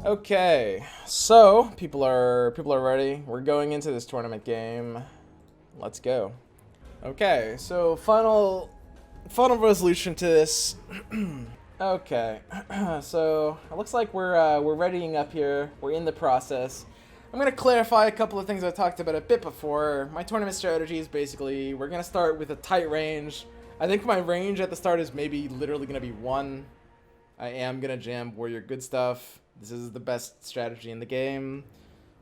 Okay, so people are ready. We're going into this tournament game. Let's go. Okay, so final resolution to this. Okay, so it looks like we're readying up here. We're in the process. I'm gonna clarify a couple of things I talked about a bit before. My tournament strategy is basically we're gonna start with a tight range. I think my range at the start is maybe literally gonna be 1. I am gonna jam warrior good stuff. This is the best strategy in the game.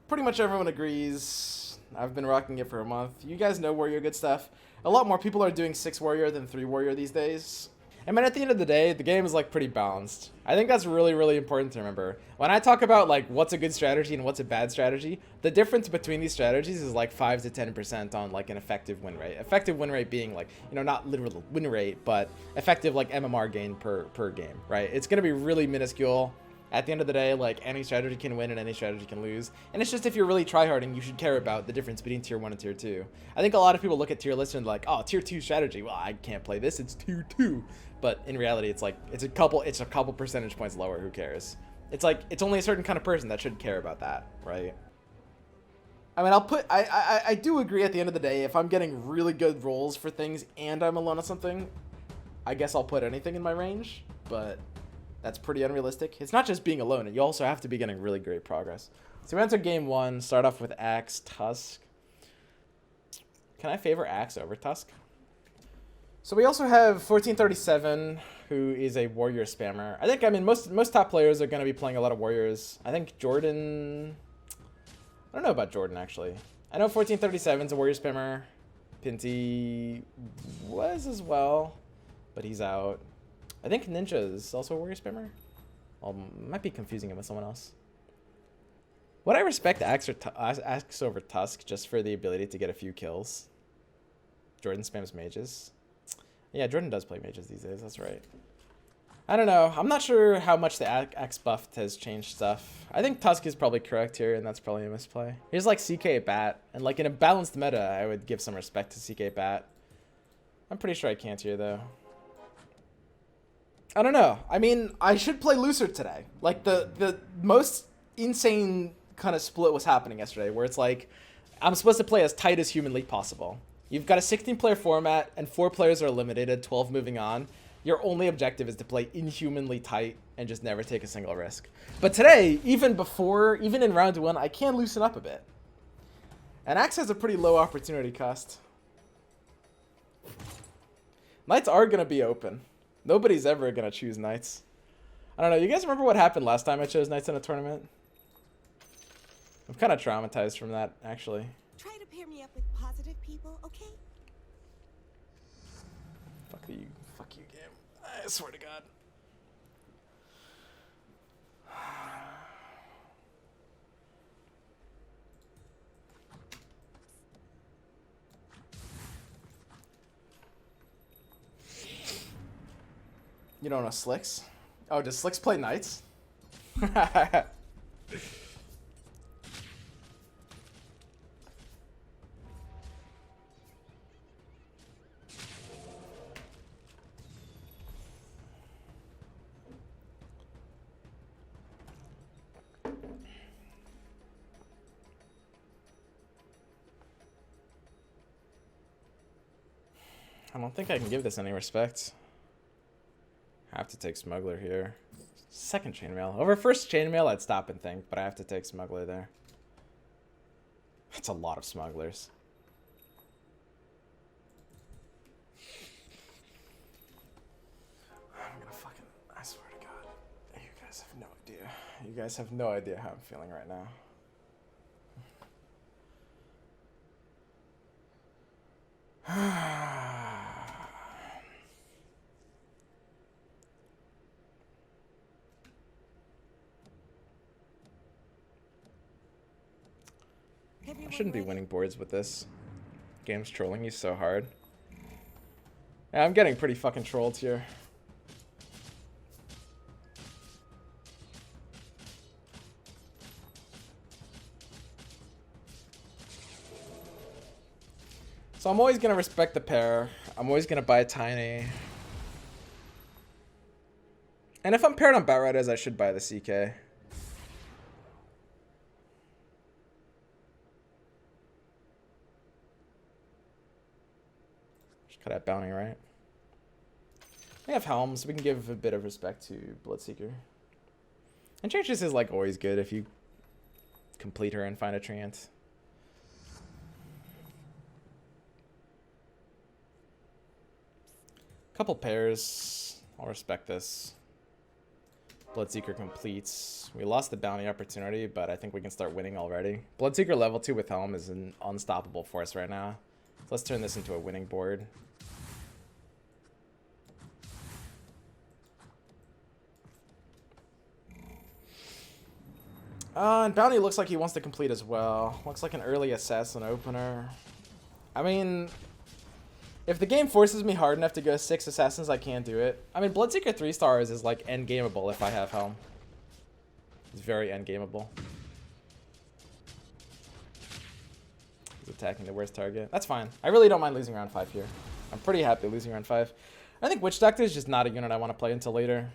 Pretty much everyone agrees. I've been rocking it for a month. You guys know warrior good stuff. A lot more people are doing 6 warrior than 3 warrior these days. I mean, at the end of the day, the game is like pretty balanced. I think that's really, really important to remember. When I talk about like what's a good strategy and what's a bad strategy, the difference between these strategies is like 5 to 10% on like an effective win rate. Effective win rate being like, you know, not literal win rate, but effective like MMR gain per game, right? It's gonna be really minuscule. At the end of the day, like any strategy can win and any strategy can lose. And it's just if you're really tryharding, you should care about the difference between tier 1 and tier 2. I think a lot of people look at tier lists and like, oh, tier 2 strategy. Well, I can't play this. It's tier 2. But in reality, it's like it's a couple percentage points lower. Who cares? It's like it's only a certain kind of person that should care about that, right? I mean, I do agree at the end of the day, if I'm getting really good rolls for things and I'm alone on something, I guess I'll put anything in my range, but that's pretty unrealistic. It's not just being alone, you also have to be getting really great progress. So we enter game 1, start off with Axe, Tusk. Can I favor Axe over Tusk? So we also have 1437, who is a warrior spammer. I mean, most top players are going to be playing a lot of warriors. I think Jordan... I don't know about Jordan, actually. I know 1437's a warrior spammer. Pinty was as well, but he's out. I think Ninja is also a warrior spammer. I might be confusing him with someone else. Would I respect Axe over Tusk just for the ability to get a few kills? Jordan spams mages. Yeah, Jordan does play mages these days, that's right. I don't know. I'm not sure how much the Axe buff has changed stuff. I think Tusk is probably correct here, and that's probably a misplay. Here's like CK Bat, and like in a balanced meta, I would give some respect to CK Bat. I'm pretty sure I can't here, though. I don't know. I mean, I should play looser today. Like, the most insane kind of split was happening yesterday, where it's like, I'm supposed to play as tight as humanly possible. You've got a 16-player format, and 4 players are eliminated, 12 moving on. Your only objective is to play inhumanly tight and just never take a single risk. But today, even in round 1, I can loosen up a bit. And Axe has a pretty low opportunity cost. Knights are going to be open. Nobody's ever going to choose Knights. I don't know, you guys remember what happened last time I chose Knights in a tournament? I'm kind of traumatized from that, actually. Try to pair me up with positive people, okay? Fuck you, game. I swear to God. You don't know Slicks? Oh, does Slicks play Knights? I don't think I can give this any respect. I have to take Smuggler here. Second chainmail. Over first chainmail, I'd stop and think, but I have to take Smuggler there. That's a lot of Smugglers. I'm gonna fucking... I swear to God. You guys have no idea. You guys have no idea how I'm feeling right now. I shouldn't be winning boards with this. Game's trolling you so hard. Yeah, I'm getting pretty fucking trolled here. So I'm always going to respect the pair. I'm always going to buy Tiny. And if I'm paired on Bat Riders, I should buy the CK. Cut out bounty, right? We have Helms. We can give a bit of respect to Bloodseeker. Enchantress is like always good if you complete her and find a treant. Couple pairs. I'll respect this. Bloodseeker completes. We lost the bounty opportunity, but I think we can start winning already. Bloodseeker level 2 with Helm is an unstoppable force right now. So let's turn this into a winning board. And bounty looks like he wants to complete as well. Looks like an early assassin opener. I mean, if the game forces me hard enough to go 6 assassins, I can't do it. I mean, Bloodseeker 3 stars is like endgameable if I have Helm. It's very endgameable. He's attacking the worst target. That's fine. I really don't mind losing round 5 here. I'm pretty happy losing round 5. I think Witch Doctor is just not a unit I want to play until later.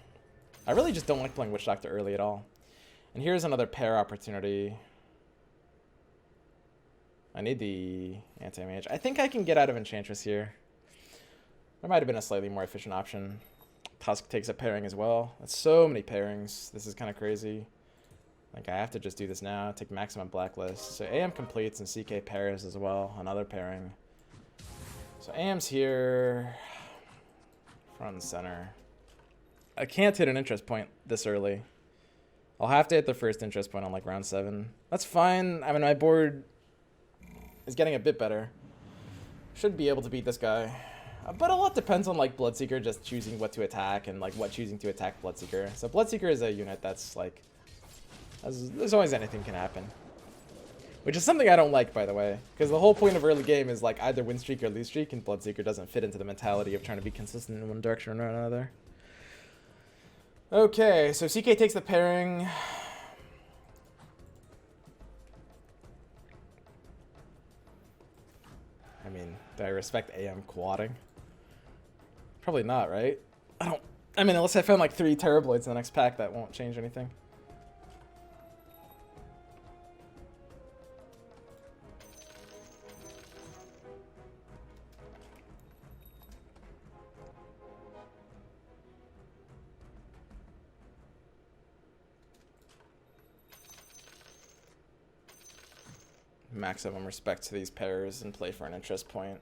I really just don't like playing Witch Doctor early at all. And here's another pair opportunity. I need the anti-mage. I think I can get out of Enchantress here. There might have been a slightly more efficient option. Tusk takes a pairing as well. That's so many pairings. This is kind of crazy. Like, I have to just do this now. Take maximum blacklist. So AM completes and CK pairs as well. Another pairing. So AM's here. Front and center. I can't hit an interest point this early. I'll have to hit the first interest point on like round 7. That's fine. I mean, my board is getting a bit better. Should be able to beat this guy. But a lot depends on like Bloodseeker just choosing what to attack and like what choosing to attack Bloodseeker. So Bloodseeker is a unit that's like, there's always anything can happen. Which is something I don't like, by the way. Because the whole point of early game is like either win streak or lose streak, and Bloodseeker doesn't fit into the mentality of trying to be consistent in one direction or another. Okay, so CK takes the pairing. I mean, do I respect AM quadding? Probably not, right? I mean, unless I found like 3 Terrorblades in the next pack, that won't change anything. Maximum respect to these pairs and play for an interest point.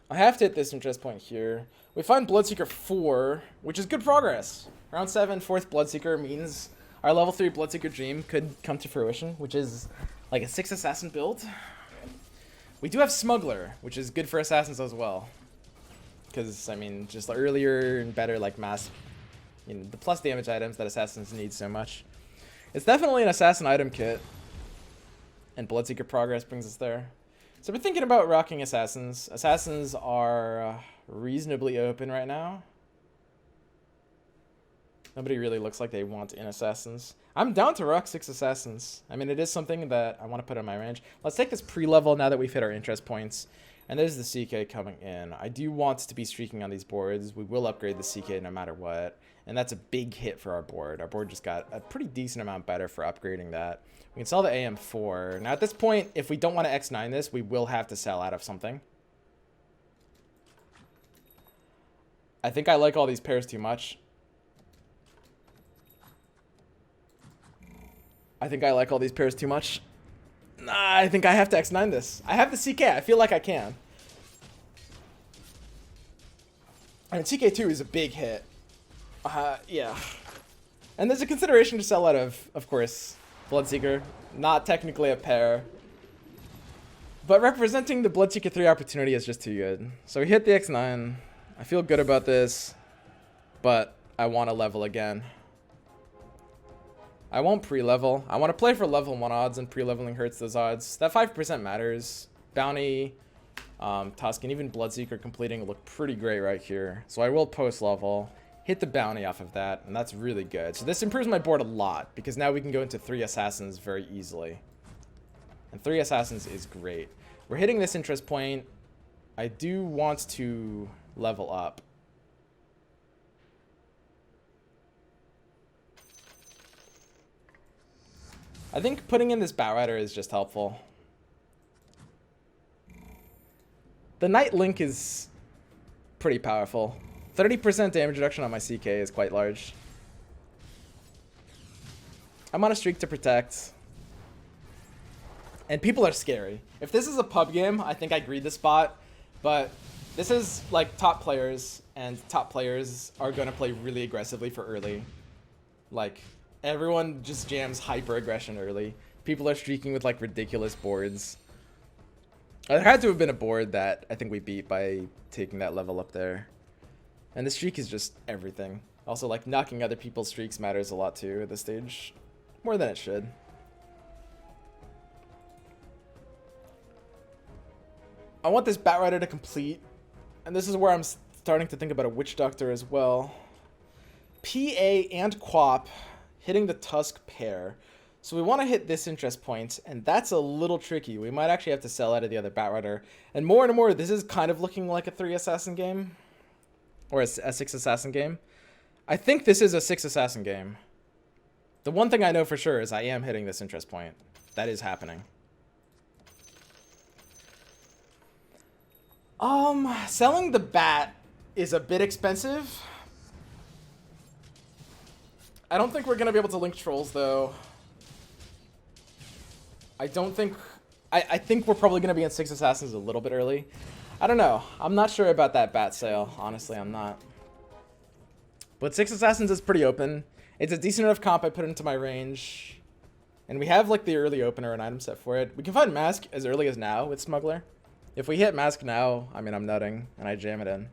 I have to hit this interest point here. We find Bloodseeker 4, which is good progress. Round 7, 4th Bloodseeker means our level 3 Bloodseeker dream could come to fruition, which is like a 6 assassin build. We do have Smuggler, which is good for assassins as well. Because, I mean, just earlier and better like mass, you know, the plus damage items that assassins need so much. It's definitely an assassin item kit. And Bloodseeker progress brings us there. So we're thinking about rocking assassins. Assassins are reasonably open right now. Nobody really looks like they want in assassins. I'm down to rock 6 assassins. I mean, it is something that I want to put in my range. Let's take this pre-level now that we've hit our interest points. And there's the CK coming in. I do want to be streaking on these boards. We will upgrade the CK no matter what. And that's a big hit for our board. Our board just got a pretty decent amount better for upgrading that. We can sell the AM4. Now at this point, if we don't want to X9 this, we will have to sell out of something. I think I like all these pairs too much. I think I have to X9 this. I have the CK. I feel like I can. I mean, CK2 is a big hit. Yeah. And there's a consideration to sell out of course, Bloodseeker. Not technically a pair. But representing the Bloodseeker 3 opportunity is just too good. So we hit the X9. I feel good about this. But I want to level again. I won't pre-level. I want to play for level 1 odds, and pre-leveling hurts those odds. That 5% matters. Bounty, Tusk, and even Bloodseeker completing look pretty great right here. So I will post-level, hit the bounty off of that, and that's really good. So this improves my board a lot, because now we can go into 3 assassins very easily. And 3 assassins is great. We're hitting this interest point. I do want to level up. I think putting in this Batrider is just helpful. The Knight Link is pretty powerful. 30% damage reduction on my CK is quite large. I'm on a streak to protect. And people are scary. If this is a pub game, I think I greed the spot. But this is like top players, and top players are going to play really aggressively for early. Like, everyone just jams hyper aggression early. People are streaking with like ridiculous boards. There had to have been a board that I think we beat by taking that level up there. And the streak is just everything. Also, like, knocking other people's streaks matters a lot too at this stage. More than it should. I want this Batrider to complete. And this is where I'm starting to think about a Witch Doctor as well. PA and Quap hitting the Tusk pair. So we want to hit this interest point, and that's a little tricky. We might actually have to sell out of the other Batrider. And more, this is kind of looking like a 3 assassin game. Or a 6 assassin game. I think this is a 6 assassin game. The one thing I know for sure is I am hitting this interest point. That is happening. Selling the bat is a bit expensive. I don't think we're gonna be able to link trolls though. I think we're probably gonna be in 6 assassins a little bit early. I don't know. I'm not sure about that bat sale. Honestly, I'm not. But 6 assassins is pretty open. It's a decent enough comp I put into my range. And we have like the early opener and item set for it. We can find Mask as early as now with Smuggler. If we hit Mask now, I mean, I'm nutting and I jam it in.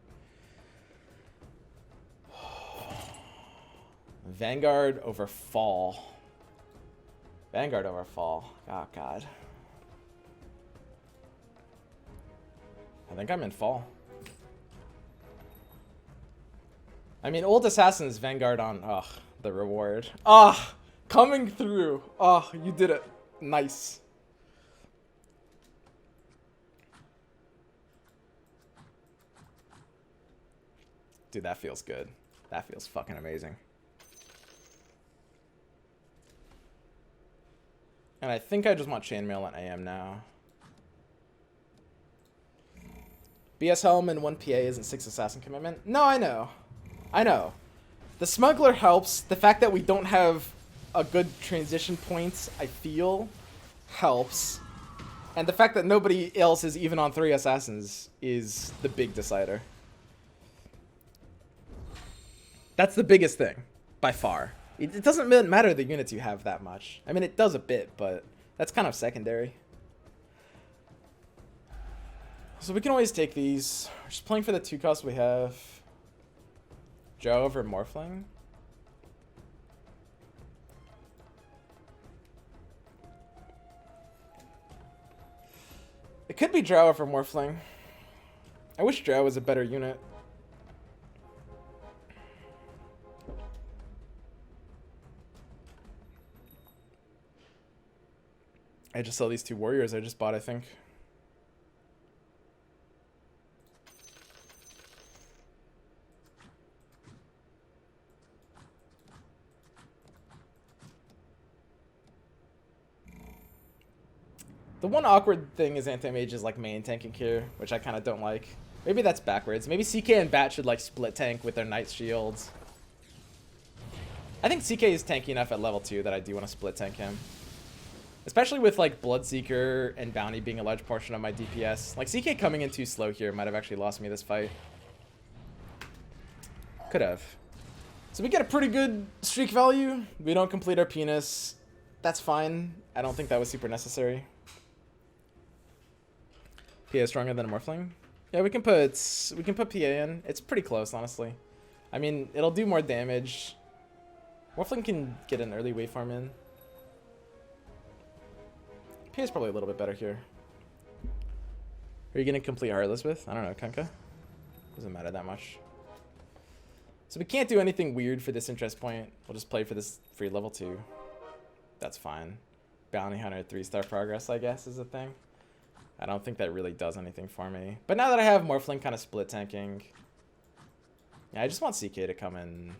Vanguard over Fall. Vanguard over Fall. Oh, God. I think I'm in Fall. I mean, old Assassin's Vanguard on, the reward. Coming through. You did it. Nice. Dude, that feels good. That feels fucking amazing. And I think I just want Chainmail on AM now. BS Helm and 1 PA isn't 6 assassin commitment. No, I know. I know. The Smuggler helps. The fact that we don't have a good transition point, I feel, helps. And the fact that nobody else is even on 3 assassins is the big decider. That's the biggest thing, by far. It doesn't matter the units you have that much. I mean, it does a bit, but that's kind of secondary. So we can always take these. We're just playing for the 2 costs we have. Drow over Morphling. It could be Drow over Morphling. I wish Drow was a better unit. I just saw these 2 warriors I just bought, I think. The one awkward thing is anti-mage is like main tanking here, which I kind of don't like. Maybe that's backwards. Maybe CK and Bat should like split tank with their Knight Shields. I think CK is tanky enough at level 2 that I do want to split tank him. Especially with like Bloodseeker and Bounty being a large portion of my DPS. Like CK coming in too slow here might have actually lost me this fight. Could have. So we get a pretty good streak value. We don't complete our penis. That's fine. I don't think that was super necessary. PA is stronger than a Morphling. Yeah, we can put PA in. It's pretty close, honestly. I mean, it'll do more damage. Morphling can get an early waveform in. PA is probably a little bit better here. Are you gonna complete Heartless with? I don't know, Kanka. Doesn't matter that much. So we can't do anything weird for this interest point. We'll just play for this free level 2. That's fine. Bounty Hunter 3-star progress, I guess, is a thing. I don't think that really does anything for me. But now that I have Morphling kind of split tanking, yeah, I just want CK to come in.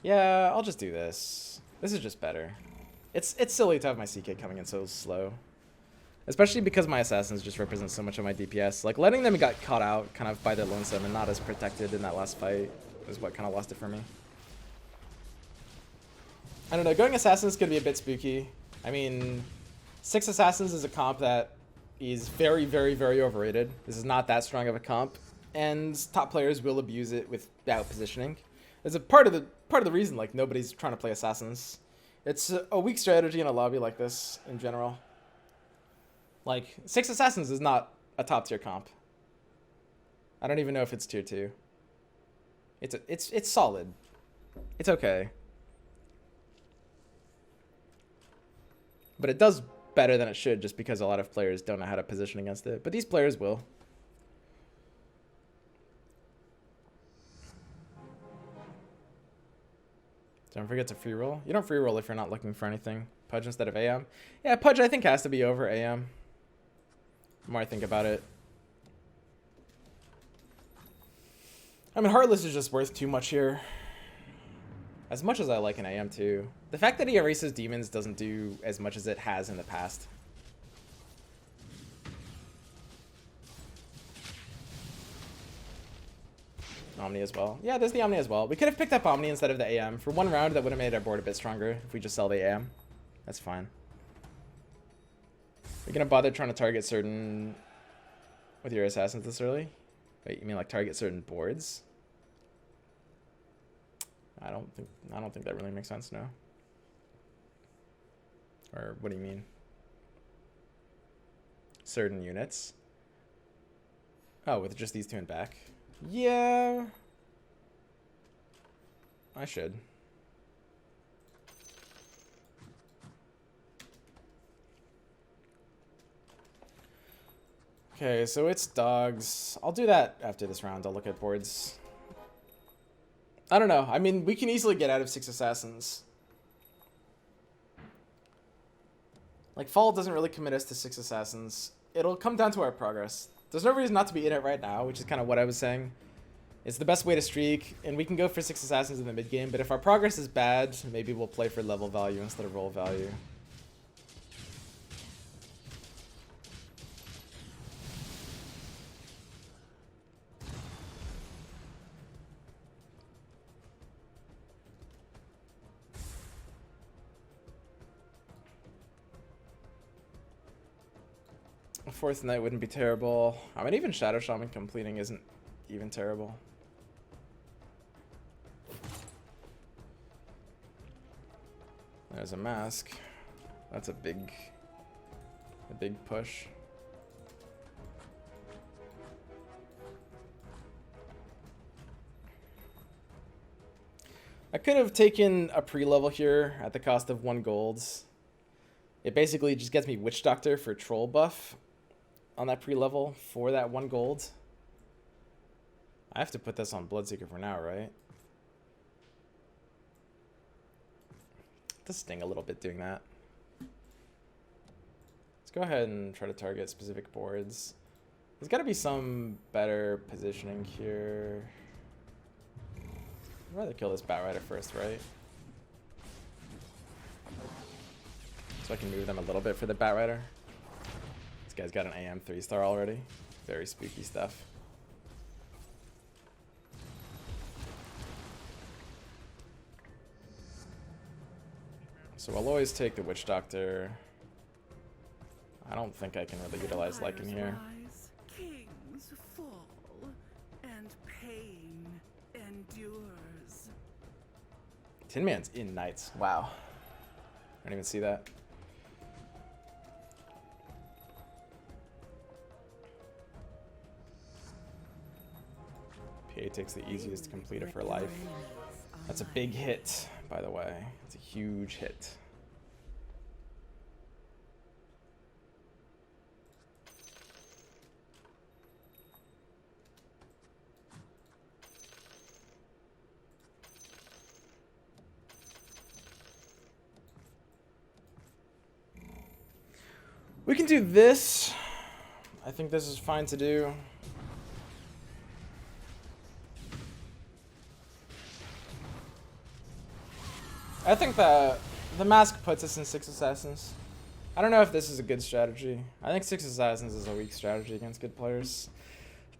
Yeah, I'll just do this. This is just better. It's silly to have my CK coming in so slow. Especially because my assassins just represent so much of my DPS. Like, letting them get caught out kind of by their lonesome and not as protected in that last fight is what kind of lost it for me. I don't know, going assassins could be a bit spooky. I mean, 6 assassins is a comp that is very, very, very overrated. This is not that strong of a comp, and top players will abuse it without positioning. It's a part of the reason like nobody's trying to play assassins. It's a weak strategy in a lobby like this in general. Like, 6 assassins is not a top tier comp. I don't even know if it's tier 2. It's solid. It's okay. But it does better than it should just because a lot of players don't know how to position against it. But these players will. Don't forget to free roll. You don't free roll if you're not looking for anything. Pudge instead of AM. Yeah, Pudge I think has to be over AM. The more I think about it. I mean, Heartless is just worth too much here. As much as I like an AM too. The fact that he erases demons doesn't do as much as it has in the past. Omni as well. Yeah, there's the Omni as well. We could have picked up Omni instead of the AM. For one round, that would have made our board a bit stronger if we just sell the AM. That's fine. You're gonna bother trying to target certain with your assassins this early? Wait, you mean like target certain boards? I don't think that really makes sense, no. Or what do you mean? Certain units? Oh, with just these 2 in back? Yeah. I should. Okay, so it's dogs. I'll do that after this round. I'll look at boards. I don't know. I mean, we can easily get out of 6 assassins. Like, Fall doesn't really commit us to 6 assassins. It'll come down to our progress. There's no reason not to be in it right now, which is kind of what I was saying. It's the best way to streak, and we can go for 6 assassins in the mid game, but if our progress is bad, maybe we'll play for level value instead of roll value. A 4th Knight wouldn't be terrible. I mean, even Shadow Shaman completing isn't even terrible. There's a mask. That's a big push. I could have taken a pre-level here at the cost of 1 gold. It basically just gets me Witch Doctor for troll buff on that pre-level for that 1 gold. I have to put this on Bloodseeker for now, right? It does sting a little bit doing that. Let's go ahead and try to target specific boards. There's got to be some better positioning here. I'd rather kill this Batrider first, right? So I can move them a little bit for the Batrider. This guy's got an AM 3-star already. Very spooky stuff. So I'll always take the Witch Doctor. I don't think I can really utilize Lycan here. Kings fall, and pain endures. Tin Man's in Knights. Wow. I didn't even see that. PA takes the easiest completer for life. That's a big hit, by the way. It's a huge hit. We can do this. I think this is fine to do. I think the mask puts us in 6 assassins. I don't know if this is a good strategy. I think 6 Assassins is a weak strategy against good players.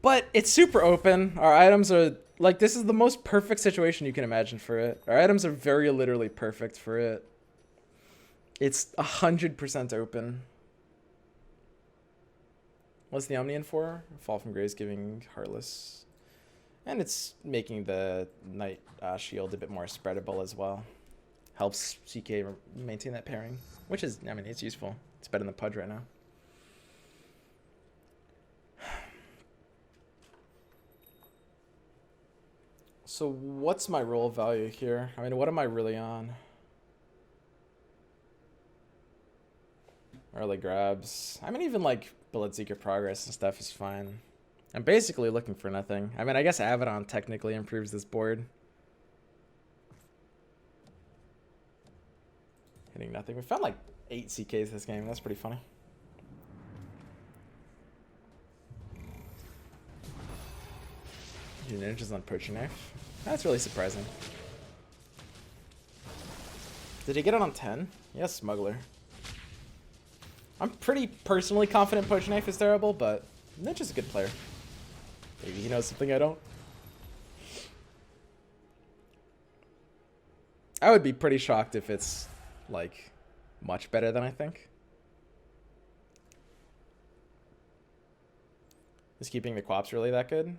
But it's super open. Our items are, like, this is the most perfect situation you can imagine for it. Our items are very literally perfect for it. It's 100% open. What's the Omnian for? Fall from Grace giving Heartless. And it's making the Knight shield a bit more spreadable as well. Helps CK maintain that pairing. Which is, I mean, it's useful. It's better than Pudge right now. So what's my roll value here? I mean, what am I really on? Early grabs. I mean, even like Bloodseeker Progress and stuff is fine. I'm basically looking for nothing. I mean, I guess Avedon technically improves this board. Hitting nothing. We found like 8 CKs this game. That's pretty funny. Your ninjas on Poacher Knife. That's really surprising. Did he get it on 10? Yes, Smuggler. I'm pretty personally confident Poacher Knife is terrible, but Ninja's a good player. Maybe he knows something I don't. I would be pretty shocked if it's, like, much better than I think. Is keeping the Quaps really that good?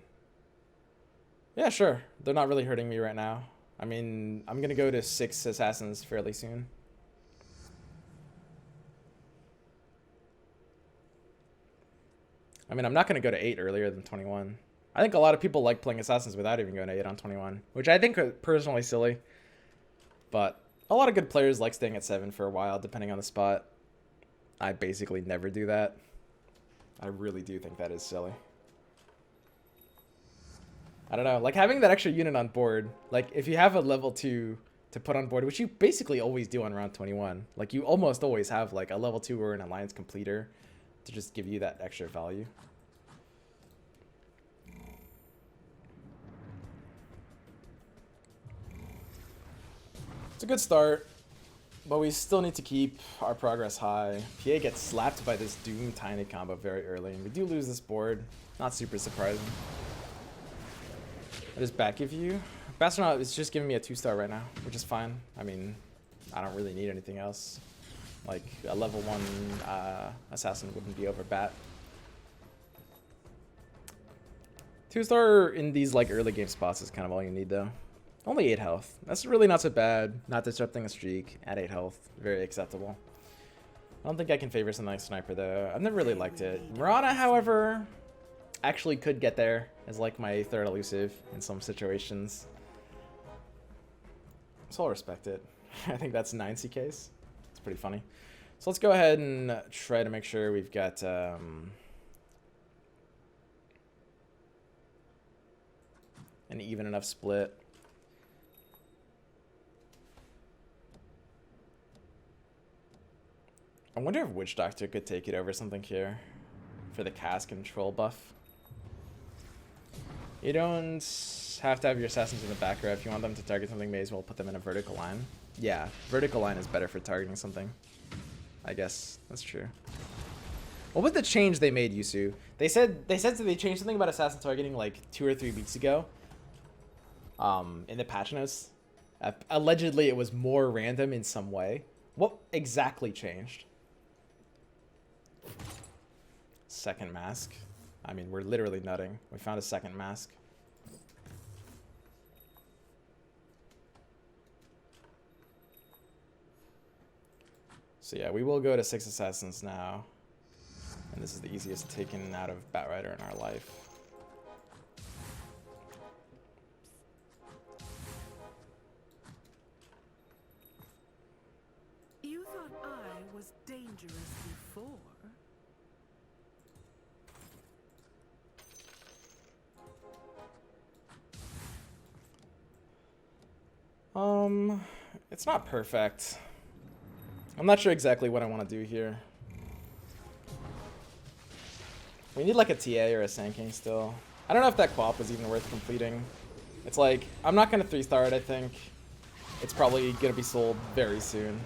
Yeah, sure. They're not really hurting me right now. I mean, I'm gonna go to 6 Assassins fairly soon. I mean, I'm not gonna go to 8 earlier than 21. I think a lot of people like playing Assassins without even going to 8 on 21, which I think are personally silly. But a lot of good players like staying at 7 for a while, depending on the spot. I basically never do that. I really do think that is silly. I don't know, like having that extra unit on board, like if you have a level 2 to put on board, which you basically always do on round 21, like you almost always have like a level 2 or an alliance completer to just give you that extra value. It's a good start, but we still need to keep our progress high. PA gets slapped by this Doom Tiny combo very early, and we do lose this board. Not super surprising. What does Bat give you? Bastronaut is just giving me a 2-star right now, which is fine. I mean, I don't really need anything else. Like, a level 1 assassin wouldn't be over Bat. 2-star in these, like, early game spots is kind of all you need, though. Only 8 health. That's really not so bad. Not disrupting a streak at 8 health. Very acceptable. I don't think I can favor something like Sniper, though. I've never really liked it. Murata, however, actually could get there as like my 3rd elusive in some situations. So I'll respect it. I think that's 9 CKs. It's pretty funny. So let's go ahead and try to make sure we've got an even enough split. I wonder if Witch Doctor could take it over something here for the cast control buff. You don't have to have your assassins in the back row. If you want them to target something, may as well put them in a vertical line. Yeah, vertical line is better for targeting something. I guess that's true. What was the change they made, Yusu? They said they changed something about assassin targeting like 2 or 3 weeks ago. In the patch notes, allegedly it was more random in some way. What exactly changed? Second mask. I mean, we're literally nutting. We found a second mask. So yeah, we will go to 6 assassins now. And this is the easiest taken out of Batrider in our life. You thought I was dangerous before. It's not perfect. I'm not sure exactly what I want to do here. We need like a TA or a Sand King still. I don't know if that Quap was even worth completing. It's like, I'm not going to 3-star it, I think. It's probably going to be sold very soon.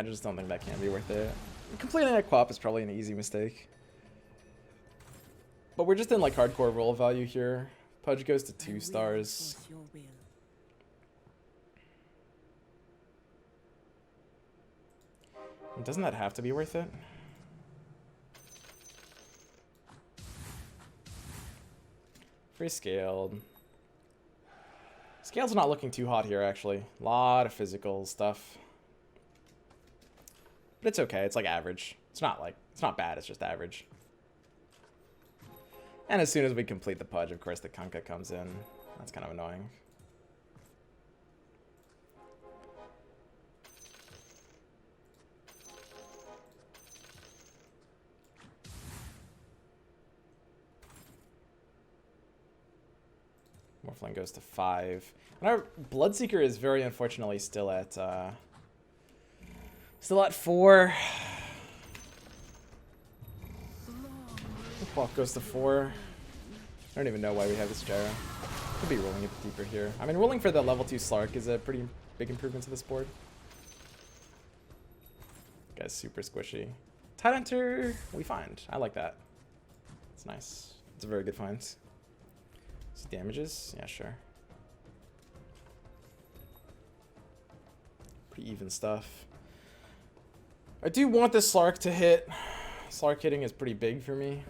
I just don't think that can be worth it. Completing a Quap is probably an easy mistake. But we're just in like hardcore roll value here. Pudge goes to 2 stars. Force your will. Doesn't that have to be worth it? Free scaled. Scale's not looking too hot here, actually. A lot of physical stuff. But it's okay. It's like average. It's not bad. It's just average. And as soon as we complete the Pudge, of course, the Kunkka comes in. That's kind of annoying. Morphling goes to 5. And our Bloodseeker is very unfortunately still at 4. Quap goes to 4. I don't even know why we have this gyro. Could be rolling it deeper here. I mean, rolling for the level 2 Slark is a pretty big improvement to this board. Guy's super squishy. Tidehunter, we find. I like that. It's nice. It's a very good find. So damages? Yeah, sure. Pretty even stuff. I do want this Slark to hit. Slark hitting is pretty big for me.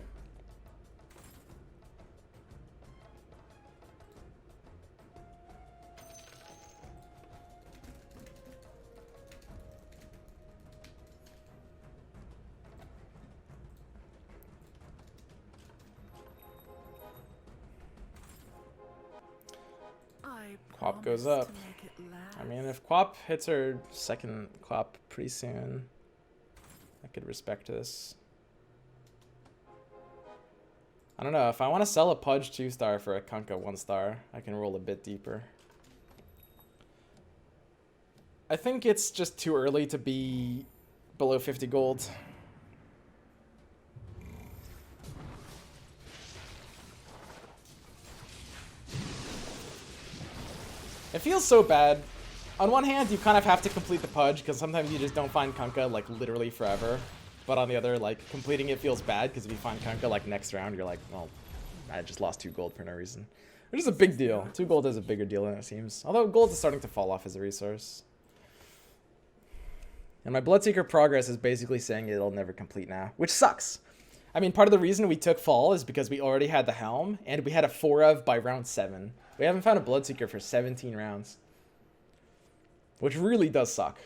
Quap goes up. I mean, if Quap hits her second Quap pretty soon, I could respect this. I don't know. If I want to sell a Pudge 2-star for a Kunkka 1-star, I can roll a bit deeper. I think it's just too early to be below 50 gold. It feels so bad. On one hand, you kind of have to complete the Pudge because sometimes you just don't find Kunkka like literally forever. But on the other, like completing it feels bad because if you find Kunkka like next round, you're like, well, I just lost 2 gold for no reason. Which is a big deal. 2 gold is a bigger deal than it seems. Although gold is starting to fall off as a resource. And my Bloodseeker progress is basically saying it'll never complete now, which sucks. I mean, part of the reason we took fall is because we already had the Helm and we had a 4-of by round 7. We haven't found a Bloodseeker for 17 rounds. Which really does suck.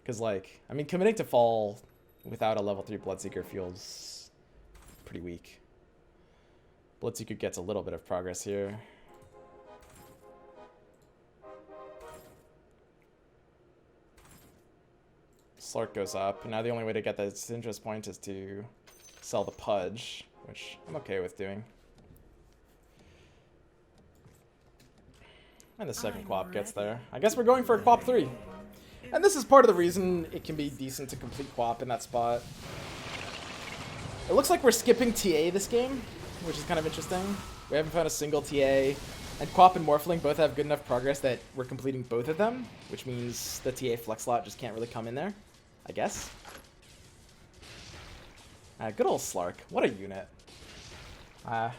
Because, like, I mean, committing to fall without a level 3 Bloodseeker feels pretty weak. Bloodseeker gets a little bit of progress here. Slark goes up. And now the only way to get this interest point is to sell the Pudge, which I'm okay with doing. And the second Quap gets there. I guess we're going for a Quap 3. And this is part of the reason it can be decent to complete Quap in that spot. It looks like we're skipping TA this game, which is kind of interesting. We haven't found a single TA. And Quap and Morphling both have good enough progress that we're completing both of them, which means the TA flex slot just can't really come in there, I guess. Good old Slark. What a unit.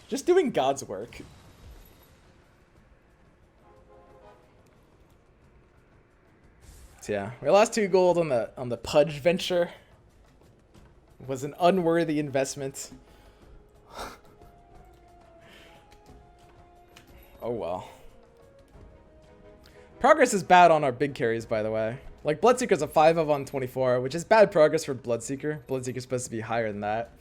Just doing God's work. So yeah, we lost 2 gold on the Pudge venture. It was an unworthy investment. Oh well. Progress is bad on our big carries, by the way. Like, Bloodseeker's a 5-of on 24, which is bad progress for Bloodseeker. Bloodseeker's supposed to be higher than that.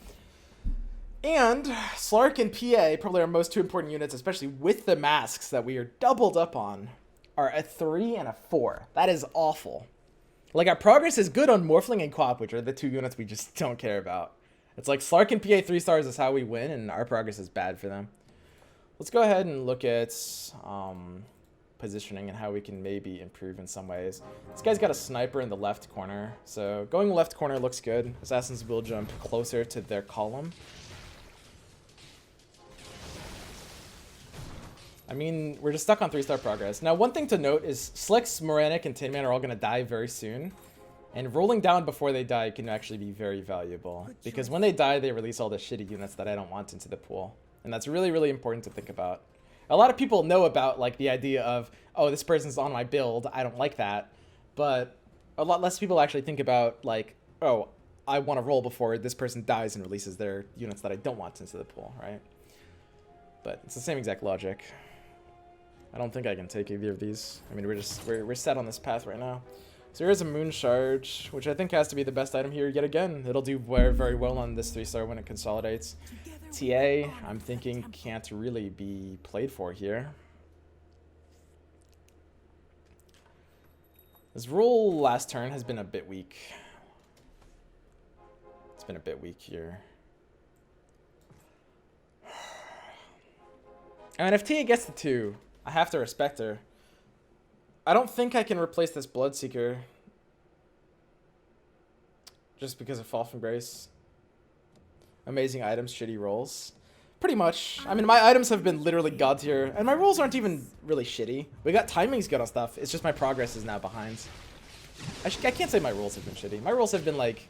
And Slark and PA, probably our most 2 important units, especially with the masks that we are doubled up on, are a 3 and a 4. That is awful. Like, our progress is good on Morphling and Quap, which are the 2 units we just don't care about. It's like Slark and PA 3 stars is how we win, and our progress is bad for them. Let's go ahead and look at positioning and how we can maybe improve in some ways. This guy's got a sniper in the left corner, so going left corner looks good. Assassins will jump closer to their column. I mean, we're just stuck on 3-star progress. Now, one thing to note is Slicks, Moranic, and Tin Man are all going to die very soon. And rolling down before they die can actually be very valuable. Because when they die, they release all the shitty units that I don't want into the pool. And that's really, really important to think about. A lot of people know about like the idea of, oh, this person's on my build, I don't like that. But a lot less people actually think about like, oh, I want to roll before this person dies and releases their units that I don't want into the pool, right? But it's the same exact logic. I don't think I can take either of these. I mean, we're set on this path right now. So here's a Moon Shard, which I think has to be the best item here yet again. It'll do very, very well on this 3-star when it consolidates. TA, I'm thinking can't really be played for here. This rule last turn has been a bit weak. It's been a bit weak here. I mean, if Tia gets the 2, I have to respect her. I don't think I can replace this Bloodseeker just because of Fall from Grace. Amazing items, shitty rolls. Pretty much. I mean, my items have been literally god tier, and my rolls aren't even really shitty. We got timings good on stuff. It's just my progress is now behind. I can't say my rolls have been shitty. My rolls have been like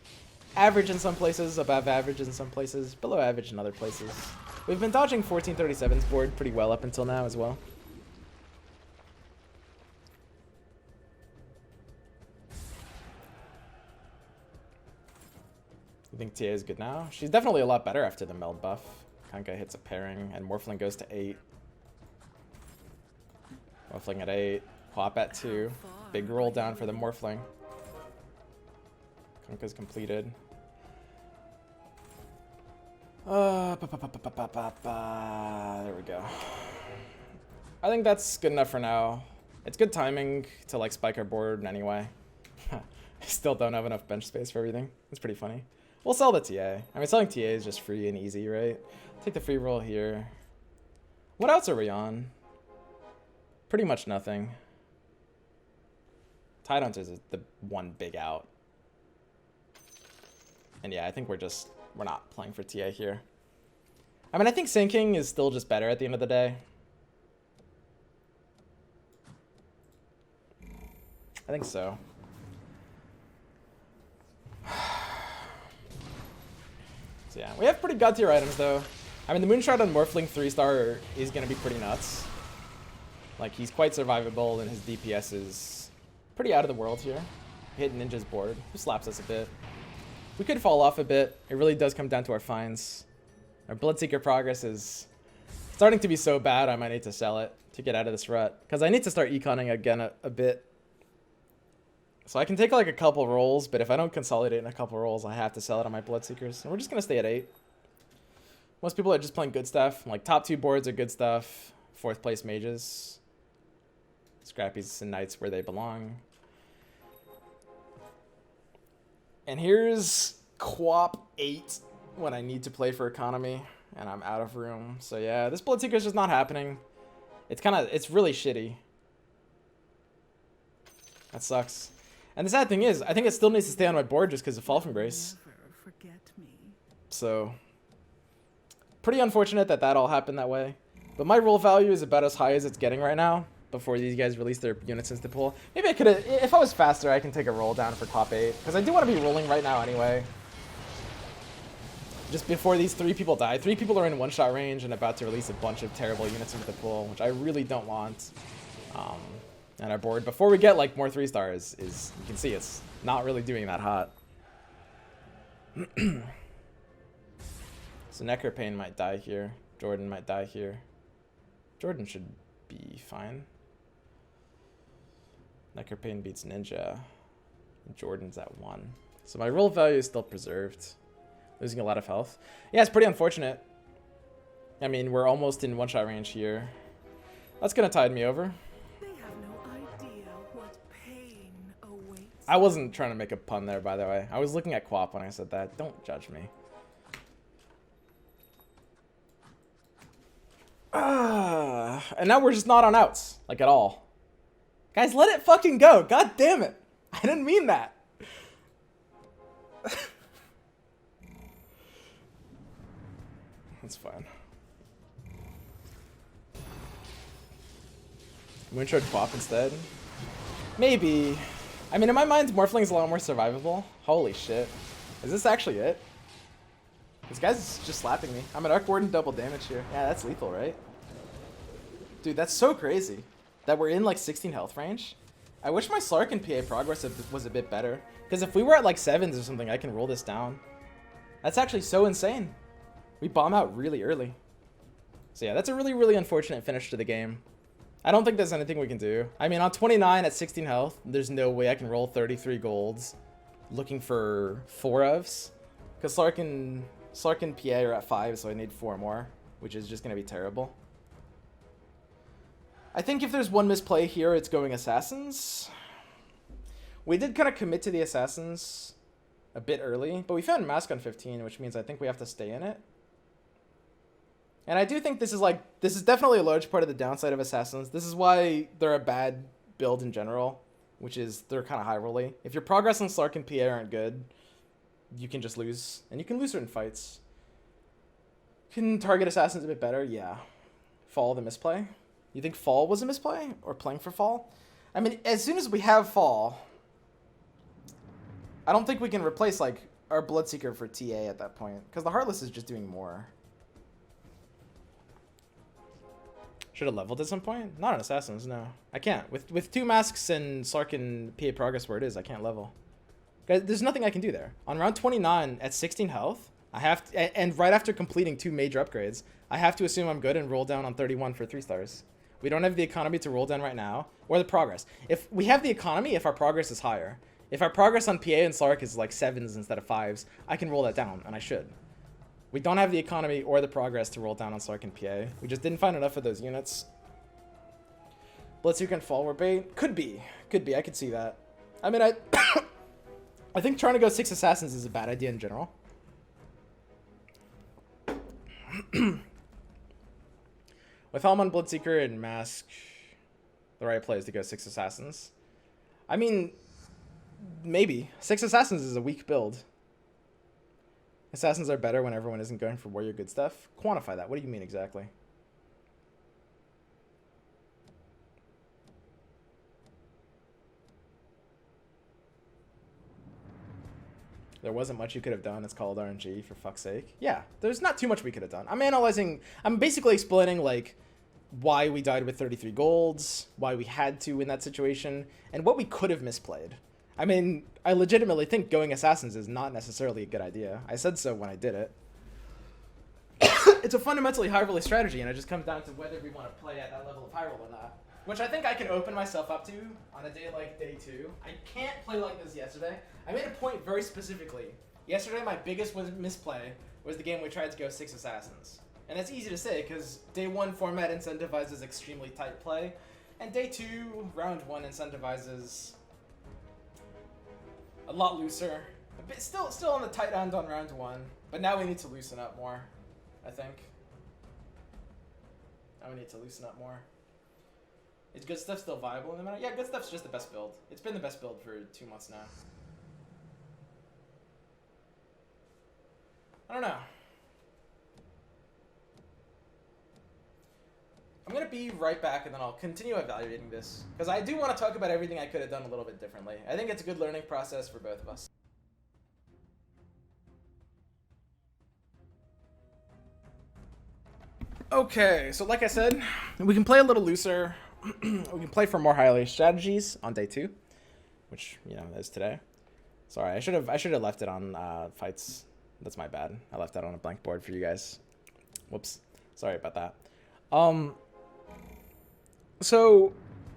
average in some places, above average in some places, below average in other places. We've been dodging 1437's board pretty well up until now as well. You think TA is good now? She's definitely a lot better after the meld buff. Kanka hits a pairing, and Morphling goes to 8. Morphling at 8. Quap at 2. Big roll down for the Morphling. Kanka's completed. There we go. I think that's good enough for now. It's good timing to like spike our board anyway. I still don't have enough bench space for everything. It's pretty funny. We'll sell the TA. I mean, selling TA is just free and easy, right? Take the free roll here. What outs are we on? Pretty much nothing. Tidehunters is the one big out. And yeah, I think we're not playing for TA here. I mean, I think sinking is still just better at the end of the day. I think so. So yeah, we have pretty god tier items though. I mean, the Moonshot on Morphling 3-star is going to be pretty nuts. Like, he's quite survivable and his DPS is pretty out of the world here. Hit Ninja's board, who slaps us a bit. We could fall off a bit. It really does come down to our finds. Our Bloodseeker progress is starting to be so bad I might need to sell it to get out of this rut. Because I need to start econing again a bit. So I can take like a couple rolls, but if I don't consolidate in a couple rolls, I have to sell it on my Bloodseekers. And we're just going to stay at 8. Most people are just playing good stuff. Like, top 2 boards are good stuff. 4th place mages. Scrappies and Knights where they belong. And here's Quap 8 when I need to play for economy and I'm out of room. So yeah, this Bloodseeker is just not happening. It's really shitty. That sucks. And the sad thing is, I think it still needs to stay on my board just because of Fall from Grace. So, pretty unfortunate that all happened that way. But my roll value is about as high as it's getting right now before these guys release their units into the pool. Maybe I could have, if I was faster, I can take a roll down for top 8. Because I do want to be rolling right now anyway. Just before these 3 people die. 3 people are in one-shot range and about to release a bunch of terrible units into the pool, which I really don't want. And our board, before we get like more 3-stars, is you can see it's not really doing that hot. So Necropain might die here. Jordan might die here. Jordan should be fine. Necropain beats Ninja. Jordan's at 1. So my roll value is still preserved. Losing a lot of health. Yeah, it's pretty unfortunate. I mean, we're almost in one-shot range here. That's gonna tide me over. I wasn't trying to make a pun there, by the way. I was looking at Quap when I said that. Don't judge me. And now we're just not on outs, like at all. Guys, let it fucking go. God damn it. I didn't mean that. That's fine. Moonshard Quap instead? Maybe. I mean, in my mind, Morphling's a lot more survivable. Holy shit. Is this actually it? This guy's just slapping me. I'm at Arc Warden double damage here. Yeah, that's lethal, right? Dude, that's so crazy that we're in like 16 health range. I wish my Slark and PA progress was a bit better. Because if we were at like 7s or something, I can roll this down. That's actually so insane. We bomb out really early. So yeah, that's a really, really unfortunate finish to the game. I don't think there's anything we can do. I mean, on 29 at 16 health, there's no way I can roll 33 golds looking for 4 ofs. Because Slark and PA are at 5, so I need 4 more, which is just going to be terrible. I think if there's one misplay here, it's going Assassins. We did kind of commit to the Assassins a bit early, but we found Mask on 15, which means I think we have to stay in it. And I do think this is definitely a large part of the downside of Assassins. This is why they're a bad build in general, which is they're kind of high rolly. If your progress on Slark and PA aren't good, you can just lose, and you can lose certain fights. Can target Assassins a bit better? Yeah. Fall the misplay? You think Fall was a misplay? Or playing for Fall? I mean, as soon as we have Fall, I don't think we can replace, like, our Bloodseeker for TA at that point. Because the Heartless is just doing more. Should have leveled at some point? Not on Assassins, no. I can't. With 2 masks and Slark and PA progress where it is, I can't level. There's nothing I can do there. On round 29 at 16 health, I have to, and right after completing 2 major upgrades, I have to assume I'm good and roll down on 31 for 3 stars. We don't have the economy to roll down right now, or the progress. If we have the economy, if our progress is higher. If our progress on PA and Slark is like 7s instead of 5s, I can roll that down, and I should. We don't have the economy or the progress to roll down on Slark and PA. We just didn't find enough of those units. Bloodseeker and Fall were bait? Could be. Could be. I could see that. I mean, I think trying to go 6 Assassins is a bad idea in general. With Helm on Bloodseeker and Mask, the right play is to go 6 Assassins. I mean, maybe. 6 Assassins is a weak build. Assassins are better when everyone isn't going for warrior good stuff. Quantify that. What do you mean exactly? There wasn't much you could have done. It's called RNG, for fuck's sake. Yeah, there's not too much we could have done. I'm basically explaining, like, why we died with 33 golds, why we had to in that situation, and what we could have misplayed. I mean, I legitimately think going Assassins is not necessarily a good idea. I said so when I did it. It's a fundamentally high roll strategy, and it just comes down to whether we want to play at that level of high roll or not. Which I think I can open myself up to on a day like day 2. I can't play like this yesterday. I made a point very specifically. Yesterday, my biggest misplay was the game we tried to go 6 Assassins. And that's easy to say, because day 1 format incentivizes extremely tight play, and day 2, round 1 incentivizes a lot looser. A bit, still on the tight end on round 1, but now we need to loosen up more, I think. Now we need to loosen up more. Is good stuff still viable in the meta? Yeah, good stuff's just the best build. It's been the best build for 2 months now. I don't know. I'm going to be right back, and then I'll continue evaluating this. Because I do want to talk about everything I could have done a little bit differently. I think it's a good learning process for both of us. Okay, so like I said, we can play a little looser. We can play for more highly strategies on day 2, which, you know, is today. Sorry, I should have left it on fights. That's my bad. I left that on a blank board for you guys. Whoops. Sorry about that. So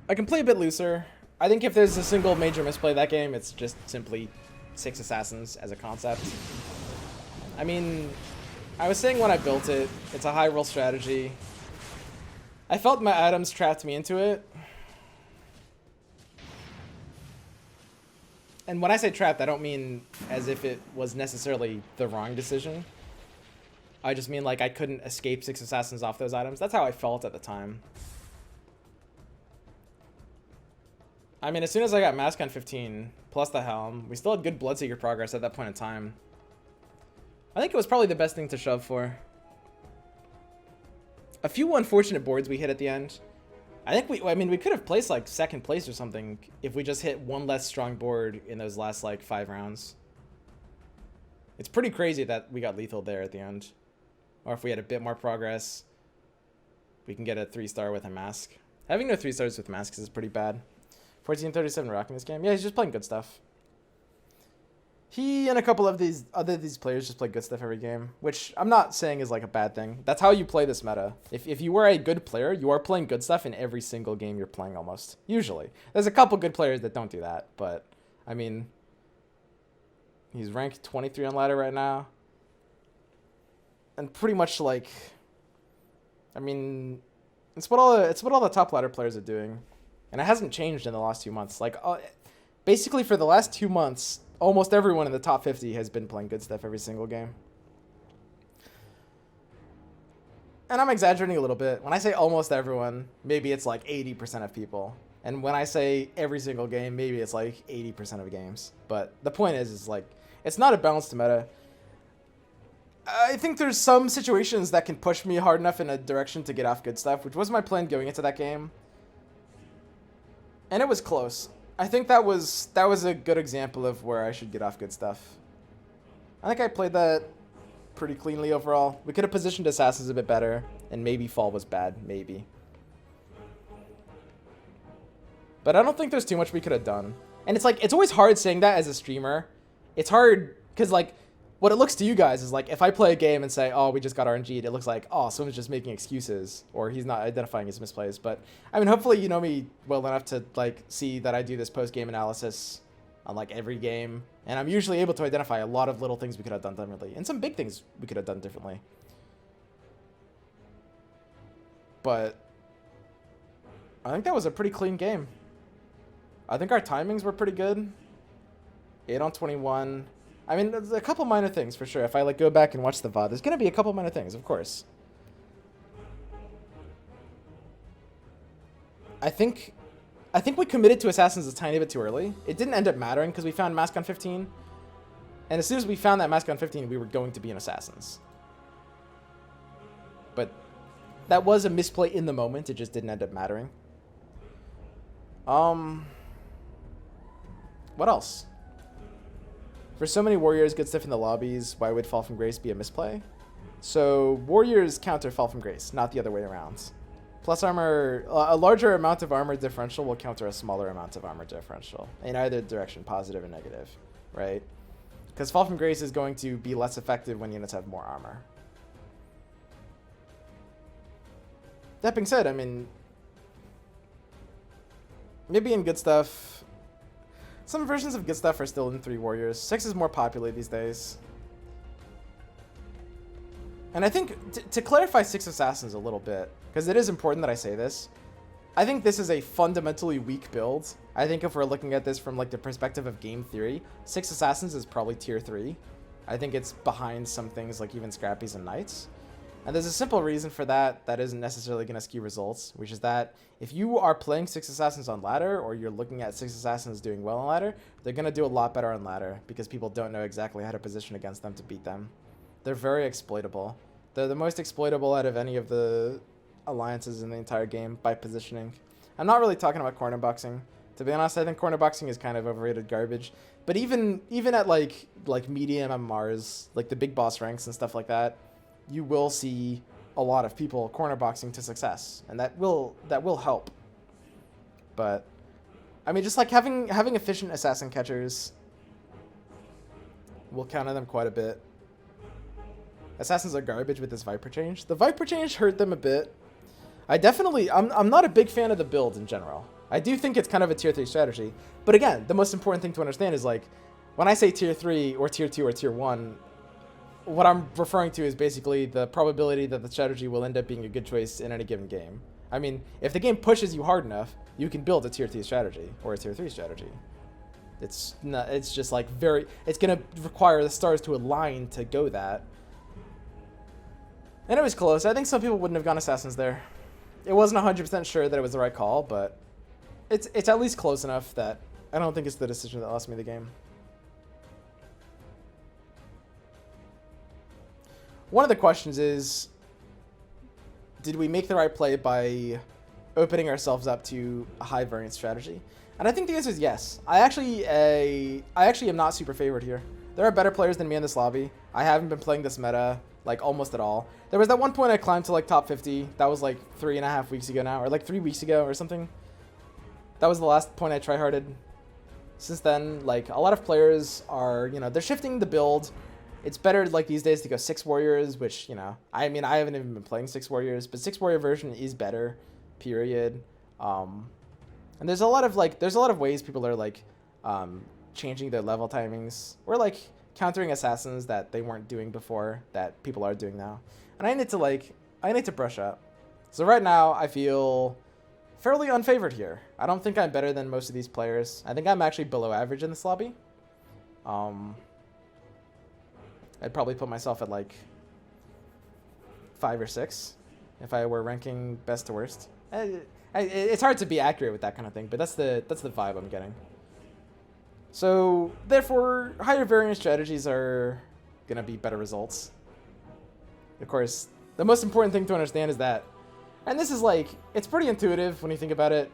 I can play a bit looser. I think if there's a single major misplay that game, it's just simply 6 Assassins as a concept. I mean, I was saying when I built it, it's a high roll strategy. I felt my items trapped me into it. And when I say trapped, I don't mean as if it was necessarily the wrong decision. I just mean like I couldn't escape 6 Assassins off those items. That's how I felt at the time. I mean, as soon as I got Mask on 15, plus the Helm, we still had good Bloodseeker progress at that point in time. I think it was probably the best thing to shove for. A few unfortunate boards we hit at the end. I think I mean, we could have placed like second place or something if we just hit one less strong board in those last like 5 rounds. It's pretty crazy that we got lethal there at the end. Or if we had a bit more progress, we can get a 3-star with a mask. Having no 3 stars with masks is pretty bad. 1437 rocking this game. Yeah, he's just playing good stuff. He and a couple of these players just play good stuff every game, which I'm not saying is like a bad thing. That's how you play this meta. If you are a good player, you are playing good stuff in every single game you're playing almost. Usually. There's a couple good players that don't do that, but I mean, he's ranked 23 on ladder right now. And pretty much like, I mean, it's what all the top ladder players are doing. And it hasn't changed in the last 2 months. Like basically for the last 2 months, almost everyone in the top 50 has been playing good stuff every single game. And I'm exaggerating a little bit. When I say almost everyone, maybe it's like 80% of people. And when I say every single game, maybe it's like 80% of games. But the point is like, it's not a balanced meta. I think there's some situations that can push me hard enough in a direction to get off good stuff, which was my plan going into that game. And it was close. I think that was a good example of where I should get off good stuff. I think I played that pretty cleanly overall. We could have positioned assassins a bit better, and maybe fall was bad, maybe. But I don't think there's too much we could have done. And it's like, it's always hard saying that as a streamer. It's hard, because like, what it looks to you guys is like, if I play a game and say, oh, we just got RNG'd, it looks like, oh, someone's just making excuses, or he's not identifying his misplays. But I mean, hopefully you know me well enough to like see that I do this post-game analysis on like every game, and I'm usually able to identify a lot of little things we could have done differently, and some big things we could have done differently. But I think that was a pretty clean game. I think our timings were pretty good. 8 on 21. I mean, there's a couple minor things for sure. If I like go back and watch the VOD, there's gonna be a couple minor things, of course. I think we committed to assassins a tiny bit too early. It didn't end up mattering because we found mask on 15, and as soon as we found that mask on 15, we were going to be in assassins. But that was a misplay in the moment. It just didn't end up mattering. What else? For so many warriors, good stuff in the lobbies, why would Fall from Grace be a misplay? So warriors counter Fall from Grace, not the other way around. Plus armor, a larger amount of armor differential will counter a smaller amount of armor differential in either direction, positive or negative, right? Because Fall from Grace is going to be less effective when units have more armor. That being said, I mean, maybe in good stuff, some versions of good stuff are still in 3 warriors. 6 is more popular these days. And I think, to clarify 6 assassins a little bit, because it is important that I say this, I think this is a fundamentally weak build. I think if we're looking at this from like the perspective of game theory, 6 assassins is probably tier 3. I think it's behind some things like even Scrappies and Knights. And there's a simple reason for that that isn't necessarily going to skew results, which is that if you are playing 6 assassins on ladder, or you're looking at 6 assassins doing well on ladder, they're going to do a lot better on ladder because people don't know exactly how to position against them to beat them. They're very exploitable. They're the most exploitable out of any of the alliances in the entire game by positioning. I'm not really talking about corner boxing. To be honest, I think corner boxing is kind of overrated garbage. But even at like medium MMRs, like the big boss ranks and stuff like that, you will see a lot of people corner boxing to success, and that will help. But I mean, just like having efficient assassin catchers will counter them quite a bit. Assassins are garbage with this Viper change. The Viper change hurt them a bit. I'm not a big fan of the build in general. I do think it's kind of a tier 3 strategy. But again, the most important thing to understand is like, when I say tier 3 or tier 2 or tier 1, what I'm referring to is basically the probability that the strategy will end up being a good choice in any given game. I mean, if the game pushes you hard enough, you can build a tier 2 strategy or a tier 3 strategy. It's just like it's going to require the stars to align to go that. And it was close. I think some people wouldn't have gone assassins there. It wasn't 100% sure that it was the right call, but it's at least close enough that I don't think it's the decision that lost me the game. One of the questions is, did we make the right play by opening ourselves up to a high variance strategy? And I think the answer is yes. I actually am not super favored here. There are better players than me in this lobby. I haven't been playing this meta like almost at all. There was that one point I climbed to like top 50. That was like 3.5 weeks ago now, or like 3 weeks ago or something. That was the last point I tryharded. Since then, like, a lot of players are, you know, they're shifting the build. It's better, like, these days to go 6 warriors, which, you know, I mean, I haven't even been playing 6 warriors, but 6 warrior version is better, period. And there's a lot of, like, ways people are, like, changing their level timings, or, like, countering assassins that they weren't doing before that people are doing now. And I need to brush up. So right now, I feel fairly unfavored here. I don't think I'm better than most of these players. I think I'm actually below average in this lobby. I'd probably put myself at like 5 or 6 if I were ranking best to worst. It's hard to be accurate with that kind of thing, but that's the vibe I'm getting. So therefore, higher variance strategies are gonna be better results. Of course, the most important thing to understand is that, and this is like, it's pretty intuitive when you think about it,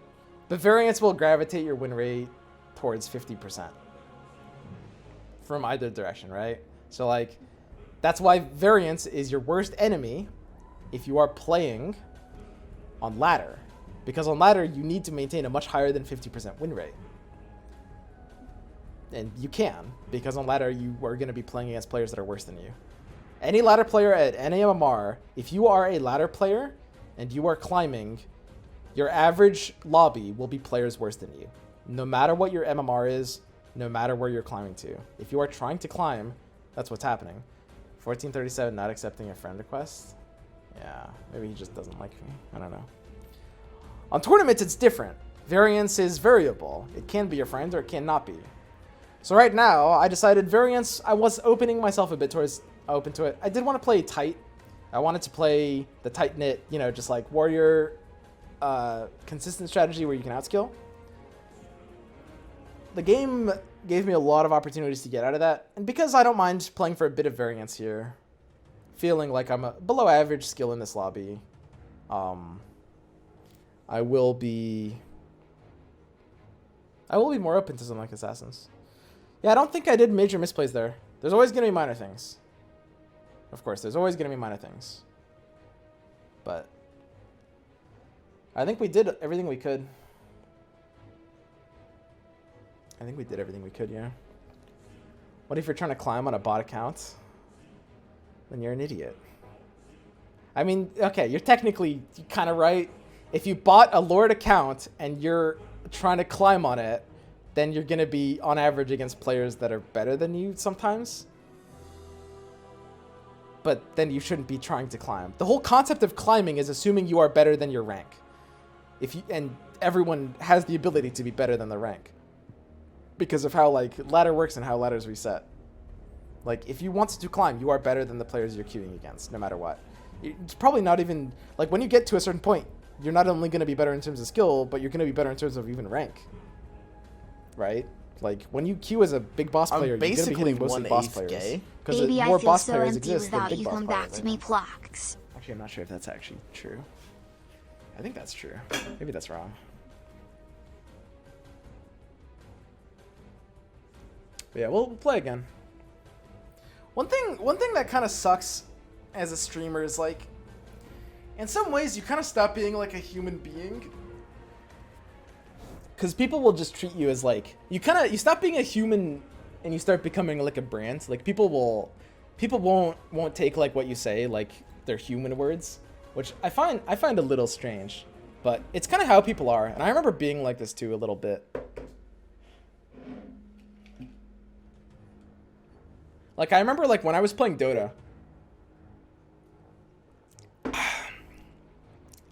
but variance will gravitate your win rate towards 50% from either direction, right? So like, that's why variance is your worst enemy if you are playing on ladder. Because on ladder, you need to maintain a much higher than 50% win rate. And you can, because on ladder, you are going to be playing against players that are worse than you. Any ladder player at any MMR, if you are a ladder player and you are climbing, your average lobby will be players worse than you. No matter what your MMR is, no matter where you're climbing to. If you are trying to climb, that's what's happening. 1437 not accepting a friend request. Yeah, maybe he just doesn't like me. I don't know. On tournaments, it's different. Variance is variable. It can be your friend or it cannot be. So right now, I decided variance, I was opening myself a bit towards open to it. I did want to play tight. I wanted to play the tight-knit, you know, just like warrior consistent strategy where you can outskill. The game gave me a lot of opportunities to get out of that. And because I don't mind playing for a bit of variance here, feeling like I'm a below average skill in this lobby, I will be more open to something like assassins. Yeah, I don't think I did major misplays there. There's always going to be minor things. Of course, there's always going to be minor things. But I think we did everything we could. Yeah. What if you're trying to climb on a bot account? Then you're an idiot. I mean, okay, you're technically kind of right. If you bought a Lord account and you're trying to climb on it, then you're going to be on average against players that are better than you sometimes. But then you shouldn't be trying to climb. The whole concept of climbing is assuming you are better than your rank. And everyone has the ability to be better than the rank. Because of how like ladder works and how ladders reset. Like if you wanted to climb, you are better than the players you're queuing against, no matter what. It's probably not even, like when you get to a certain point, you're not only going to be better in terms of skill, but you're going to be better in terms of even rank. Right? Like when you queue as a big boss player, you're going to be hitting mostly boss players. Because more boss players exist than big boss players. Actually, I'm not sure if that's actually true. I think that's true. Maybe that's wrong. But yeah, we'll play again. One thing that kind of sucks as a streamer is like, in some ways, you kind of stop being like a human being. Because people will just treat you as like, you stop being a human and you start becoming like a brand. Like people won't take like what you say like they're human words, which I find a little strange. But it's kind of how people are, and I remember being like this too a little bit. Like I remember like when I was playing Dota,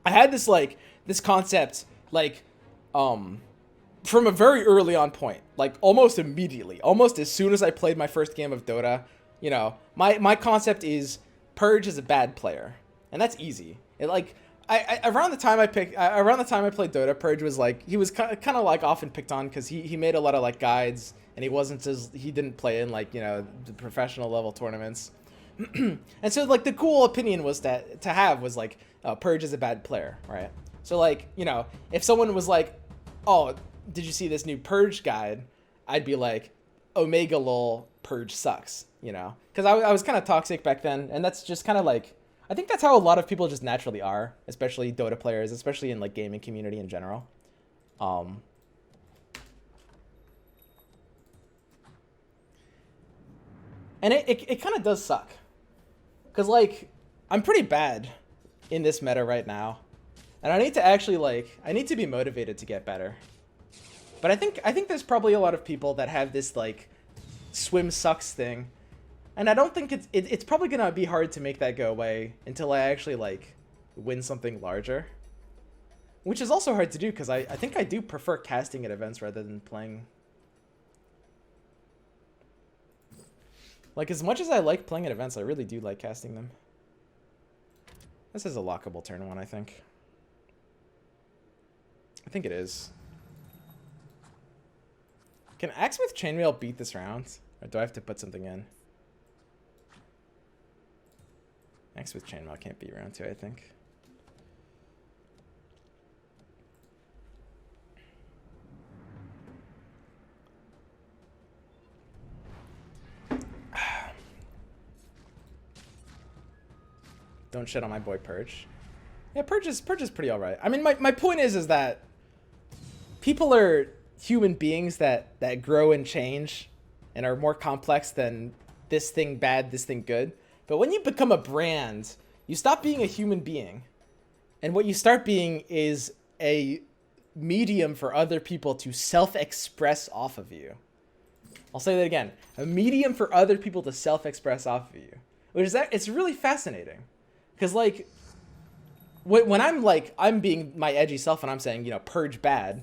I had this concept like from a very early on point, like almost immediately, almost as soon as I played my first game of Dota, you know, my concept is Purge is a bad player, and that's easy. It like around the time I played Dota, Purge was like, he was kind of like often picked on because he made a lot of like guides, and he didn't play in like, you know, the professional level tournaments. And so like the cool opinion was to have was like Purge is a bad player, right? So like, you know, if someone was like, oh, did you see this new Purge guide? I'd be like, Omega lol, Purge sucks, you know? Because I was kind of toxic back then, and that's just kind of like, I think that's how a lot of people just naturally are, especially Dota players, especially in like gaming community in general. And it kind of does suck. Because, like, I'm pretty bad in this meta right now. And I need to actually, like, I need to be motivated to get better. But I think there's probably a lot of people that have this, like, swim sucks thing. And I don't think it's probably going to be hard to make that go away until I actually, like, win something larger. Which is also hard to do because I think I do prefer casting at events rather than playing. Like, as much as I like playing at events, I really do like casting them. This is a lockable turn one, I think. I think it is. Can Axsmith Chainmail beat this round? Or do I have to put something in? Axsmith Chainmail can't beat round 2, I think. Don't shit on my boy Purge. Yeah, Purge is pretty alright. I mean, my point is that people are human beings that grow and change and are more complex than this thing bad, this thing good. But when you become a brand, you stop being a human being. And what you start being is a medium for other people to self-express off of you. I'll say that again. A medium for other people to self-express off of you. Which is that it's really fascinating. Because, like, when I'm being my edgy self and I'm saying, you know, Purge bad,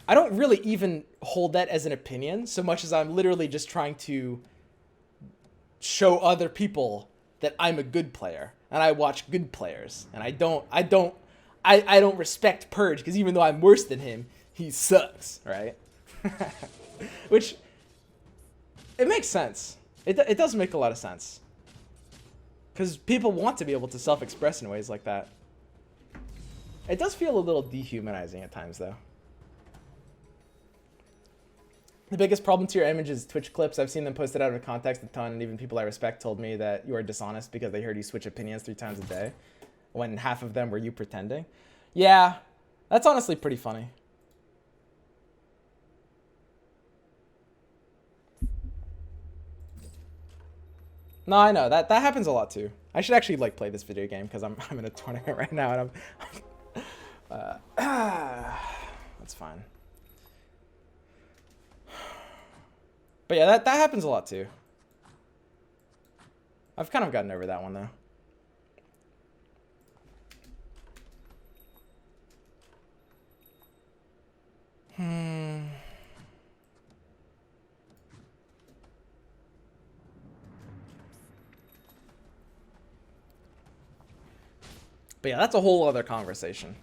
I don't really even hold that as an opinion so much as I'm literally just trying to show other people that I'm a good player and I watch good players and I don't respect Purge because even though I'm worse than him, he sucks, right? Which, it makes sense. It does make a lot of sense. Because people want to be able to self-express in ways like that. It does feel a little dehumanizing at times, though. The biggest problem to your image is Twitch clips. I've seen them posted out of context a ton, and even people I respect told me that you are dishonest because they heard you switch opinions 3 times a day, when half of them were you pretending. Yeah, that's honestly pretty funny. No, I know that happens a lot too. I should actually like play this video game because I'm in a tournament right now and that's fine. But yeah, that happens a lot too. I've kind of gotten over that one though. But yeah, that's a whole other conversation.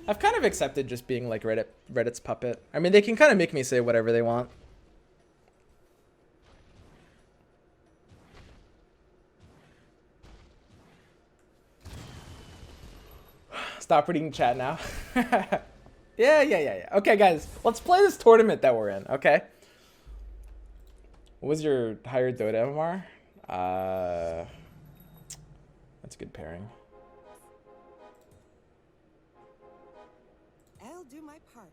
I've kind of accepted just being like Reddit's puppet. I mean, they can kind of make me say whatever they want. Stop reading chat now. Yeah. Okay, guys, let's play this tournament that we're in, okay? What was your higher Dota MMR? That's a good pairing. I'll do my part.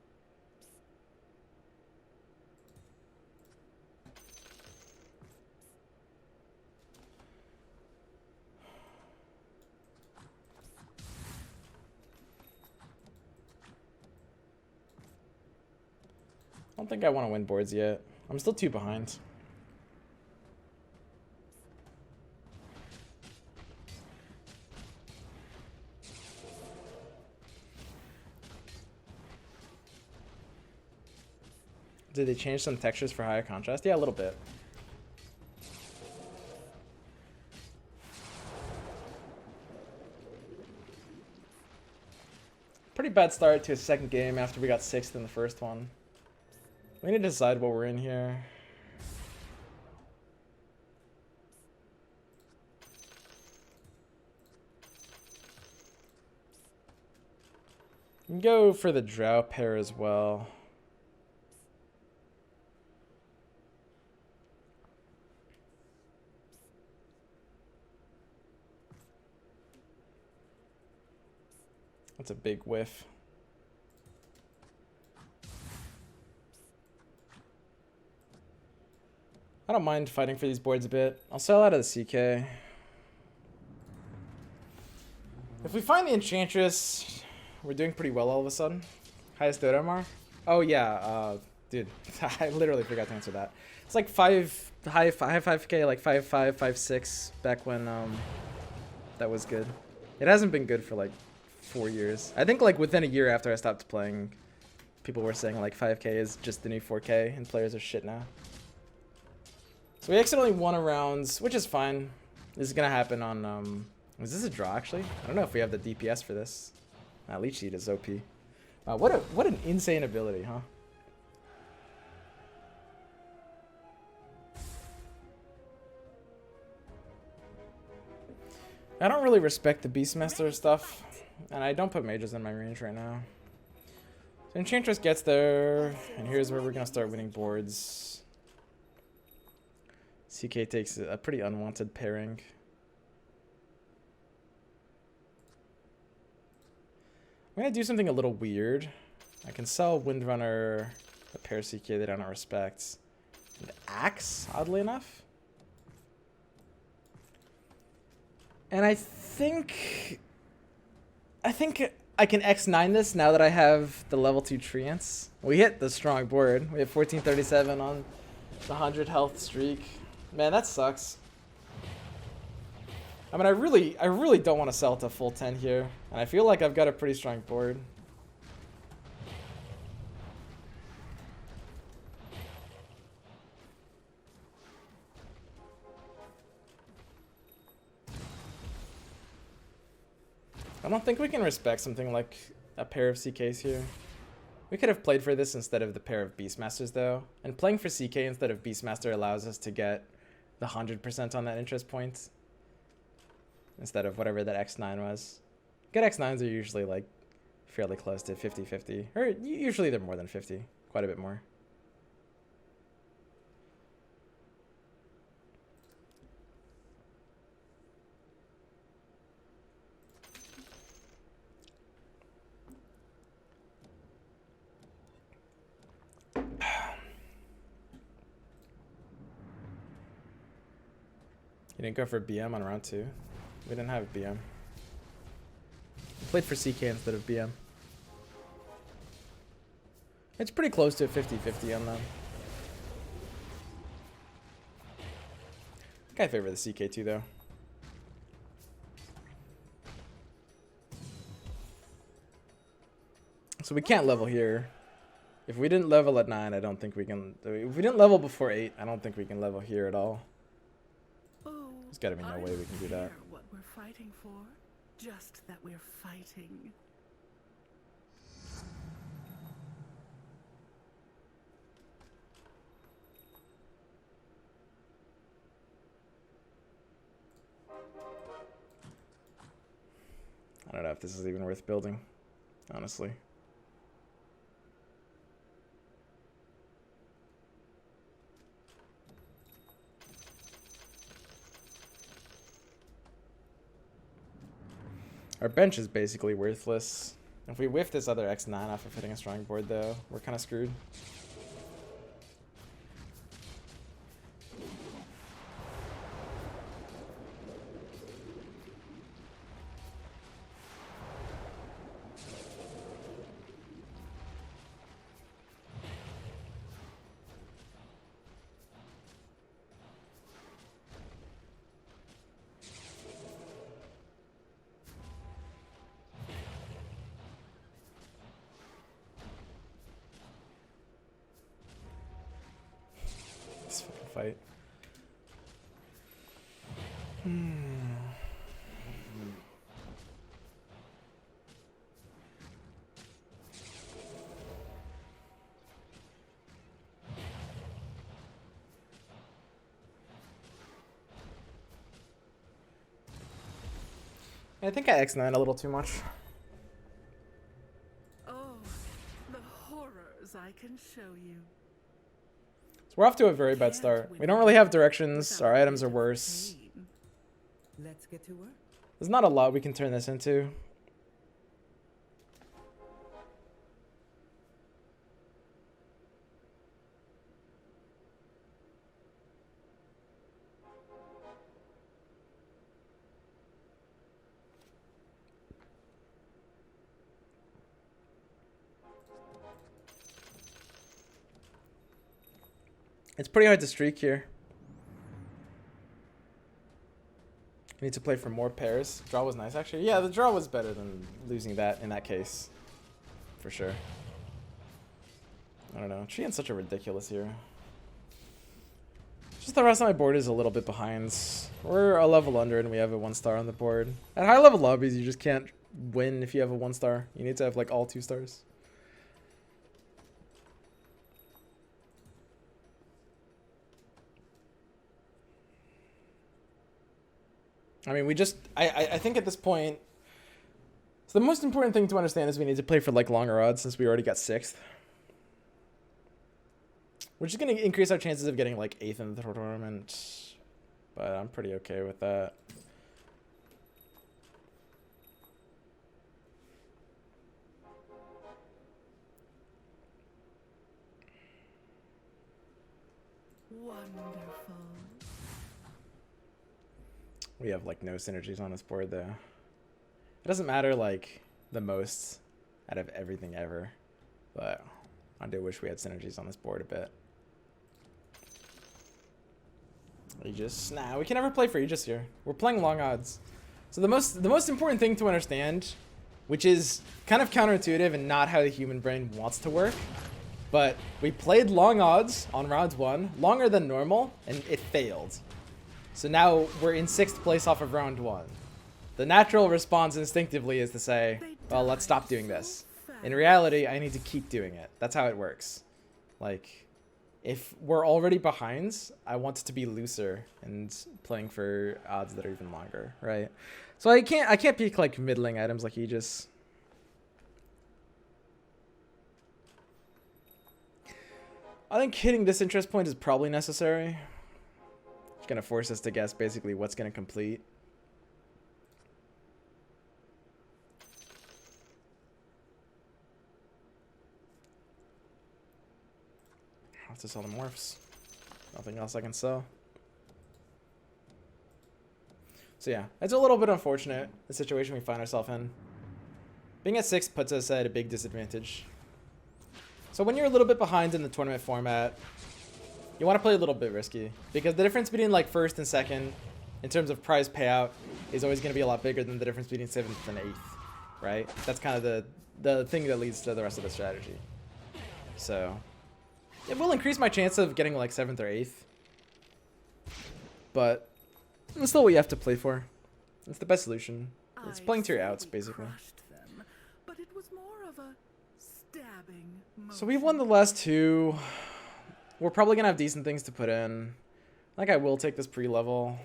I don't think I want to win boards yet. I'm still 2 behind. Did they change some textures for higher contrast? Yeah, a little bit. bad start to a second game after we got 6th in the first one. We need to decide what we're in here. We can go for the drow pair as well. That's a big whiff. I don't mind fighting for these boards a bit. I'll sell out of the CK. If we find the Enchantress, we're doing pretty well all of a sudden. Highest Dodomar? Oh yeah, dude, I literally forgot to answer that. It's like high 5k, like 5.5, 5.6 back when that was good. It hasn't been good for like 4 years. I think like within a year after I stopped playing, people were saying like 5k is just the new 4k and players are shit now. So we accidentally won a round, which is fine. This is gonna happen on is this a draw actually? I don't know if we have the DPS for this. Leech Seed is OP. What an insane ability, huh? I don't really respect the Beastmaster stuff, and I don't put mages in my range right now. So Enchantress gets there, and here's where we're gonna start winning boards. CK takes a pretty unwanted pairing. I'm gonna do something a little weird. I can sell Windrunner, a pair CK that I don't respect, and Axe, oddly enough. And I think I can X9 this now that I have the level 2 Treants. We hit the strong board. We have 1437 on the 100 health streak. Man, that sucks. I mean, I really don't want to sell to full 10 here, and I feel like I've got a pretty strong board. I don't think we can respect something like a pair of CKs here. We could have played for this instead of the pair of Beastmasters though, and playing for CK instead of Beastmaster allows us to get the 100% on that interest point instead of whatever that X9 was. Good X9s are usually like fairly close to 50-50, or usually they're more than 50, quite a bit more. You didn't go for BM on round 2? We didn't have BM. We played for CK instead of BM. It's pretty close to a 50-50 on them. I think I favor the CK too though. So we can't level here. If we didn't level at 9, I don't think we can. If we didn't level before 8, I don't think we can level here at all. There's gotta be no way we can do that. What we're fighting for, just that we're fighting. I don't know if this is even worth building, honestly. Our bench is basically worthless. If we whiff this other X9 off of hitting a strong board though, we're kind of screwed. Fight. I think I X9 a little too much. Oh, the horrors I can show you. So we're off to a very bad start. We don't really have directions. Our items are worse. Let's get to work. There's not a lot we can turn this into. It's pretty hard to streak here. We need to play for more pairs. Draw was nice, actually. Yeah, the draw was better than losing that in that case. For sure. I don't know. Treant's such a ridiculous hero. Just the rest of my board is a little bit behind. We're a level under and we have a 1-star on the board. At high level lobbies, you just can't win if you have a 1-star. You need to have like all 2 stars. I mean, I think at this point, so the most important thing to understand is we need to play for like longer odds since we already got 6th. Which is going to increase our chances of getting like 8th in the tournament. But I'm pretty okay with that. Wonderful. We have like no synergies on this board though. It doesn't matter like the most out of everything ever. But I do wish we had synergies on this board a bit. Aegis. Nah, we can never play for Aegis here. We're playing long odds. So the most important thing to understand, which is kind of counterintuitive and not how the human brain wants to work, but we played long odds on round 1, longer than normal, and it failed. So now we're in 6th place off of round 1. The natural response instinctively is to say, well, let's stop doing this. In reality, I need to keep doing it. That's how it works. Like, if we're already behind, I want it to be looser and playing for odds that are even longer, right? So I can't pick like middling items like Aegis. I think hitting this interest point is probably necessary. It's gonna force us to guess basically what's gonna complete. I'll have to sell the morphs. Nothing else I can sell. So yeah, it's a little bit unfortunate, the situation we find ourselves in. Being at 6 puts us at a big disadvantage. So when you're a little bit behind in the tournament format, you want to play a little bit risky. Because the difference between like 1st and 2nd, in terms of prize payout, is always going to be a lot bigger than the difference between 7th and 8th. Right? That's kind of the thing that leads to the rest of the strategy. So it will increase my chance of getting like 7th or 8th. But it's still what you have to play for. It's the best solution. It's playing to your outs, basically. Them, but it was more of a stabbing So we won the last 2. We're probably going to have decent things to put in. Like I will take this pre-level.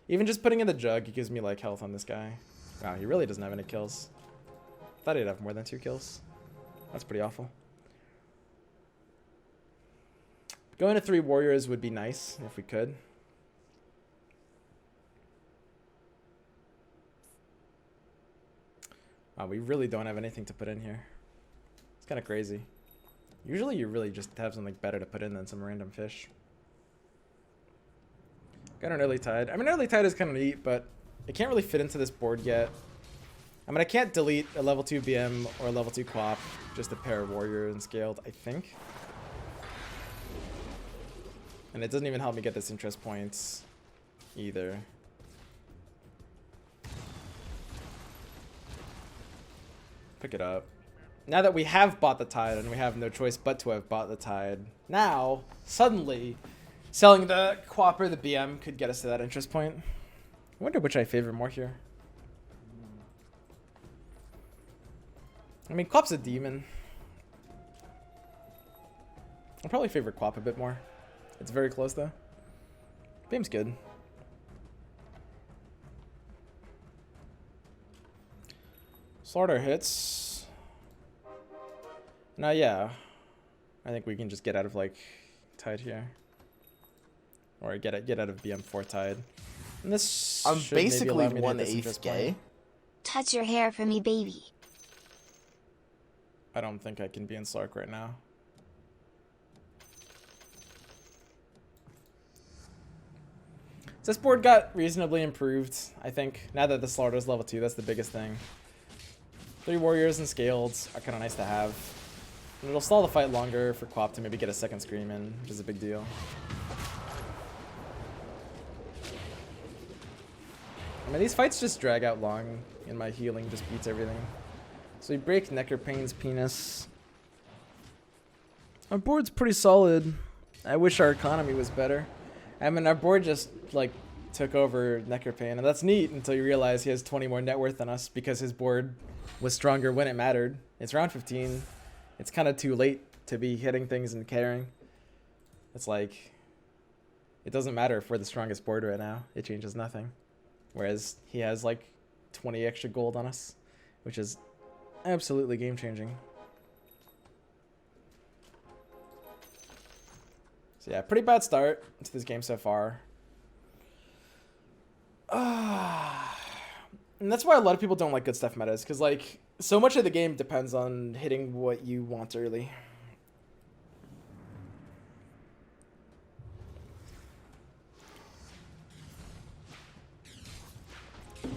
Even just putting in the jug, it gives me like health on this guy. Wow, he really doesn't have any kills. Thought he'd have more than 2 kills. That's pretty awful. Going to 3 warriors would be nice if we could. Wow, we really don't have anything to put in here. It's kind of crazy. Usually you really just have something better to put in than some random fish. Got an early tide. I mean, early tide is kind of neat, but it can't really fit into this board yet. I mean, I can't delete a level 2 BM or a level 2 Quap, just a pair of warrior and scaled, I think. And it doesn't even help me get this interest points either. Pick it up. Now that we have bought the tide and we have no choice but to have bought the tide, now, suddenly, selling the Quap or the BM could get us to that interest point. I wonder which I favor more here. I mean, Quap's a demon. I'll probably favor Quap a bit more. It's very close, though. BM's good. Slaughter hits. Now, yeah. I think we can just get out of, like, Tide here. Or get out of BM4 Tide. And this I'm should maybe basically allow me to hit this 1/8 interest gay. point. Touch your hair for me, baby. I don't think I can be in Slark right now. This board got reasonably improved, I think. Now that the Slaughter's level 2, that's the biggest thing. 3 Warriors and Scaled are kind of nice to have. And it'll stall the fight longer for Quap to maybe get a second Scream in, which is a big deal. I mean, these fights just drag out long, and my healing just beats everything. So we break Necropane's penis. Our board's pretty solid. I wish our economy was better. I mean, our board just, like, took over Necropane, and that's neat until you realize he has 20 more net worth than us because his board was stronger when it mattered. It's round 15. It's kind of too late to be hitting things and caring. It's like, it doesn't matter if we're the strongest board right now. It changes nothing. Whereas he has, like, 20 extra gold on us, which is absolutely game-changing. So yeah, pretty bad start to this game so far. And that's why a lot of people don't like good stuff metas, because like so much of the game depends on hitting what you want early.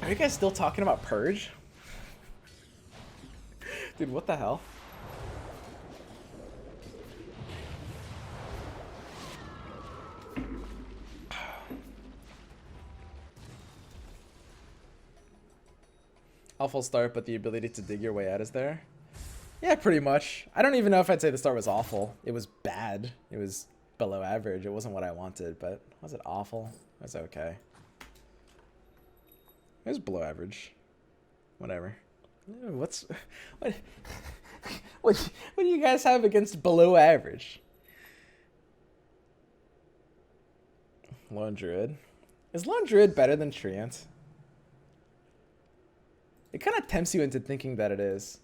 Are you guys still talking about Purge? Dude, what the hell? Awful start, but the ability to dig your way out is there. Yeah, pretty much. I don't even know if I'd say the start was awful. It was bad. It was below average. It wasn't what I wanted, but was it awful? It was okay. It was below average. Whatever. What do you guys have against below average? Lone Druid. Is Lone Druid better than Treant? It kind of tempts you into thinking that it is.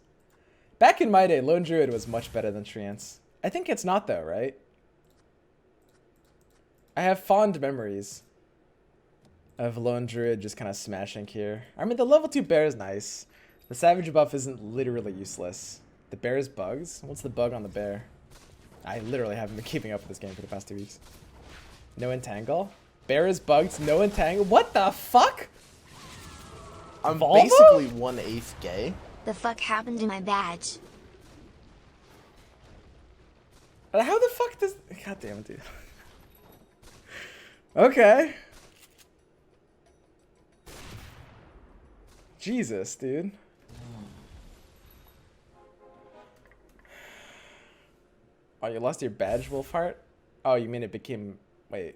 Back in my day, Lone Druid was much better than Treant. I think it's not though, right? I have fond memories of Lone Druid just kind of smashing here. I mean, the level 2 bear is nice. The Savage buff isn't literally useless. The bear's bugs? What's the bug on the bear? I literally haven't been keeping up with this game for the past 2 weeks. No entangle? Bear is bugged, no entangle? What the fuck? I'm Volvo? basically 1/8 gay. The fuck happened to my badge? How the fuck does... God damn it, dude. Okay. Jesus, dude. Oh, you lost your badge, Wolfheart? Oh, you mean it became... Wait.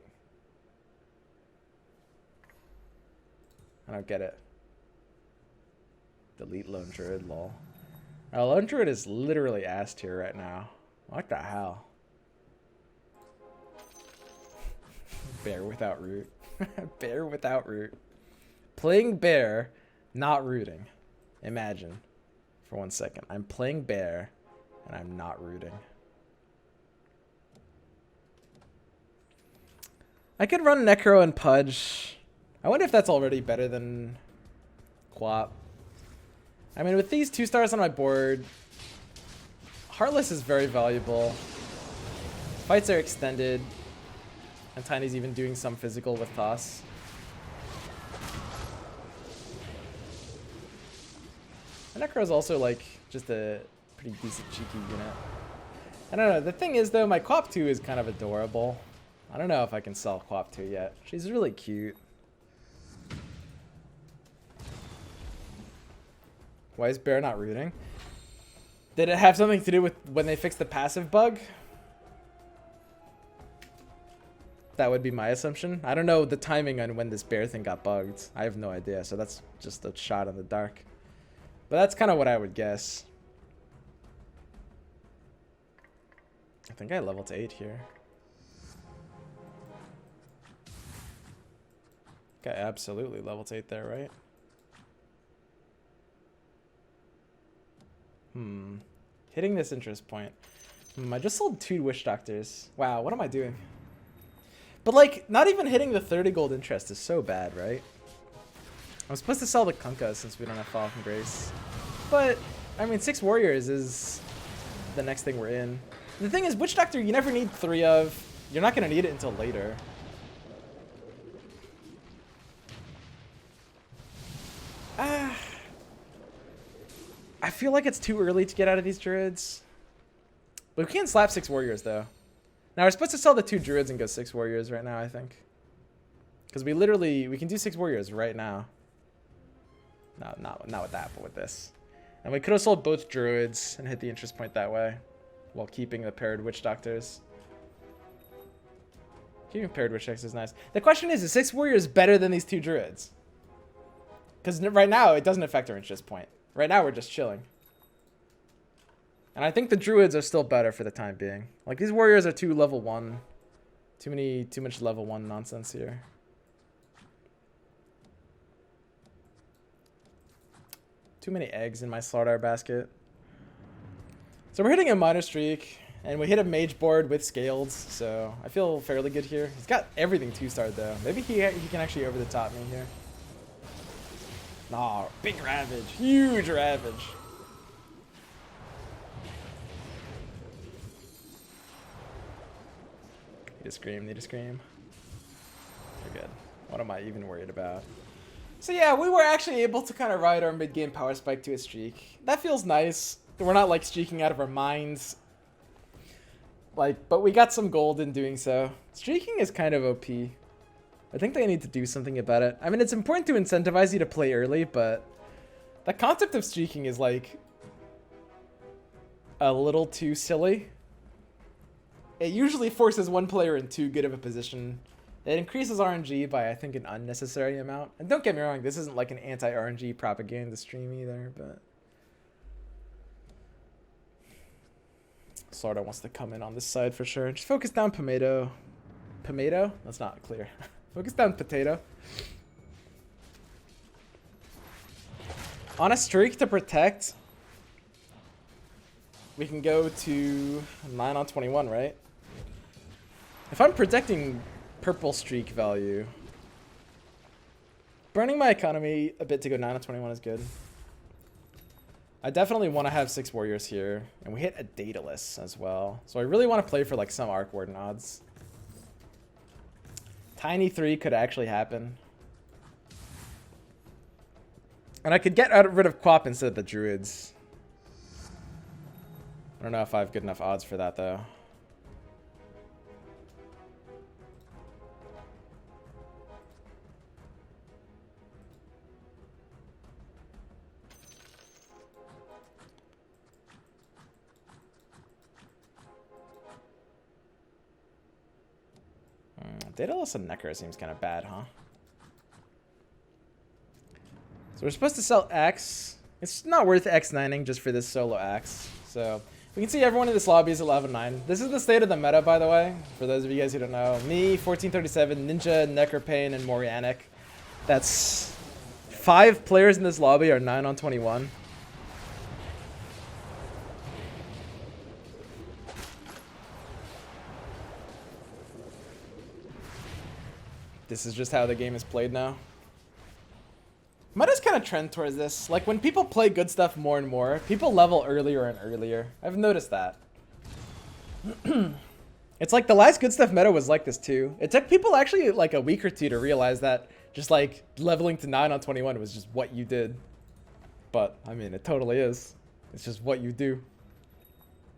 I don't get it. Delete Lone Druid, lol. Lone Druid is literally ass tier right now. What the hell? Bear without root. Bear without root. Playing bear, not rooting. Imagine. For 1 second. I'm playing bear, and I'm not rooting. I could run Necro and Pudge. I wonder if that's already better than Quap. I mean, with these 2 stars on my board, Heartless is very valuable. Fights are extended. And Tiny's even doing some physical with Toss. And Necro's also, like, just a pretty decent cheeky unit. I don't know. The thing is, though, my Quap 2 is kind of adorable. I don't know if I can sell Quap 2 yet. She's really cute. Why is Bear not rooting? Did it have something to do with when they fixed the passive bug? That would be my assumption. I don't know the timing on when this bear thing got bugged. I have no idea, so that's just a shot in the dark. But that's kind of what I would guess. I think I leveled to 8 here. Okay, absolutely leveled to 8 there, right? Hitting this interest point. I just sold 2 Witch Doctors. Wow, what am I doing? But like, not even hitting the 30 gold interest is so bad, right? I'm supposed to sell the Kunkka since we don't have Fall from Grace. But, I mean, 6 Warriors is the next thing we're in. The thing is, Witch Doctor you never need 3 of. You're not going to need it until later. I feel like it's too early to get out of these Druids. But we can't slap 6 Warriors, though. Now, we're supposed to sell the 2 Druids and go 6 Warriors right now, I think. Because we can do 6 Warriors right now. No, not with that, but with this. And we could have sold both Druids and hit the interest point that way. While keeping the paired Witch Doctors. Keeping paired Witch Doctors is nice. The question is 6 Warriors better than these 2 Druids? Because right now, it doesn't affect our interest point. Right now, we're just chilling. And I think the Druids are still better for the time being. Like, these Warriors are too level 1. Too much level 1 nonsense here. Too many eggs in my Slardar basket. So we're hitting a minor streak. And we hit a mage board with scales. So I feel fairly good here. He's got everything 2-starred, though. Maybe he can actually over the top me here. Nah, big Ravage. Huge Ravage. Need to scream, need to scream. We're good. What am I even worried about? So yeah, we were actually able to kind of ride our mid-game power spike to a streak. That feels nice. We're not like streaking out of our minds. Like, but we got some gold in doing so. Streaking is kind of OP. I think they need to do something about it. I mean, it's important to incentivize you to play early, but the concept of streaking is like a little too silly. It usually forces one player in too good of a position. It increases RNG by, I think, an unnecessary amount. And don't get me wrong, this isn't like an anti-RNG propaganda stream either, but Slardar wants to come in on this side for sure. Just focus down Pomato. Pomato? That's not clear. Focus down Potato. On a streak to protect, we can go to 9 on 21, right? If I'm protecting purple streak value, burning my economy a bit to go 9 on 21 is good. I definitely want to have 6 Warriors here, and we hit a Daedalus as well. So I really want to play for like some Arc Warden odds. Tiny 3 could actually happen. And I could get rid of Quap instead of the Druids. I don't know if I have good enough odds for that, though. Daedalus and Necker seems kind of bad, huh? So we're supposed to sell X. It's not worth X9ing just for this solo X. So we can see everyone in this lobby is 11-9. This is the state of the meta, by the way. For those of you guys who don't know. Me, 1437, Ninja, Necropain, and Morianic. That's 5 players in this lobby are 9 on 21. This is just how the game is played now. Meta's kind of trend towards this. Like, when people play good stuff more and more, people level earlier and earlier. I've noticed that. It's like the last good stuff meta was like this too. It took people actually like a week or 2 to realize that just like leveling to 9 on 21 was just what you did. But, I mean, it totally is. It's just what you do.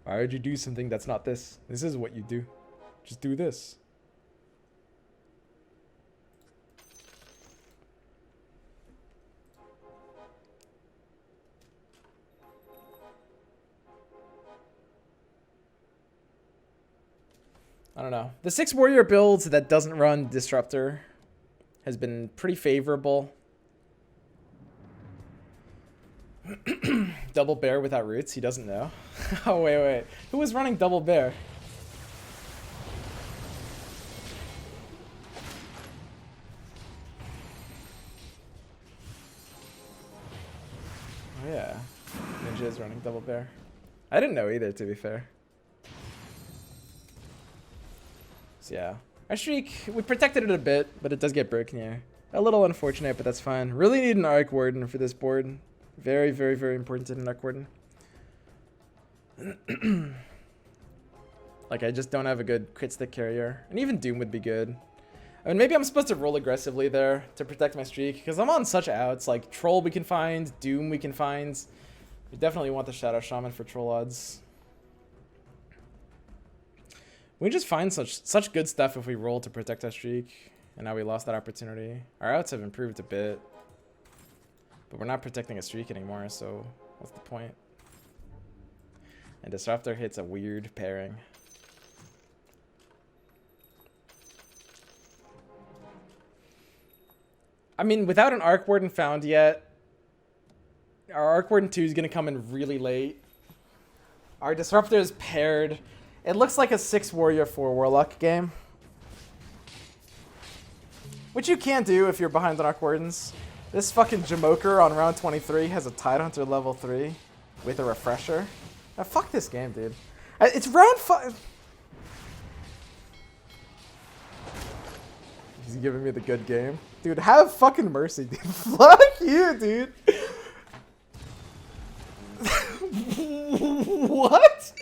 Why would you do something that's not this? This is what you do. Just do this. I don't know. The 6 Warrior build that doesn't run Disruptor has been pretty favorable. Double Bear without roots? He doesn't know. Oh, wait. Who was running Double Bear? Oh, yeah. Jizz running double bear. I didn't know either, to be fair. So yeah. Our streak, we protected it a bit, but it does get broken here. A little unfortunate, but that's fine. Really need an Arc Warden for this board. Very, very, very important to an Arc Warden. Like, I just don't have a good crit stick carrier. And even Doom would be good. I mean, maybe I'm supposed to roll aggressively there to protect my streak, because I'm on such outs. Like, Troll we can find, Doom we can find. We definitely want the Shadow Shaman for Troll odds. We just find such good stuff if we roll to protect our streak. And now we lost that opportunity. Our outs have improved a bit. But we're not protecting a streak anymore, so what's the point? And Disruptor hits a weird pairing. I mean, without an Arc Warden found yet, our Arc Warden 2 is going to come in really late. Our Disruptor is paired. It looks like a 6 Warrior 4 Warlock game. Which you can do if you're behind on Arc Wardens. This fucking Jamoker on round 23 has a Tidehunter level 3 with a refresher. Now, fuck this game, dude. It's round 5. He's giving me the good game. Dude, have fucking mercy, dude. Fuck you, dude. What?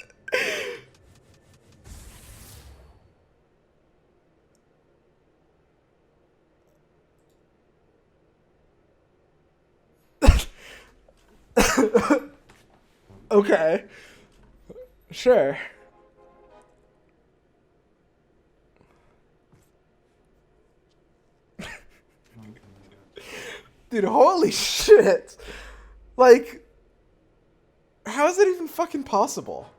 Okay. Sure. Dude, holy shit. Like, how is that even fucking possible?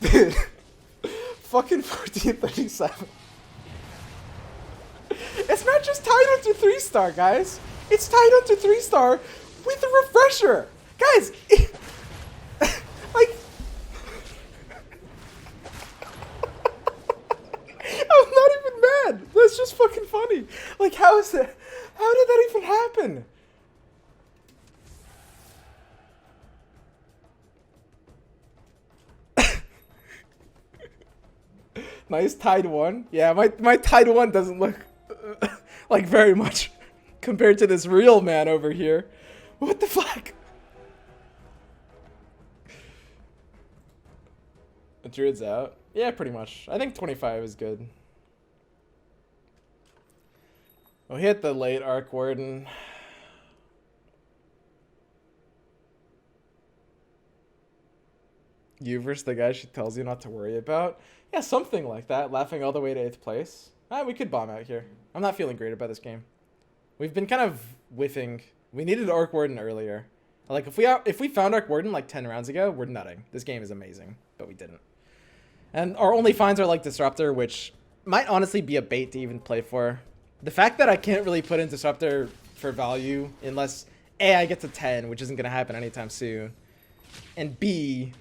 Dude, fucking 1437. It's not just Tidehunter 3-star, guys. It's Tidehunter 3-star with a refresher. Guys, like, I'm not even mad. That's just fucking funny. Like, how is that? How did that even happen? Nice Tide 1. Yeah, my Tide 1 doesn't look like very much compared to this real man over here. What the fuck? The Druid's out. Yeah, pretty much. I think 25 is good. We'll hit the late Arc Warden. You versus the guy she tells you not to worry about. Yeah, something like that. Laughing all the way to 8th place. We could bomb out here. I'm not feeling great about this game. We've been kind of whiffing. We needed Arc Warden earlier. Like, if we found Arc Warden like 10 rounds ago, we're nutting. This game is amazing, but we didn't. And our only finds are like Disruptor, which might honestly be a bait to even play for. The fact that I can't really put in Disruptor for value unless A, I get to 10, which isn't going to happen anytime soon, and B,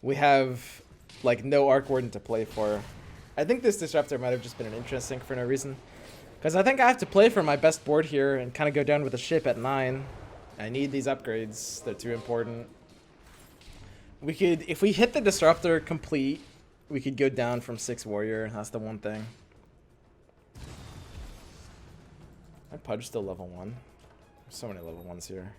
we have like no Arc Warden to play for. I think this Disruptor might have just been an interesting for no reason. Because I think I have to play for my best board here and kind of go down with a ship at 9. I need these upgrades. They're too important. We could, if we hit the Disruptor complete, we could go down from 6 Warrior. That's the one thing. My Pudge still level 1. There's so many level 1s here.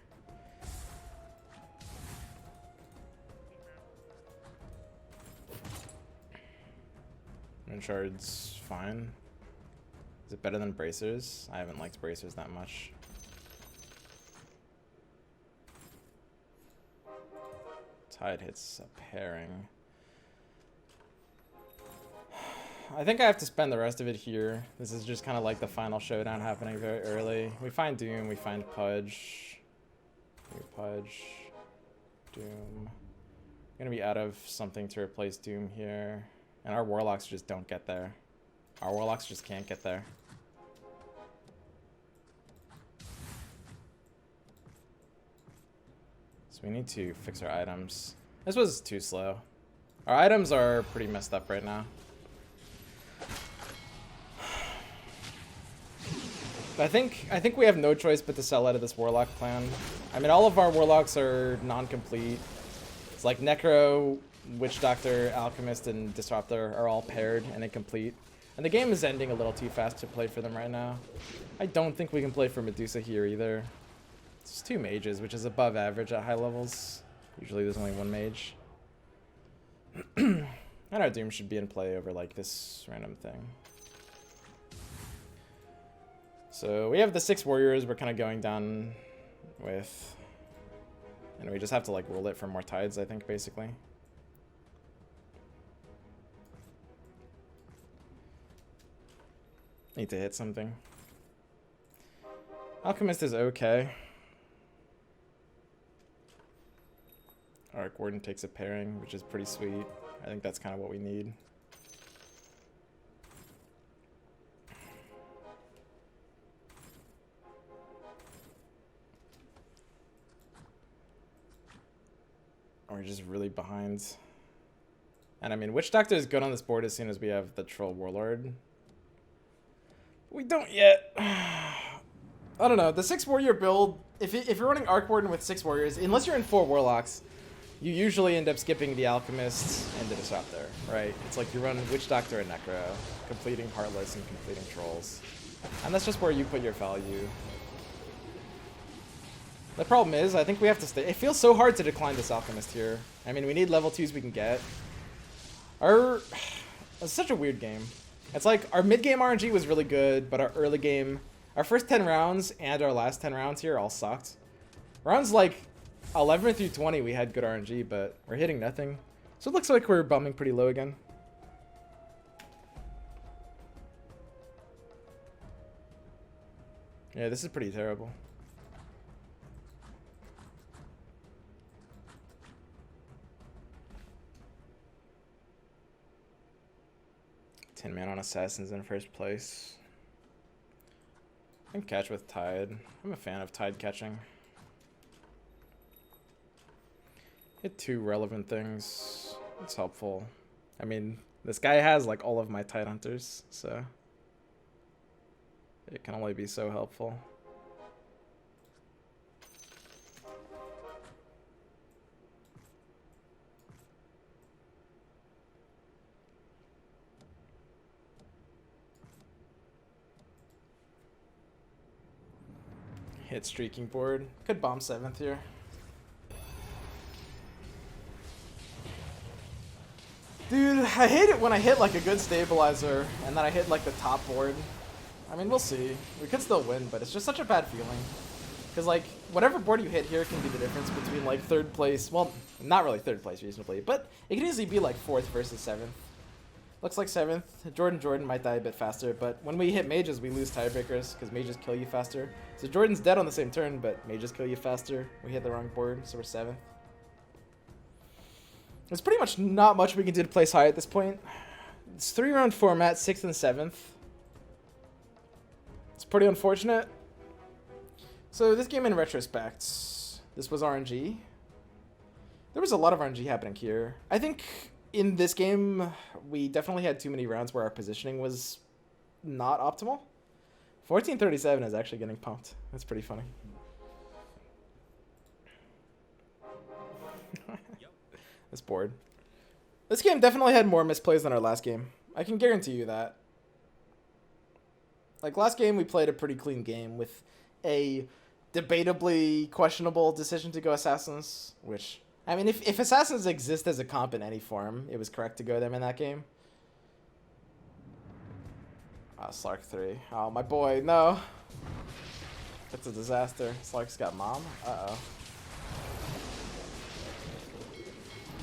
Shard's fine. Is it better than Bracers? I haven't liked Bracers that much. Tide hits a pairing. I think I have to spend the rest of it here. This is just kind of like the final showdown happening very early. We find Doom, we find Pudge. Pudge. Doom. I'm gonna be out of something to replace Doom here. And our Warlocks just don't get there. Our Warlocks just can't get there. So we need to fix our items. This was too slow. Our items are pretty messed up right now. I think we have no choice but to sell out of this Warlock clan. I mean, all of our Warlocks are non-complete. It's like Necro, Witch Doctor, Alchemist, and Disruptor are all paired and incomplete. And the game is ending a little too fast to play for them right now. I don't think we can play for Medusa here either. It's 2 mages, which is above average at high levels. Usually there's only 1 mage. And our Doom should be in play over like this random thing. So we have the 6 warriors we're kind of going down with. And we just have to like roll it for more tides, I think, basically. Need to hit something. Alchemist is okay. Arc Warden takes a pairing, which is pretty sweet. I think that's kind of what we need. We're just really behind. And I mean, Witch Doctor is good on this board as soon as we have the Troll Warlord. We don't yet. I don't know. The 6 warrior build, if you're running Arc Warden with 6 warriors, unless you're in 4 warlocks, you usually end up skipping the Alchemist and the Disruptor, right? It's like you run Witch Doctor and Necro, completing Heartless and completing Trolls. And that's just where you put your value. The problem is, I think we have to stay. It feels so hard to decline this Alchemist here. I mean, we need level 2s we can get. It's such a weird game. It's like our mid-game RNG was really good, but our early game, our first 10 rounds and our last 10 rounds here all sucked. Rounds like 11 through 20 we had good RNG, but we're hitting nothing. So it looks like we're bumming pretty low again. Yeah, this is pretty terrible. Man on Assassins in first place. I can catch with Tide. I'm a fan of Tide catching. Hit 2 relevant things. It's helpful. I mean, this guy has like all of my Tide Hunters, so it can only be so helpful. Hit streaking board. Could bomb 7th here. Dude, I hate it when I hit like a good stabilizer and then I hit like the top board. I mean, we'll see. We could still win, but it's just such a bad feeling. Because like, whatever board you hit here can be the difference between like 3rd place. Well, not really 3rd place reasonably, but it can easily be like 4th versus 7th. Looks like 7th. Jordan might die a bit faster, but when we hit mages, we lose tiebreakers because mages kill you faster. So Jordan's dead on the same turn, but mages kill you faster. We hit the wrong board, so we're 7th. There's pretty much not much we can do to place high at this point. It's 3-round format, 6th and 7th. It's pretty unfortunate. So this game in retrospect, this was RNG. There was a lot of RNG happening here. I think in this game, we definitely had too many rounds where our positioning was not optimal. 1437 is actually getting pumped. That's pretty funny. This board. This game definitely had more misplays than our last game. I can guarantee you that. Like last game, we played a pretty clean game with a debatably questionable decision to go Assassins, which, I mean, if Assassins exist as a comp in any form, it was correct to go them in that game. Slark 3. Oh, my boy, no. That's a disaster. Slark's got mom. Uh-oh.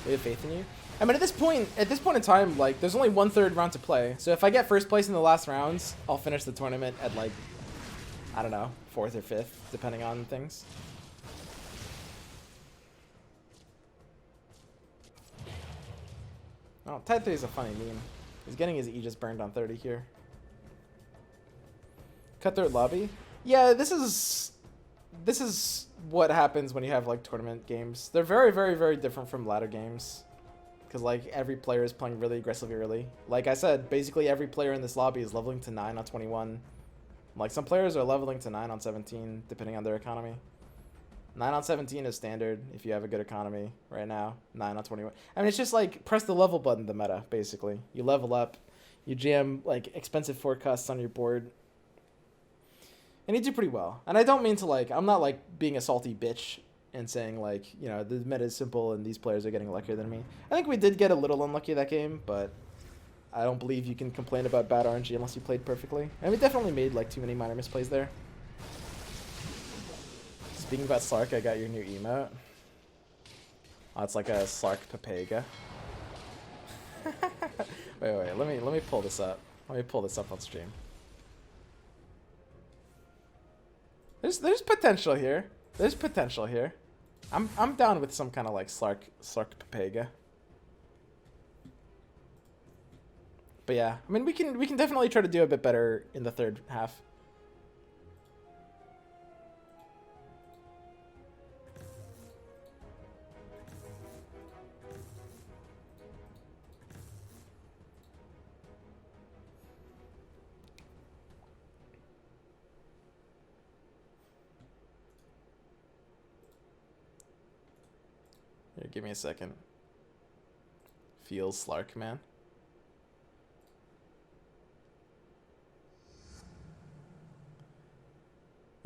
We have faith in you. I mean, at this point in time, like, there's only 1/3 round to play. So if I get first place in the last rounds, I'll finish the tournament at, like, I don't know, 4th or 5th, depending on things. Oh, Tide 3 is a funny meme. He's getting his Aegis burned on 30 here. Cutthroat lobby. Yeah, this is this is what happens when you have like tournament games. They're very, very, very different from ladder games. Because like every player is playing really aggressively early. Like I said, basically every player in this lobby is leveling to 9 on 21. Like some players are leveling to 9 on 17, depending on their economy. 9 on 17 is standard if you have a good economy right now. 9 on 21. I mean, it's just like press the level button, the meta, basically. You level up, you jam like expensive forecasts on your board. And you do pretty well. And I don't mean to like, I'm not like being a salty bitch and saying like, you know, the meta is simple and these players are getting luckier than me. I think we did get a little unlucky that game, but I don't believe you can complain about bad RNG unless you played perfectly. And we definitely made like too many minor misplays there. Speaking about Slark, I got your new emote. Oh, it's like a Slark Papega. wait, let me pull this up. Let me pull this up on stream. There's potential here. There's potential here. I'm down with some kind of like Slark Papega. But yeah, I mean we can definitely try to do a bit better in the third half. Here, give me a second. Feels Slark, man.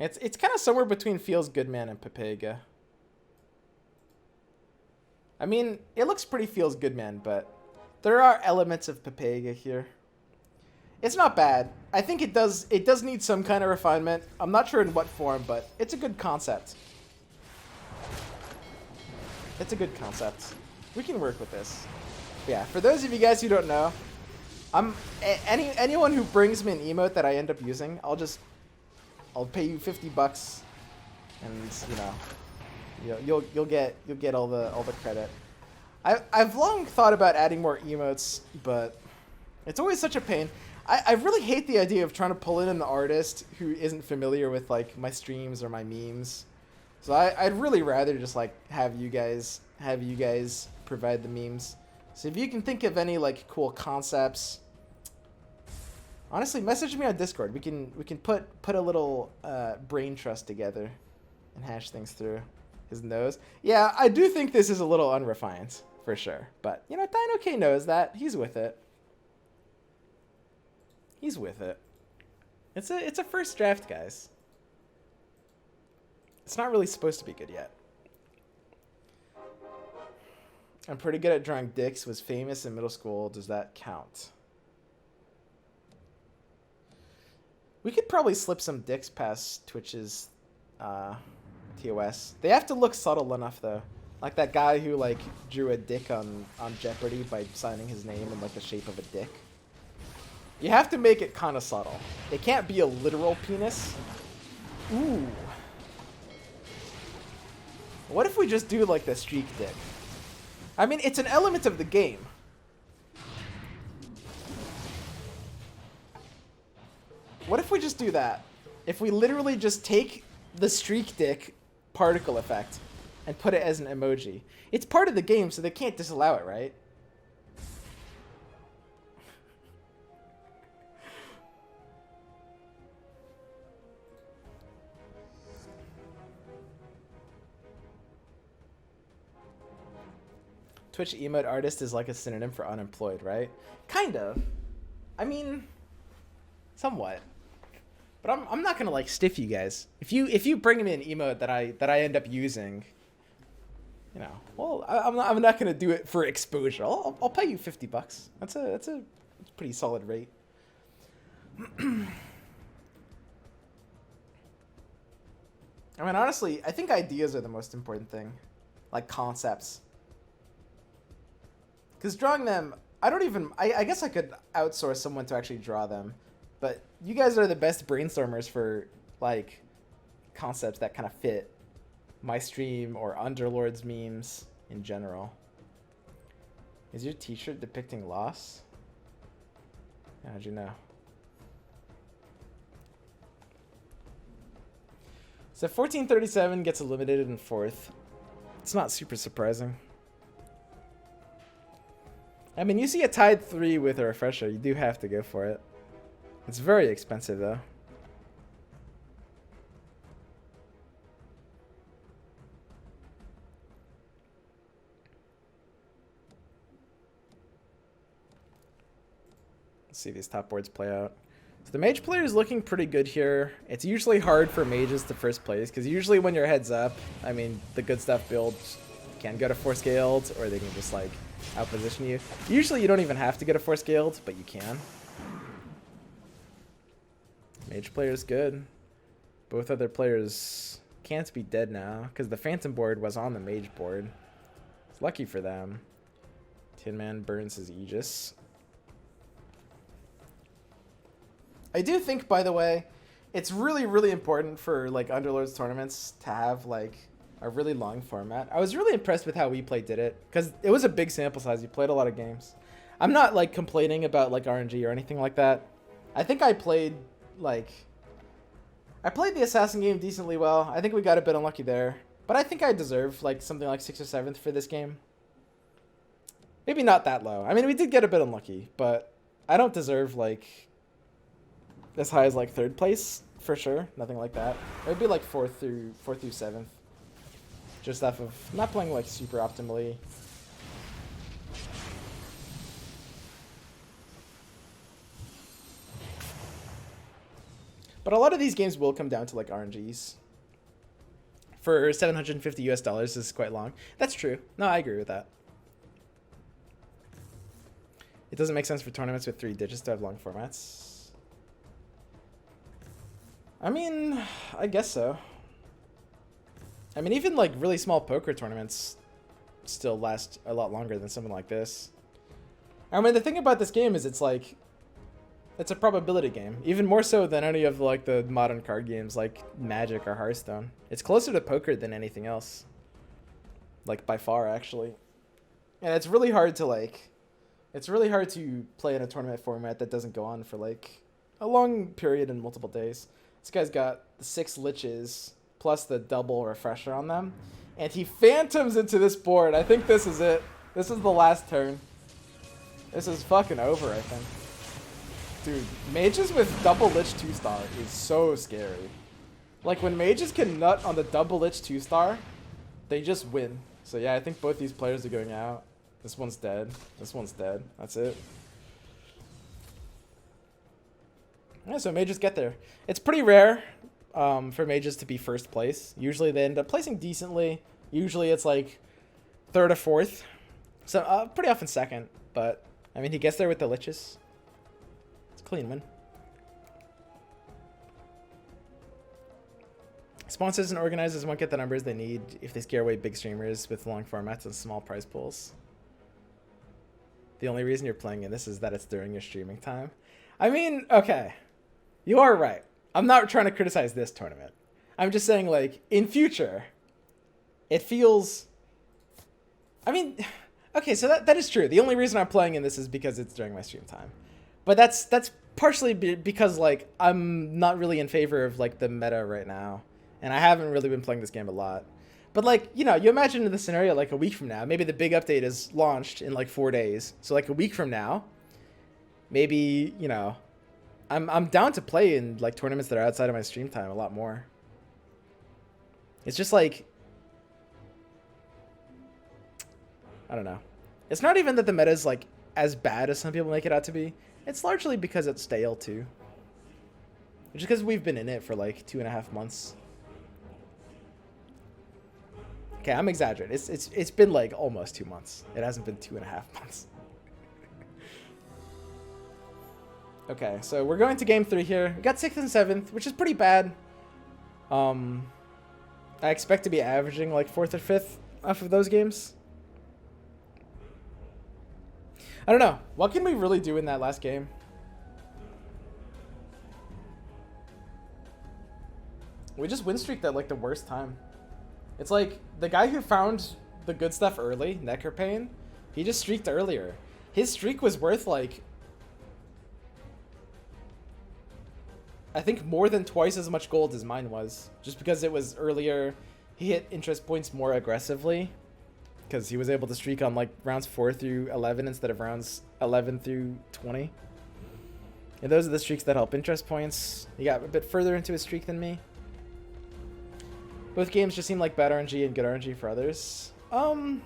It's kind of somewhere between Feels Good Man and Papega. I mean, it looks pretty Feels Good Man, but there are elements of Papega here. It's not bad. I think it does need some kind of refinement. I'm not sure in what form, but it's a good concept. It's a good concept. We can work with this. But yeah, for those of you guys who don't know, anyone who brings me an emote that I end up using, I'll pay you $50, and you know, you'll get all the credit. I've long thought about adding more emotes, but it's always such a pain. I really hate the idea of trying to pull in an artist who isn't familiar with like my streams or my memes. So I'd really rather just like have you guys provide the memes. So if you can think of any like cool concepts, honestly, message me on Discord. We can put a little brain trust together and hash things through. His nose. Yeah, I do think this is a little unrefined for sure. But you know, Dino K knows that. He's with it. He's with it. It's a first draft, guys. It's not really supposed to be good yet. I'm pretty good at drawing dicks. Was famous in middle school. Does that count? We could probably slip some dicks past Twitch's TOS. They have to look subtle enough though. Like that guy who like drew a dick on Jeopardy by signing his name in like the shape of a dick. You have to make it kind of subtle. It can't be a literal penis. Ooh. What if we just do like the streak dick? I mean, it's an element of the game. What if we just do that? If we literally just take the streak dick particle effect and put it as an emoji. It's part of the game, so they can't disallow it, right? Twitch emote artist is like a synonym for unemployed, right? Kind of. I mean, somewhat. But I'm not gonna like stiff you guys. If you bring me an emote that I end up using, you know, well, I'm not gonna do it for exposure. I'll pay you $50. That's a pretty solid rate. I mean, honestly, I think ideas are the most important thing, like concepts. Because drawing them, I guess I could outsource someone to actually draw them. But you guys are the best brainstormers for, like, concepts that kind of fit my stream or Underlords memes in general. Is your t-shirt depicting loss? How'd you know? So 1437 gets eliminated in 4th. It's not super surprising. I mean, you see a tied 3 with a refresher, you do have to go for it. It's very expensive though. Let's see these top boards play out. So the mage player is looking pretty good here. It's usually hard for mages to first place because usually when you're heads up, I mean, the good stuff builds can go to 4 scaled or they can just like outposition you. Usually you don't even have to go to 4 scaled, but you can. Mage player is good. Both other players can't be dead now because the phantom board was on the mage board. It's lucky for them. Tin Man burns his Aegis. I do think, by the way, it's really, really important for like Underlords tournaments to have like a really long format. I was really impressed with how WePlay did it because it was a big sample size. You played a lot of games. I'm not like complaining about like RNG or anything like that. I think I played the assassin game decently well. I think we got a bit unlucky there, but I think I deserve like something like 6th or 7th for this game. Maybe not that low. I mean, we did get a bit unlucky, but I don't deserve like as high as like 3rd place for sure. Nothing like that. It would be like 4th through 7th. Just off of not playing like super optimally. But a lot of these games will come down to like RNGs. For $750 US, this is quite long. That's true. No, I agree with that. It doesn't make sense for tournaments with 3 digits to have long formats. I mean, I guess so. I mean, even like really small poker tournaments still last a lot longer than something like this. I mean, the thing about this game is it's like, it's a probability game, even more so than any of like the modern card games like Magic or Hearthstone. It's closer to poker than anything else. Like by far, actually. And it's really hard to play in a tournament format that doesn't go on for like a long period and multiple days. This guy's got the 6 liches plus the double refresher on them. And he phantoms into this board. I think this is it. This is the last turn. This is fucking over, I think. Dude, mages with double lich 2-star is so scary. Like when mages can nut on the double lich 2-star, they just win. So yeah, I think both these players are going out. This one's dead. This one's dead. That's it. Yeah, so mages get there. It's pretty rare for mages to be 1st place. Usually they end up placing decently. Usually it's like 3rd or 4th. So pretty often 2nd. But, I mean, he gets there with the liches. It's a clean win. Sponsors and organizers won't get the numbers they need if they scare away big streamers with long formats and small prize pools. The only reason you're playing in this is that it's during your streaming time. I mean, okay. You are right. I'm not trying to criticize this tournament. I'm just saying, like, in future, it feels... I mean, okay, so that is true. The only reason I'm playing in this is because it's during my stream time. But that's partially because, like, I'm not really in favor of, like, the meta right now. And I haven't really been playing this game a lot. But, like, you know, you imagine in the scenario, like, a week from now, maybe the big update is launched in, like, 4 days. So, like, a week from now, maybe, you know... I'm down to play in like tournaments that are outside of my stream time a lot more. It's just like, I don't know. It's not even that the meta is like as bad as some people make it out to be. It's largely because it's stale too. Just because we've been in it for like 2.5 months. Okay, I'm exaggerating. It's been like almost 2 months. It hasn't been 2.5 months. Okay, so we're going to game 3 here. We got 6th and 7th, which is pretty bad. I expect to be averaging like 4th or 5th off of those games. I don't know. What can we really do in that last game? We just win streaked at like the worst time. It's like the guy who found the good stuff early, Necropain, he just streaked earlier. His streak was worth like I think, more than twice as much gold as mine was. Just because it was earlier, he hit interest points more aggressively. Because he was able to streak on like rounds 4 through 11 instead of rounds 11 through 20. And those are the streaks that help interest points. He got a bit further into his streak than me. Both games just seem like bad RNG and good RNG for others.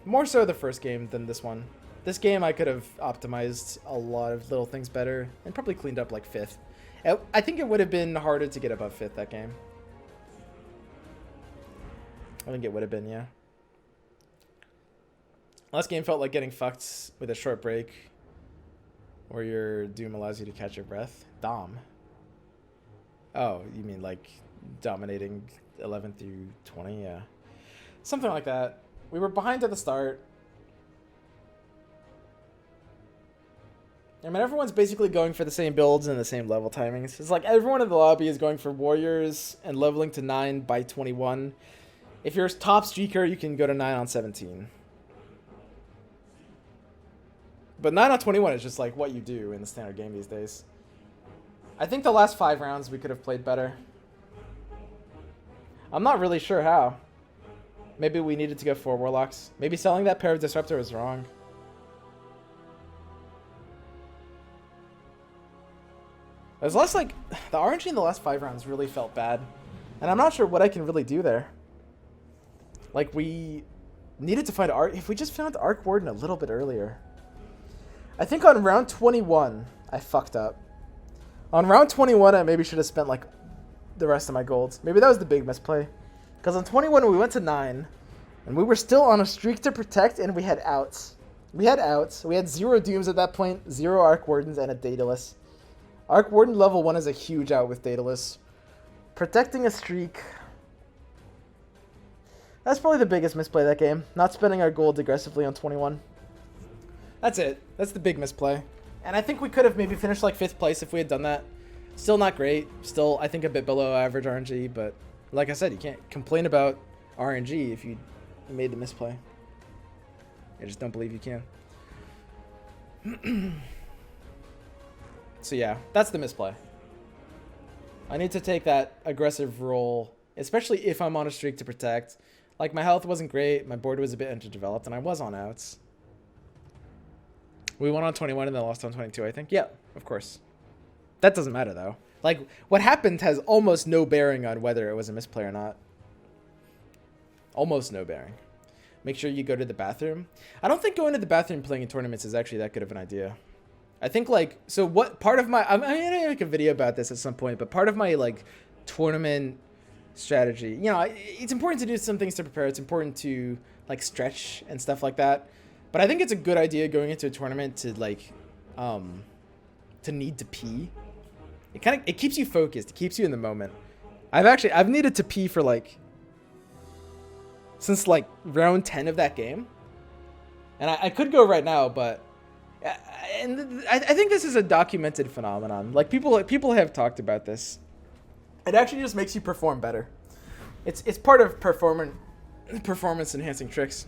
More so the first game than this one. This game I could have optimized a lot of little things better and probably cleaned up like 5th. I think it would have been harder to get above 5th that game. I think it would have been, yeah. Last game felt like getting fucked with a short break where your Doom allows you to catch your breath. Dom. Oh, you mean like dominating 11 through 20? Yeah. Something like that. We were behind at the start. I mean, everyone's basically going for the same builds and the same level timings. It's like everyone in the lobby is going for warriors and leveling to 9 by 21. If you're a top streaker, you can go to 9 on 17. But 9 on 21 is just like what you do in the standard game these days. I think the last 5 rounds we could have played better. I'm not really sure how. Maybe we needed to go 4 warlocks. Maybe selling that pair of disruptor was wrong. It was less like the RNG in the last 5 rounds really felt bad. And I'm not sure what I can really do there. Like, we needed to find Arc. If we just found Arc Warden a little bit earlier. I think on round 21, I fucked up. On round 21, I maybe should have spent like the rest of my golds. Maybe that was the big misplay. Because on 21, we went to 9. And we were still on a streak to protect, and we had outs. We had 0 Dooms at that point, 0 Arc Wardens, and a Daedalus. Arc Warden level 1 is a huge out with Daedalus. Protecting a streak. That's probably the biggest misplay of that game. Not spending our gold aggressively on 21. That's it. That's the big misplay. And I think we could have maybe finished like 5th place if we had done that. Still not great. Still, I think, a bit below average RNG. But like I said, you can't complain about RNG if you made the misplay. I just don't believe you can. So yeah, that's the misplay. I need to take that aggressive role, especially if I'm on a streak to protect. Like, my health wasn't great, my board was a bit underdeveloped, and I was on outs. We won on 21 and then lost on 22, I think. Yeah, of course. That doesn't matter, though. Like, what happened has almost no bearing on whether it was a misplay or not. Almost no bearing. Make sure you go to the bathroom. I don't think going to the bathroom playing in tournaments is actually that good of an idea. I think, like, so what part of my, I'm gonna make a video about this at some point, but part of my, like, tournament strategy, you know, it's important to do some things to prepare. It's important to, like, stretch and stuff like that. But I think it's a good idea going into a tournament to, like, to need to pee. It keeps you focused. It keeps you in the moment. I've needed to pee for, like, since, like, round 10 of that game. And I could go right now, but and I think this is a documented phenomenon. Like, people have talked about this. It actually just makes you perform better. It's part of performance enhancing tricks.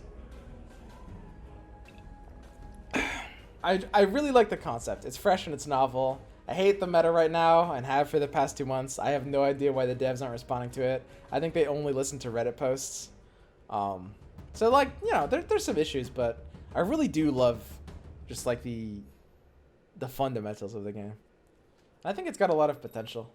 I really like the concept. It's fresh and it's novel. I hate the meta right now and have for the past 2 months. I have no idea why the devs aren't responding to it. I think they only listen to Reddit posts. So, like, you know, there's some issues, but I really do love just, like, the fundamentals of the game. I think it's got a lot of potential.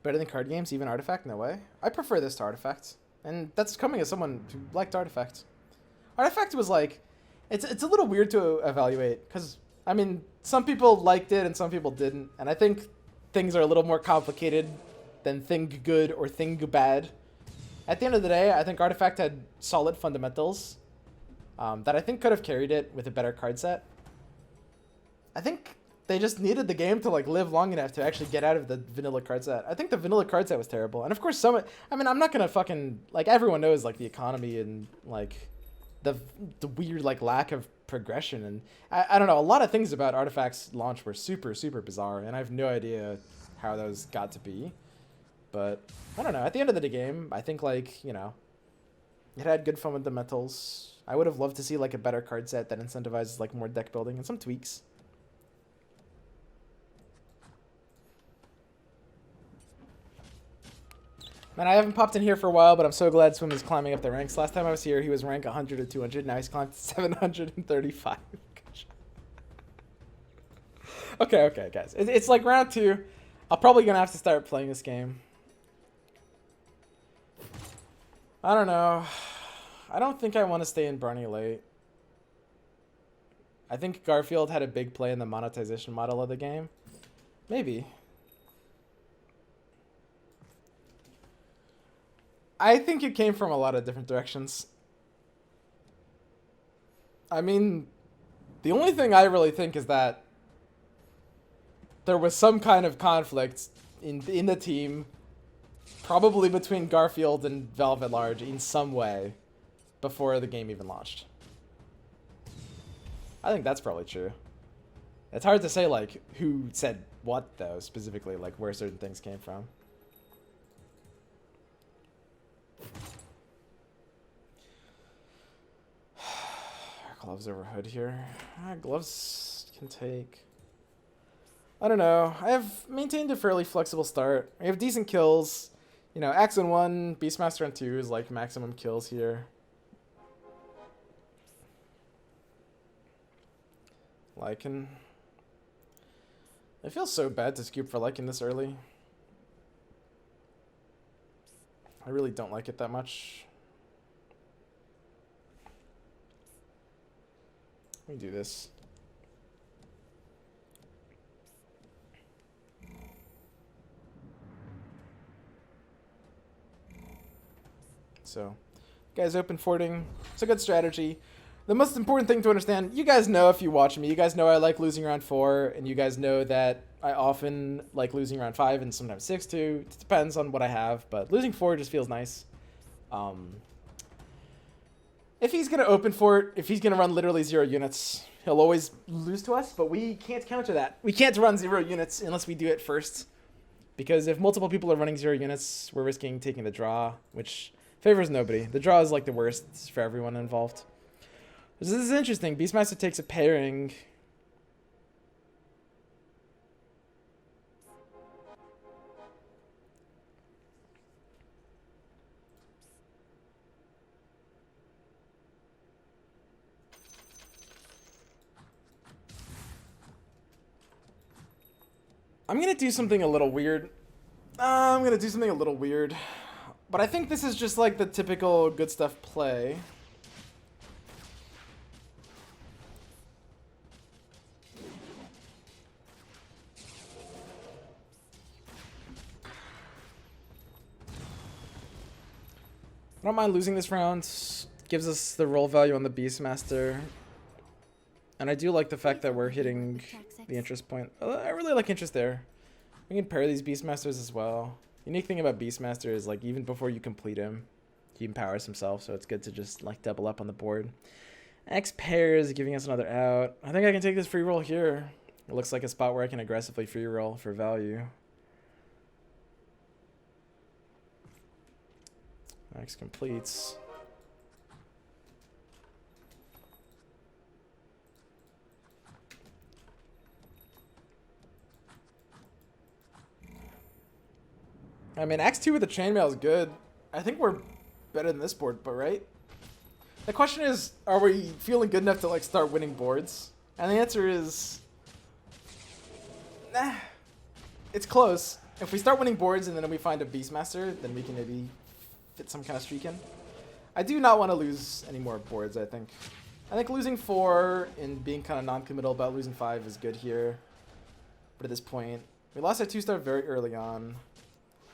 Better than card games, even Artifact? No way. I prefer this to Artifact. And that's coming as someone who liked Artifact. Artifact was like, it's a little weird to evaluate, because, I mean, some people liked it and some people didn't. And I think things are a little more complicated than thing good or thing bad. At the end of the day, I think Artifact had solid fundamentals that I think could have carried it with a better card set. I think they just needed the game to, like, live long enough to actually get out of the vanilla card set. I think the vanilla card set was terrible. And of course, I mean, I'm not going to fucking, like, everyone knows, like, the economy and, like, the weird, like, lack of progression. And I don't know, a lot of things about Artifact's launch were super, super bizarre. And I have no idea how those got to be. But I don't know, at the end of the game, I think, like, you know, it had good fundamentals. I would have loved to see like a better card set that incentivizes like more deck building and some tweaks. Man, I haven't popped in here for a while, but I'm so glad Swim is climbing up the ranks. Last time I was here, he was rank 100 or 200. Now he's climbed to 735. Okay, guys. It's like round 2. I'm probably going to have to start playing this game. I don't know. I don't think I want to stay in Barney late. I think Garfield had a big play in the monetization model of the game. Maybe. I think it came from a lot of different directions. I mean, the only thing I really think is that there was some kind of conflict in the team, probably between Garfield and Velvet Large in some way, before the game even launched. I think that's probably true. It's hard to say, like, who said what, though, specifically, like, where certain things came from. Gloves over hood here. Gloves can take... I don't know. I have maintained a fairly flexible start. I have decent kills. You know, Axe on 1, Beastmaster on 2 is like maximum kills here. Lycan. It feels so bad to scoop for Lycan this early. I really don't like it that much. Let me do this. So, guys, open forting. It's a good strategy. The most important thing to understand, you guys know if you watch me, you guys know I like losing round 4, and you guys know that I often like losing round 5 and sometimes 6 too. It depends on what I have, but losing 4 just feels nice. If he's going to open fort, if he's going to run literally 0 units, he'll always lose to us, but we can't counter that. We can't run 0 units unless we do it first. Because if multiple people are running 0 units, we're risking taking the draw, which favors nobody. The draw is like the worst for everyone involved. This is interesting. Beastmaster takes a pairing. I'm going to do something a little weird. But I think this is just like the typical good stuff play. I don't mind losing this round. Gives us the roll value on the Beastmaster. And I do like the fact that we're hitting the interest point. I really like interest there. We can pair these Beastmasters as well. Unique thing about Beastmaster is like even before you complete him, he empowers himself, so it's good to just like double up on the board. X pairs giving us another out. I think I can take this free roll here. It looks like a spot where I can aggressively free roll for value. X completes. I mean, X2 with the chainmail is good. I think we're better than this board, but right? The question is, are we feeling good enough to like start winning boards? And the answer is, nah. It's close. If we start winning boards and then we find a Beastmaster, then we can maybe fit some kind of streak in. I do not want to lose any more boards, I think. I think losing 4 and being kind of non-committal about losing 5 is good here. But at this point, we lost our 2-star very early on.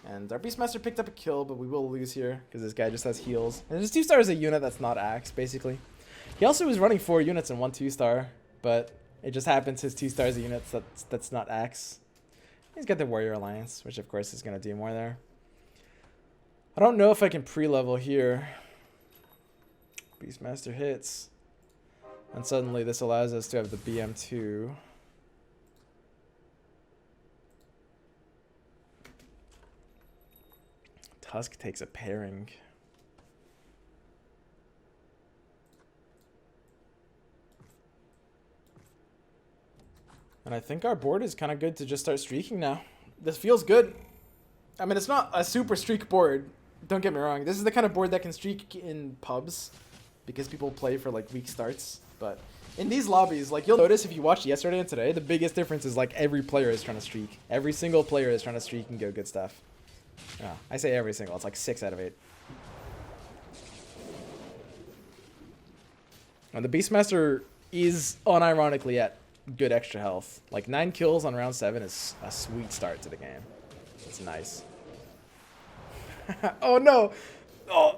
And our Beastmaster picked up a kill, but we will lose here because this guy just has heals. And his 2-star is a unit that's not Axe, basically. He also was running 4 units and 1 2-star, but it just happens his 2-star is a unit that's not Axe. He's got the Warrior Alliance, which of course is going to do more there. I don't know if I can pre-level here. Beastmaster hits. And suddenly this allows us to have the BM2. Tusk takes a pairing. And I think our board is kind of good to just start streaking now. This feels good. I mean, it's not a super streak board. Don't get me wrong. This is the kind of board that can streak in pubs because people play for like weak starts. But in these lobbies, like you'll notice if you watched yesterday and today, the biggest difference is like every player is trying to streak. Every single player is trying to streak and go good stuff. Yeah, I say every single. It's like 6 out of 8. And the Beastmaster is unironically at good extra health. Like 9 kills on round 7 is a sweet start to the game. It's nice. Oh no! Oh!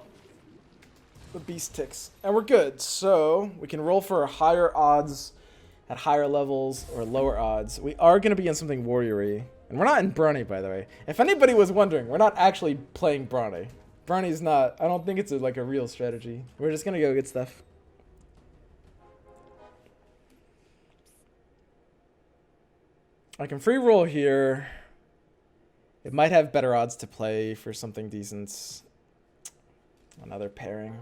The beast ticks. And we're good. So we can roll for higher odds at higher levels or lower odds. We are going to be in something warrior-y. And we're not in Brawny, by the way. If anybody was wondering, we're not actually playing Brawny. Brawny's not. I don't think it's like a real strategy. We're just going to go get stuff. I can free roll here. It might have better odds to play for something decent. Another pairing.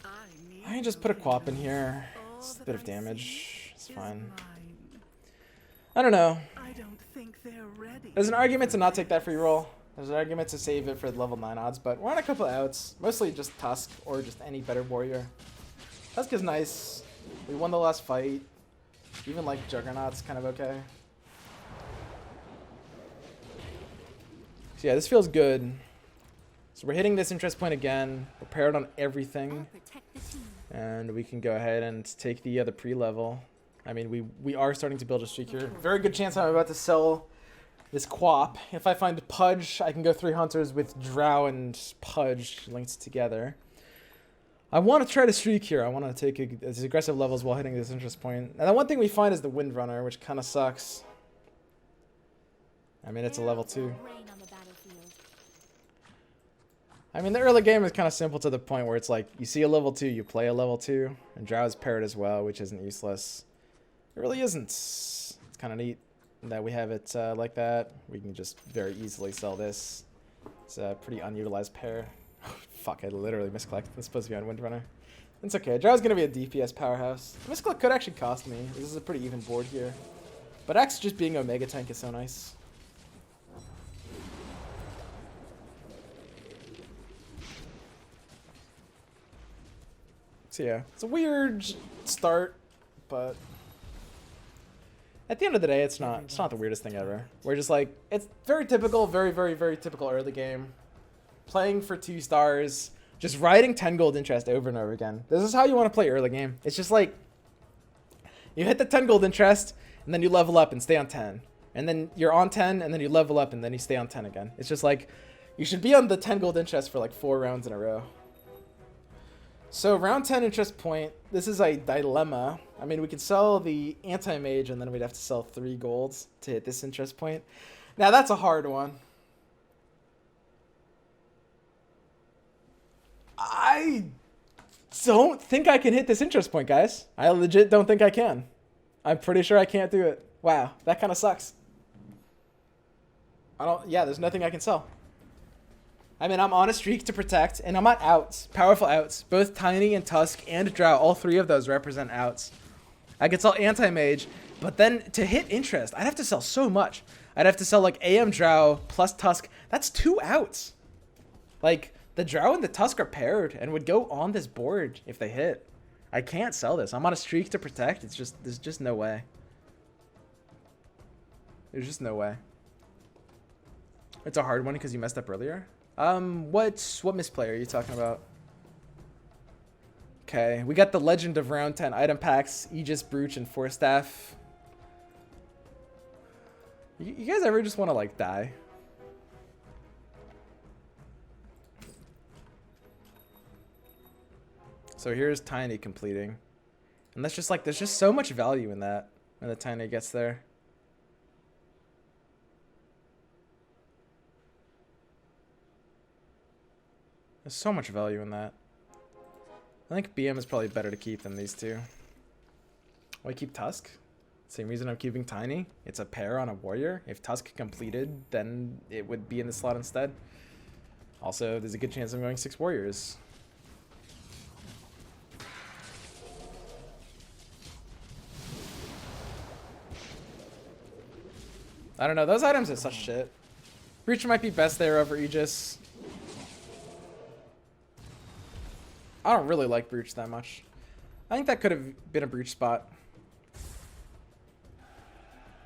I can just put a quap in here. It's a bit of damage. It's fine. I don't know. There's an argument to not take that free roll. There's an argument to save it for level 9 odds, but we're on a couple outs. Mostly just Tusk or just any better warrior. Tusk is nice. We won the last fight. Even like Juggernaut's kind of okay. So yeah, this feels good. So we're hitting this interest point again. We're paired on everything. And we can go ahead and take the other pre-level. I mean, we are starting to build a streak here. Very good chance I'm about to sell this quap. If I find Pudge, I can go 3 hunters with Drow and Pudge linked together. I want to try to streak here. I want to take as aggressive levels while hitting this interest point. And the one thing we find is the Windrunner, which kind of sucks. I mean, it's a level 2. I mean, the early game is kind of simple to the point where it's like, you see a level 2, you play a level 2, and Drow is paired as well, which isn't useless. It really isn't. It's kind of neat that we have it like that. We can just very easily sell this. It's a pretty unutilized pair. Fuck, I literally misclicked. It's supposed to be on Windrunner. It's okay. Drow's going to be a DPS powerhouse. Misclick could actually cost me. This is a pretty even board here. But X just being Omega Tank is so nice. So yeah, it's a weird start, but at the end of the day, it's not the weirdest thing ever. We're just like, it's very typical, very, very, very typical early game. Playing for 2 stars, just riding 10 gold interest over and over again. This is how you want to play early game. It's just like, you hit the 10 gold interest, and then you level up and stay on 10. And then you're on 10, and then you level up, and then you stay on 10 again. It's just like, you should be on the 10 gold interest for like 4 rounds in a row. So round 10 interest point, this is a dilemma. I mean, we could sell the anti-mage and then we'd have to sell 3 golds to hit this interest point. Now that's a hard one. I don't think I can hit this interest point, guys. I legit don't think I can. I'm pretty sure I can't do it. Wow, that kind of sucks. Yeah, there's nothing I can sell. I mean, I'm on a streak to protect, and I'm on outs, powerful outs. Both Tiny and Tusk and Drow, all 3 of those represent outs. I could sell anti-mage, but then to hit interest, I'd have to sell so much. I'd have to sell like AM Drow plus Tusk. That's 2 outs. Like, the Drow and the Tusk are paired and would go on this board if they hit. I can't sell this. I'm on a streak to protect. There's just no way. There's just no way. It's a hard one because you messed up earlier. What misplay are you talking about? Okay, we got the Legend of Round 10 item packs, Aegis, Brooch, and Force Staff. You guys ever just want to like die? So here's Tiny completing. And that's just like, there's just so much value in that when the Tiny gets there. There's so much value in that. I think BM is probably better to keep than these 2. Why keep Tusk? Same reason I'm keeping Tiny. It's a pair on a warrior. If Tusk completed, then it would be in the slot instead. Also, there's a good chance I'm going 6 warriors. I don't know. Those items are such shit. Breach might be best there over Aegis. I don't really like Breach that much. I think that could have been a Breach spot.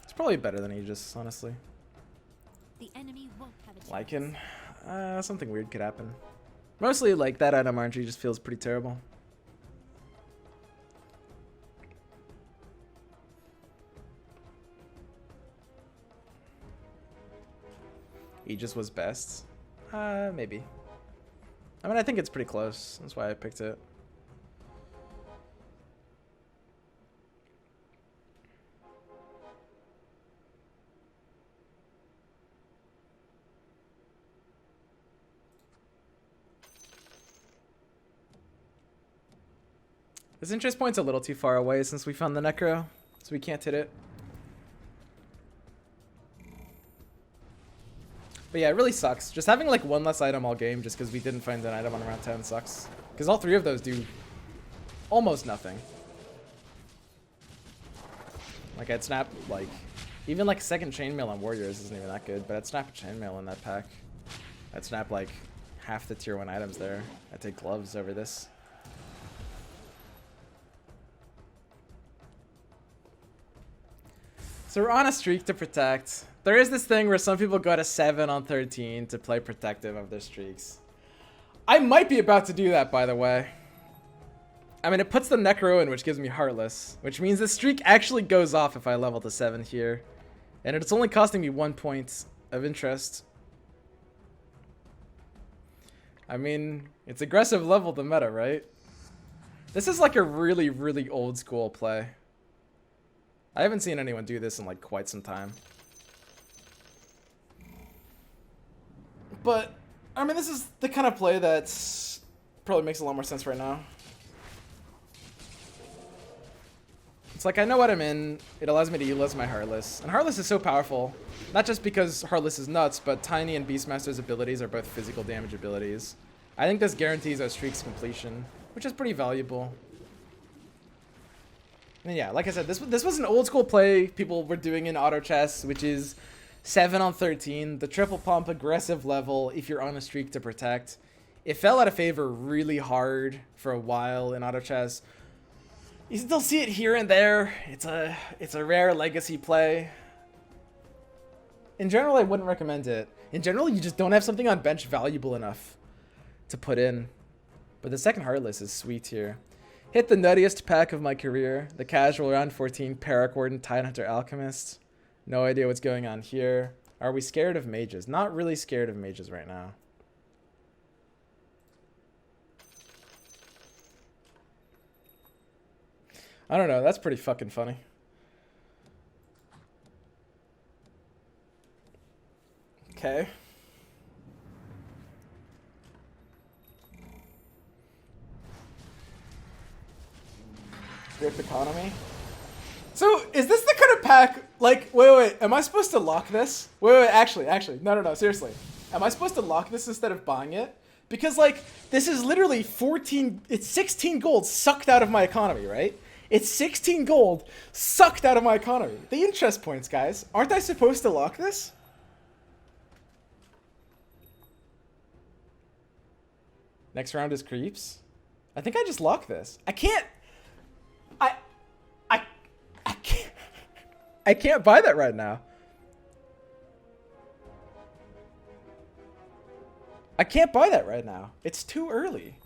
It's probably better than Aegis, honestly. The enemy won't have a chance. Lycan. Something weird could happen. Mostly, like, that item RNG just feels pretty terrible. Aegis was best. Maybe. I mean, I think it's pretty close. That's why I picked it. This interest point's a little too far away since we found the Necro, so we can't hit it. But yeah, it really sucks. Just having like one less item all game just because we didn't find an item on round 10 sucks. Because all three of those do almost nothing. Like I'd snap like, even like second chainmail on warriors isn't even that good, but I'd snap a chainmail in that pack. I'd snap like half the tier 1 items there. I'd take gloves over this. So we're on a streak to protect. There is this thing where some people go to 7 on 13 to play protective of their streaks. I might be about to do that, by the way. I mean, it puts the Necro in, which gives me Heartless, which means the streak actually goes off if I level to 7 here. And it's only costing me 1 point of interest. I mean, it's aggressive level the meta, right? This is like a really, really old school play. I haven't seen anyone do this in like quite some time. But, I mean, this is the kind of play that's probably makes a lot more sense right now. It's like, I know what I'm in. It allows me to utilize my Heartless. And Heartless is so powerful. Not just because Heartless is nuts, but Tiny and Beastmaster's abilities are both physical damage abilities. I think this guarantees our streak's completion, which is pretty valuable. And yeah, like I said, this was an old school play people were doing in auto chess, which is 7 on 13, the triple pump aggressive level if you're on a streak to protect. It fell out of favor really hard for a while in auto chess. You still see it here and there. It's a rare legacy play. In general, I wouldn't recommend it. In general, you just don't have something on bench valuable enough to put in. But the second Heartless is sweet here. Hit the nuttiest pack of my career. The casual round 14 Paracord Tidehunter Alchemist. No idea what's going on here. Are we scared of mages? Not really scared of mages right now. I don't know. That's pretty fucking funny. Okay. Grip economy. So, is this the kind of pack, like, wait, am I supposed to lock this? Wait, actually, no, seriously. Am I supposed to lock this instead of buying it? Because, like, this is literally 14, it's 16 gold sucked out of my economy, right? It's 16 gold sucked out of my economy. The interest points, guys. Aren't I supposed to lock this? Next round is creeps. I think I just locked this. I can't I can't buy that right now. I can't buy that right now. It's too early.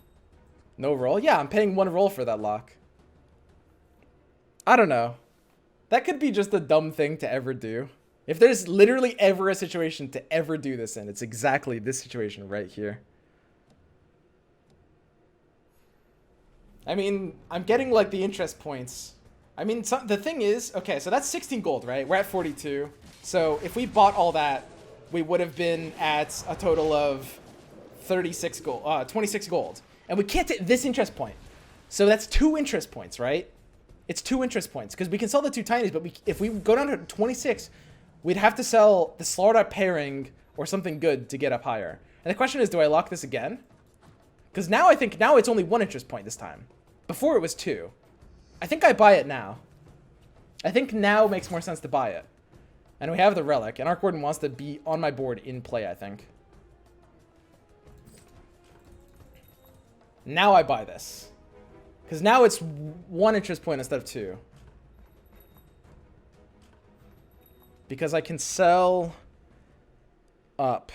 No roll? Yeah, I'm paying 1 roll for that lock. I don't know. That could be just a dumb thing to ever do. If there's literally ever a situation to ever do this in, it's exactly this situation right here. I mean, I'm getting like the interest points. I mean, the thing is, okay, so that's 16 gold, right? We're at 42. So if we bought all that, we would have been at a total of 36 gold, 26 gold. And we can't take this interest point. So that's 2 interest points, right? It's 2 interest points because we can sell the 2 tinies, but if we go down to 26, we'd have to sell the slaughtered pairing or something good to get up higher. And the question is, do I lock this again? Because now I think now it's only 1 interest point this time. Before it was 2. I think I buy it now. I think now makes more sense to buy it. And we have the relic, and Arc Warden wants to be on my board in play, I think. Now I buy this. Because now it's 1 interest point instead of 2. Because I can sell up.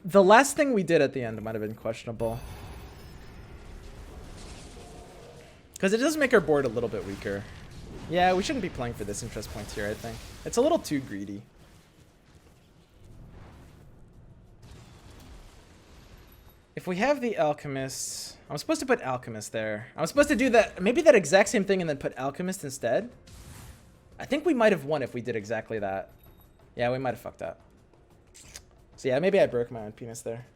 The last thing we did at the end might have been questionable. Because it does make our board a little bit weaker. Yeah, we shouldn't be playing for this interest point here, I think. It's a little too greedy. If we have the Alchemist... I'm supposed to put Alchemist there. I'm supposed to do that, maybe that exact same thing and then put Alchemist instead. I think we might have won if we did exactly that. Yeah, we might have fucked up. So yeah, maybe I broke my own penis there.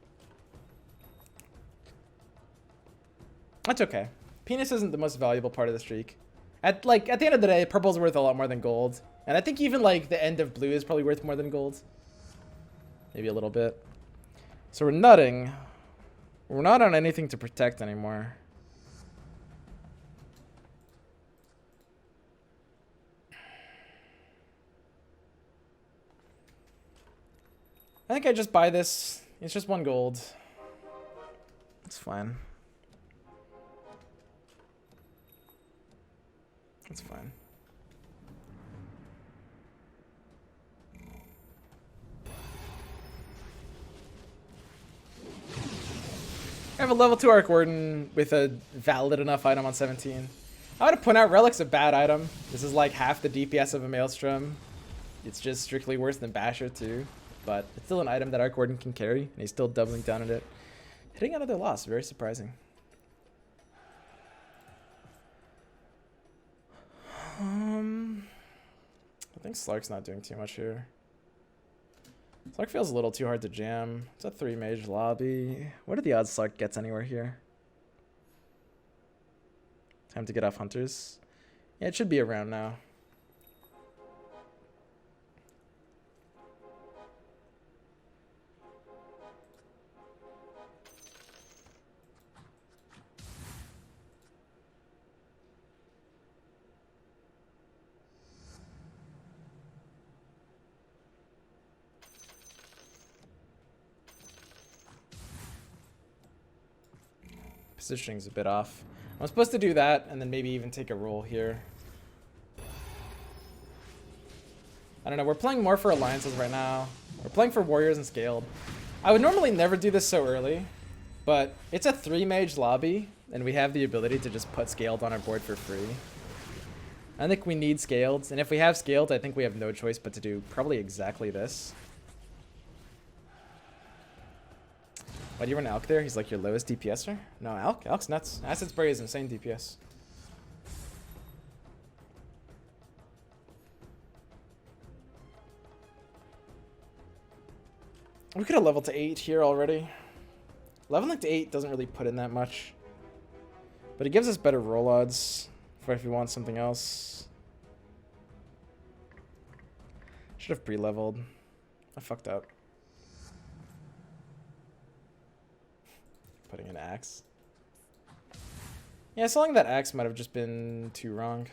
That's okay. Penis isn't the most valuable part of the streak. At the end of the day, purple's worth a lot more than gold. And I think even like the end of blue is probably worth more than gold. Maybe a little bit. So we're nutting. We're not on anything to protect anymore. I think I just buy this. It's just 1 gold. It's fine. It's fine. I have a level 2 Arc Warden with a valid enough item on 17. I want to point out Relic's a bad item. This is like half the DPS of a Maelstrom. It's just strictly worse than Basher too. But it's still an item that Arc Warden can carry, and he's still doubling down on it. Hitting another loss, very surprising. I think Slark's not doing too much here. Slark feels a little too hard to jam. It's a 3-mage lobby. What are the odds Slark gets anywhere here? Time to get off Hunters. Yeah, it should be around now. Positioning's a bit off. I'm supposed to do that and then maybe even take a roll here. I don't know. We're playing more for alliances right now. We're playing for warriors and scaled. I would normally never do this so early, but it's a 3-mage lobby and we have the ability to just put scaled on our board for free. I think we need scaled, and if we have scaled, I think we have no choice but to do probably exactly this. Why do you run Alk there? He's like your lowest DPSer? No, Alk's nuts. Acid Spray is insane DPS. We could have leveled to 8 here already. Leveling to 8 doesn't really put in that much. But it gives us better roll odds for if we want something else. Should have pre-leveled. I fucked up. Putting an axe. Yeah, selling that axe might have just been too wrong.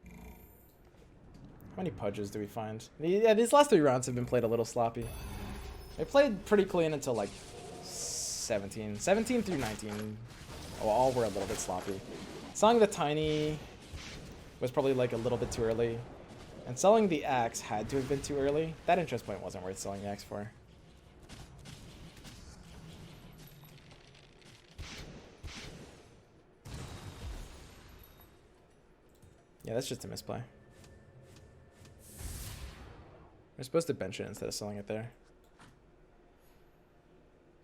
How many pudges do we find? Yeah, these last 3 rounds have been played a little sloppy. They played pretty clean until like 17. 17 through 19. Oh, all were a little bit sloppy. Selling the tiny was probably like a little bit too early. And selling the axe had to have been too early. That interest point wasn't worth selling the axe for. Yeah, that's just a misplay. We're supposed to bench it instead of selling it there.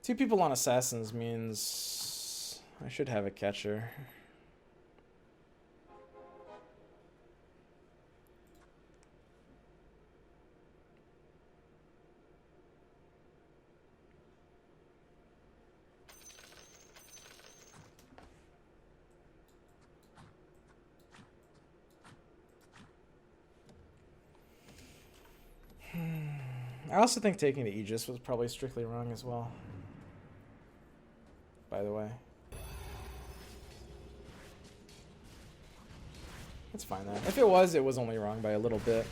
2 people on assassins means I should have a catcher. I also think taking the Aegis was probably strictly wrong as well. By the way. It's fine though. If it was only wrong by a little bit.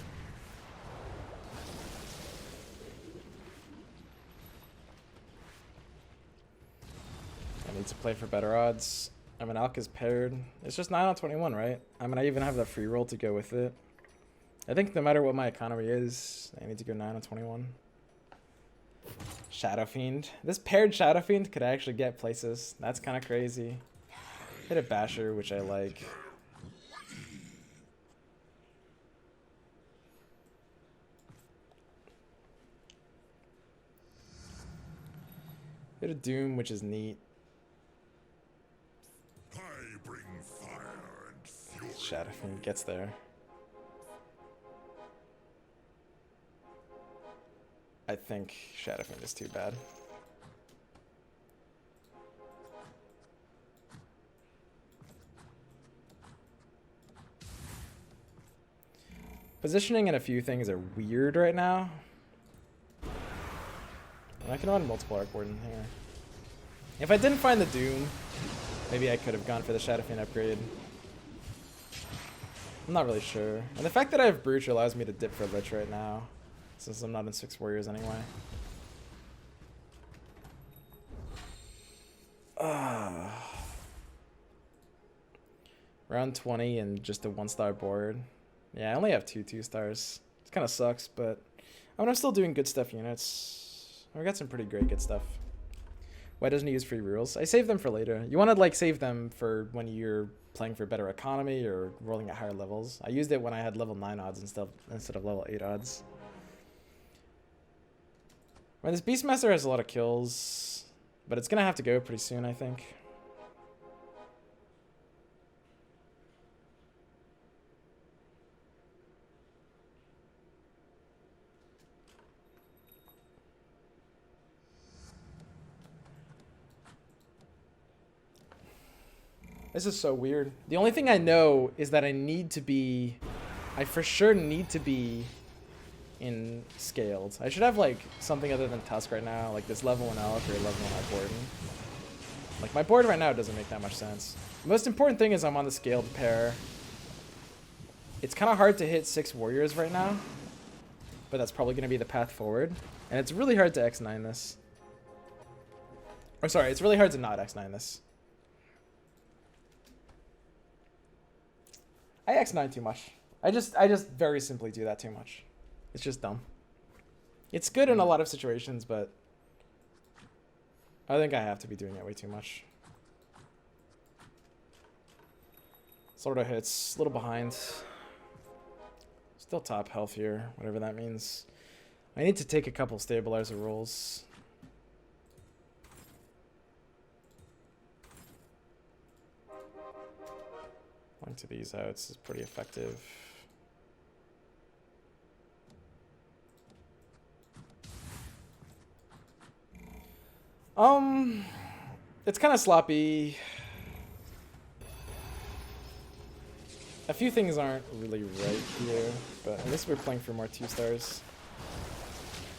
I need to play for better odds. I mean, Alk is paired. It's just 9 on 21, right? I mean, I even have the free roll to go with it. I think no matter what my economy is, I need to go 9 on 21. Shadow Fiend. This paired Shadow Fiend could actually get places. That's kind of crazy. Hit a Basher, which I like. Hit a Doom, which is neat. Shadow Fiend gets there. I think Shadow Fiend is too bad. Positioning and a few things are weird right now. And I can run multiple Arc Warden here. If I didn't find the Doom, maybe I could have gone for the Shadow Fiend upgrade. I'm not really sure. And the fact that I have Brooch allows me to dip for Lich right now, since I'm not in 6 Warriors anyway. Round 20 and just a 1-star board. Yeah, I only have 2 2-stars. It kind of sucks, but I mean, I'm still doing good stuff units. I got some pretty good stuff. Why doesn't he use free rules? I save them for later. You want to like save them for when you're playing for better economy or rolling at higher levels. I used it when I had level 9 odds instead of level 8 odds. Right, this Beastmaster has a lot of kills, but it's gonna have to go pretty soon, I think. This is so weird. The only thing I know is that I for sure need to be in scaled. I should have like something other than Tusk right now, like this level 1 Elk or level 1 Arc Warden. Like my board right now doesn't make that much sense. The most important thing is I'm on the scaled pair. It's kind of hard to hit 6 Warriors right now, but that's probably going to be the path forward. And it's really hard to X9 this. Or sorry, it's really hard to not X9 this. I X9 too much. I just very simply do that too much. It's just dumb. It's good in a lot of situations, but I think I have to be doing it way too much. Sort of hits, a little behind. Still top health here, whatever that means. I need to take a couple stabilizer rolls. One to these outs is pretty effective. It's kind of sloppy. A few things aren't really right here, but at least we're playing for more 2-stars.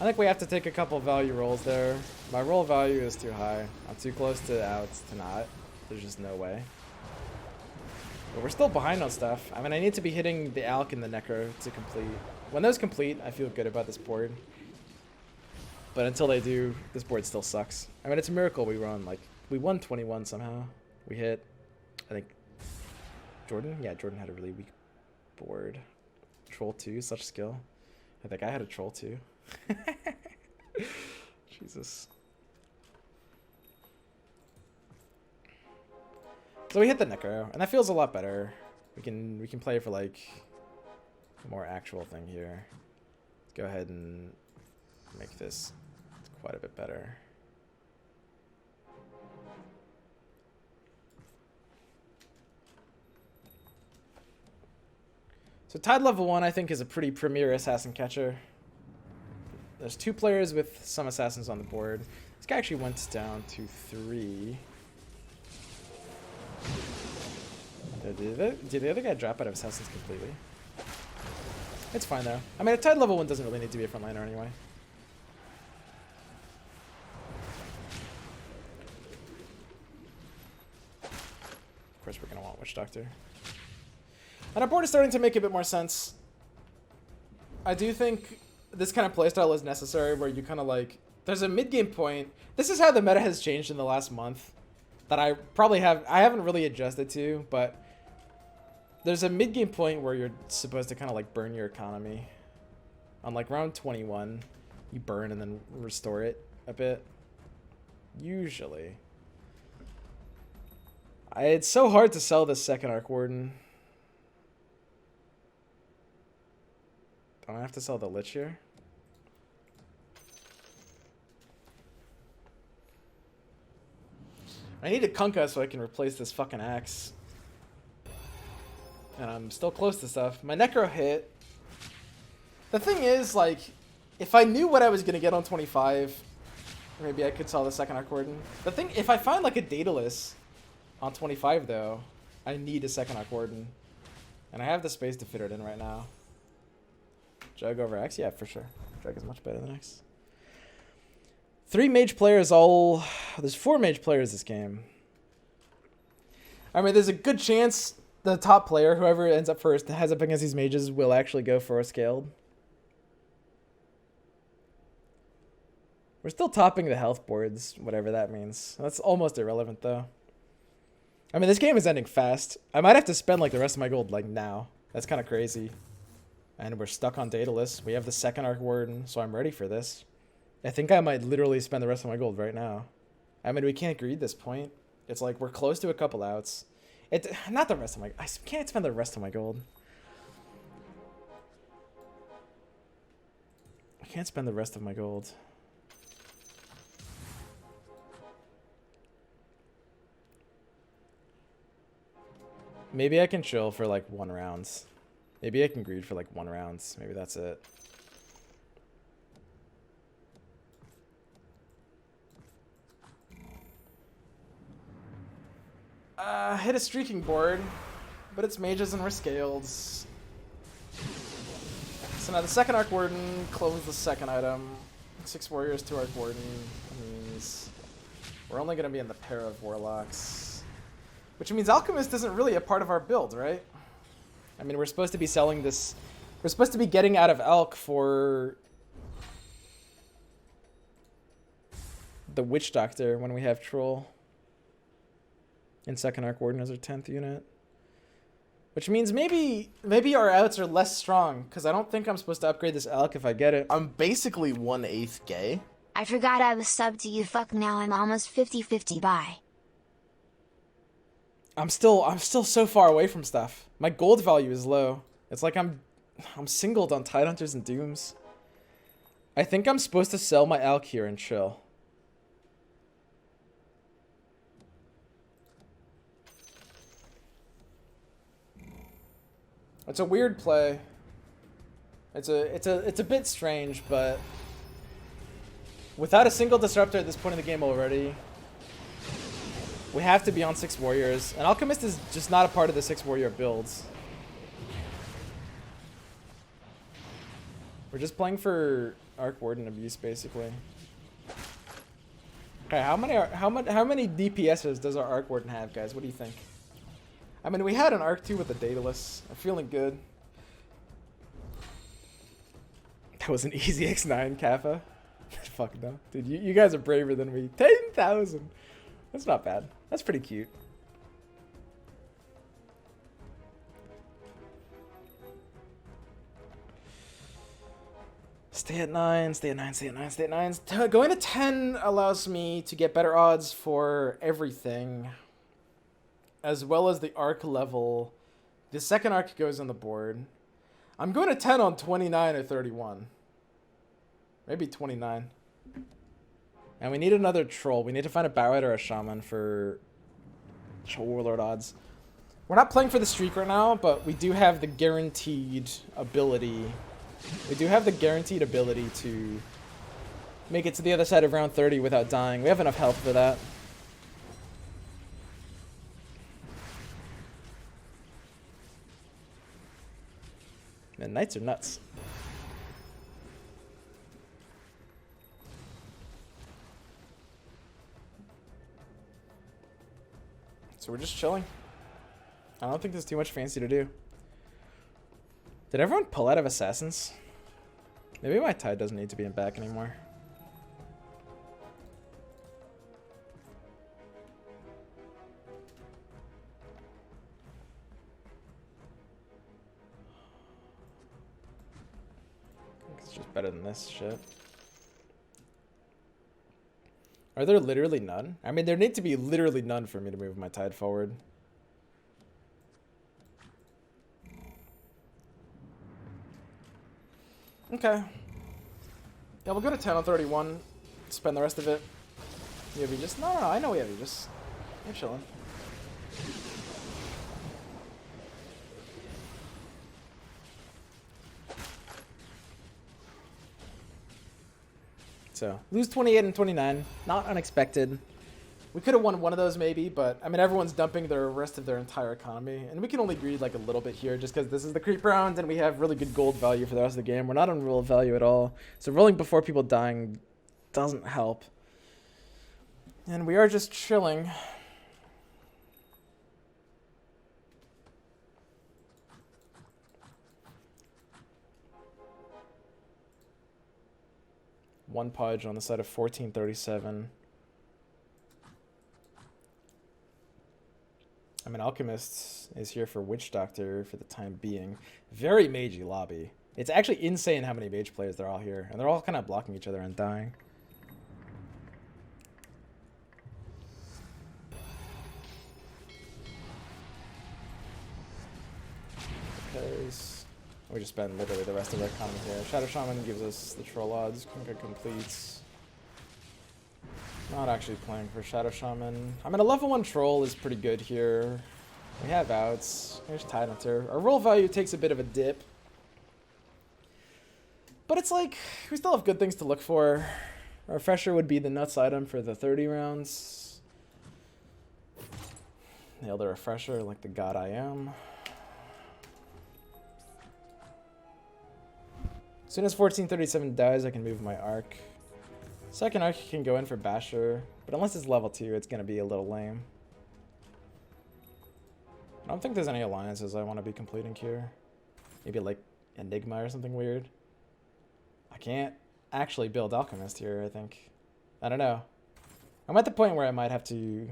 I think we have to take a couple value rolls there. My roll value is too high. I'm too close to outs to not. There's just no way. But we're still behind on stuff. I mean, I need to be hitting the Alk and the Necro to complete. When those complete, I feel good about this board. But until they do, this board still sucks. I mean, it's a miracle we won. Like, we won 21 somehow. We hit, I think, Jordan? Yeah, Jordan had a really weak board. Troll 2, such skill. I think I had a Troll 2. Jesus. So we hit the Necro, and that feels a lot better. We can play for like a more actual thing here. Let's go ahead and make this quite a bit better. So Tide level 1 I think is a pretty premier assassin catcher. There's 2 players with some assassins on the board. This guy actually went down to 3. Did the other guy drop out of assassins completely? It's fine though. I mean, a Tide level 1 doesn't really need to be a frontliner anyway. Witch Doctor. And our board is starting to make a bit more sense. I do think this kind of playstyle is necessary where you kind of like... There's a mid-game point. This is how the meta has changed in the last month. That I haven't really adjusted to, but... There's a mid-game point where you're supposed to kind of like burn your economy. On like round 21, you burn and then restore it a bit. Usually. It's so hard to sell this second Arc Warden. Don't I have to sell the Lich here? I need a Kunkka so I can replace this fucking axe. And I'm still close to stuff. My Necro hit. The thing is, like, if I knew what I was going to get on 25, maybe I could sell the second Arc Warden. The thing, if I find like a Daedalus on 25 though, I need a second Arc Warden. And I have the space to fit it in right now. Jug over X? Yeah, for sure. Jug is much better than X. 3 mage players all... There's 4 mage players this game. I mean, there's a good chance the top player, whoever ends up first, that has up against these mages, will actually go for a scaled. We're still topping the health boards, whatever that means. That's almost irrelevant, though. I mean, this game is ending fast. I might have to spend, like, the rest of my gold, like, now. That's kind of crazy. And we're stuck on Daedalus. We have the second Arc Warden, so I'm ready for this. I think I might literally spend the rest of my gold right now. I mean, we can't greed this point. It's like, we're close to a couple outs. Not the rest of my... I can't spend the rest of my gold. I can't spend the rest of my gold. Maybe I can chill for like 1 round. Maybe I can greed for like 1 round. Maybe that's it. Hit a streaking board, but it's mages and we're scaled. So now the second Arc Warden, close the second item. 6 warriors, 2 Arc Warden means we're only going to be in the pair of warlocks. Which means Alchemist isn't really a part of our build, right? I mean, we're supposed to be selling this... We're supposed to be getting out of Alch for... the Witch Doctor when we have Troll. And second Arc Warden as our 10th unit. Which means maybe our outs are less strong, because I don't think I'm supposed to upgrade this Alch if I get it. I'm basically 1/8 gay. I forgot I was subbed to you. Fuck, now I'm almost 50-50. Bye. I'm still so far away from stuff. My gold value is low. It's like I'm singled on Tidehunters and Dooms. I think I'm supposed to sell my Alch here and chill. It's a weird play. It's a bit strange, but without a single disruptor at this point in the game already, we have to be on 6 warriors, and Alchemist is just not a part of the 6 warrior builds. We're just playing for Arc Warden abuse, basically. Okay, how many DPSs does our Arc Warden have, guys? What do you think? I mean, we had an Arc 2 with the Daedalus. I'm feeling good. That was an easy X9, Kappa. Fuck no. Dude, you guys are braver than me. 10,000. That's not bad. That's pretty cute. Stay at 9, stay at 9, stay at 9, stay at 9. Going to 10 allows me to get better odds for everything, as well as the arc level. The second arc goes on the board. I'm going to 10 on 29 or 31. Maybe 29. And we need another troll. We need to find a Bowhead or a Shaman for Warlord odds. We're not playing for the streak right now, but we do have the guaranteed ability. We do have the guaranteed ability to make it to the other side of round 30 without dying. We have enough health for that. Man, knights are nuts. So we're just chilling. I don't think there's too much fancy to do. Did everyone pull out of Assassins? Maybe my tide doesn't need to be in back anymore. It's just better than this shit. Are there literally none? I mean, there need to be literally none for me to move my tide forward. Okay. Yeah, we'll go to 10 on 31. Spend the rest of it. You have Aegis? No, I know we have Aegis. You're chilling. So, lose 28 and 29. Not unexpected. We could have won one of those maybe, but I mean everyone's dumping the rest of their entire economy. And we can only greed like a little bit here just because this is the creep round and we have really good gold value for the rest of the game. We're not on real value at all. So rolling before people dying doesn't help. And we are just chilling. One pudge on the side of 1437. I mean, Alchemist is here for Witch Doctor for the time being. Very magey lobby. It's actually insane how many mage players there are all here. And they're all kind of blocking each other and dying. Because we just spend literally the rest of our economy here. Shadow Shaman gives us the troll odds. Kunka completes. Not actually playing for Shadow Shaman. I mean, a level 1 troll is pretty good here. We have outs. Here's Tide Hunter. Our roll value takes a bit of a dip. But it's like, we still have good things to look for. Our Refresher would be the nuts item for the 30 rounds. Nail the Refresher like the god I am. As soon as 1437 dies, I can move my arc. Second arc can go in for Basher, but unless it's level 2, it's going to be a little lame. I don't think there's any alliances I want to be completing here. Maybe like Enigma or something weird. I can't actually build Alchemist here, I think. I don't know. I'm at the point where I might have to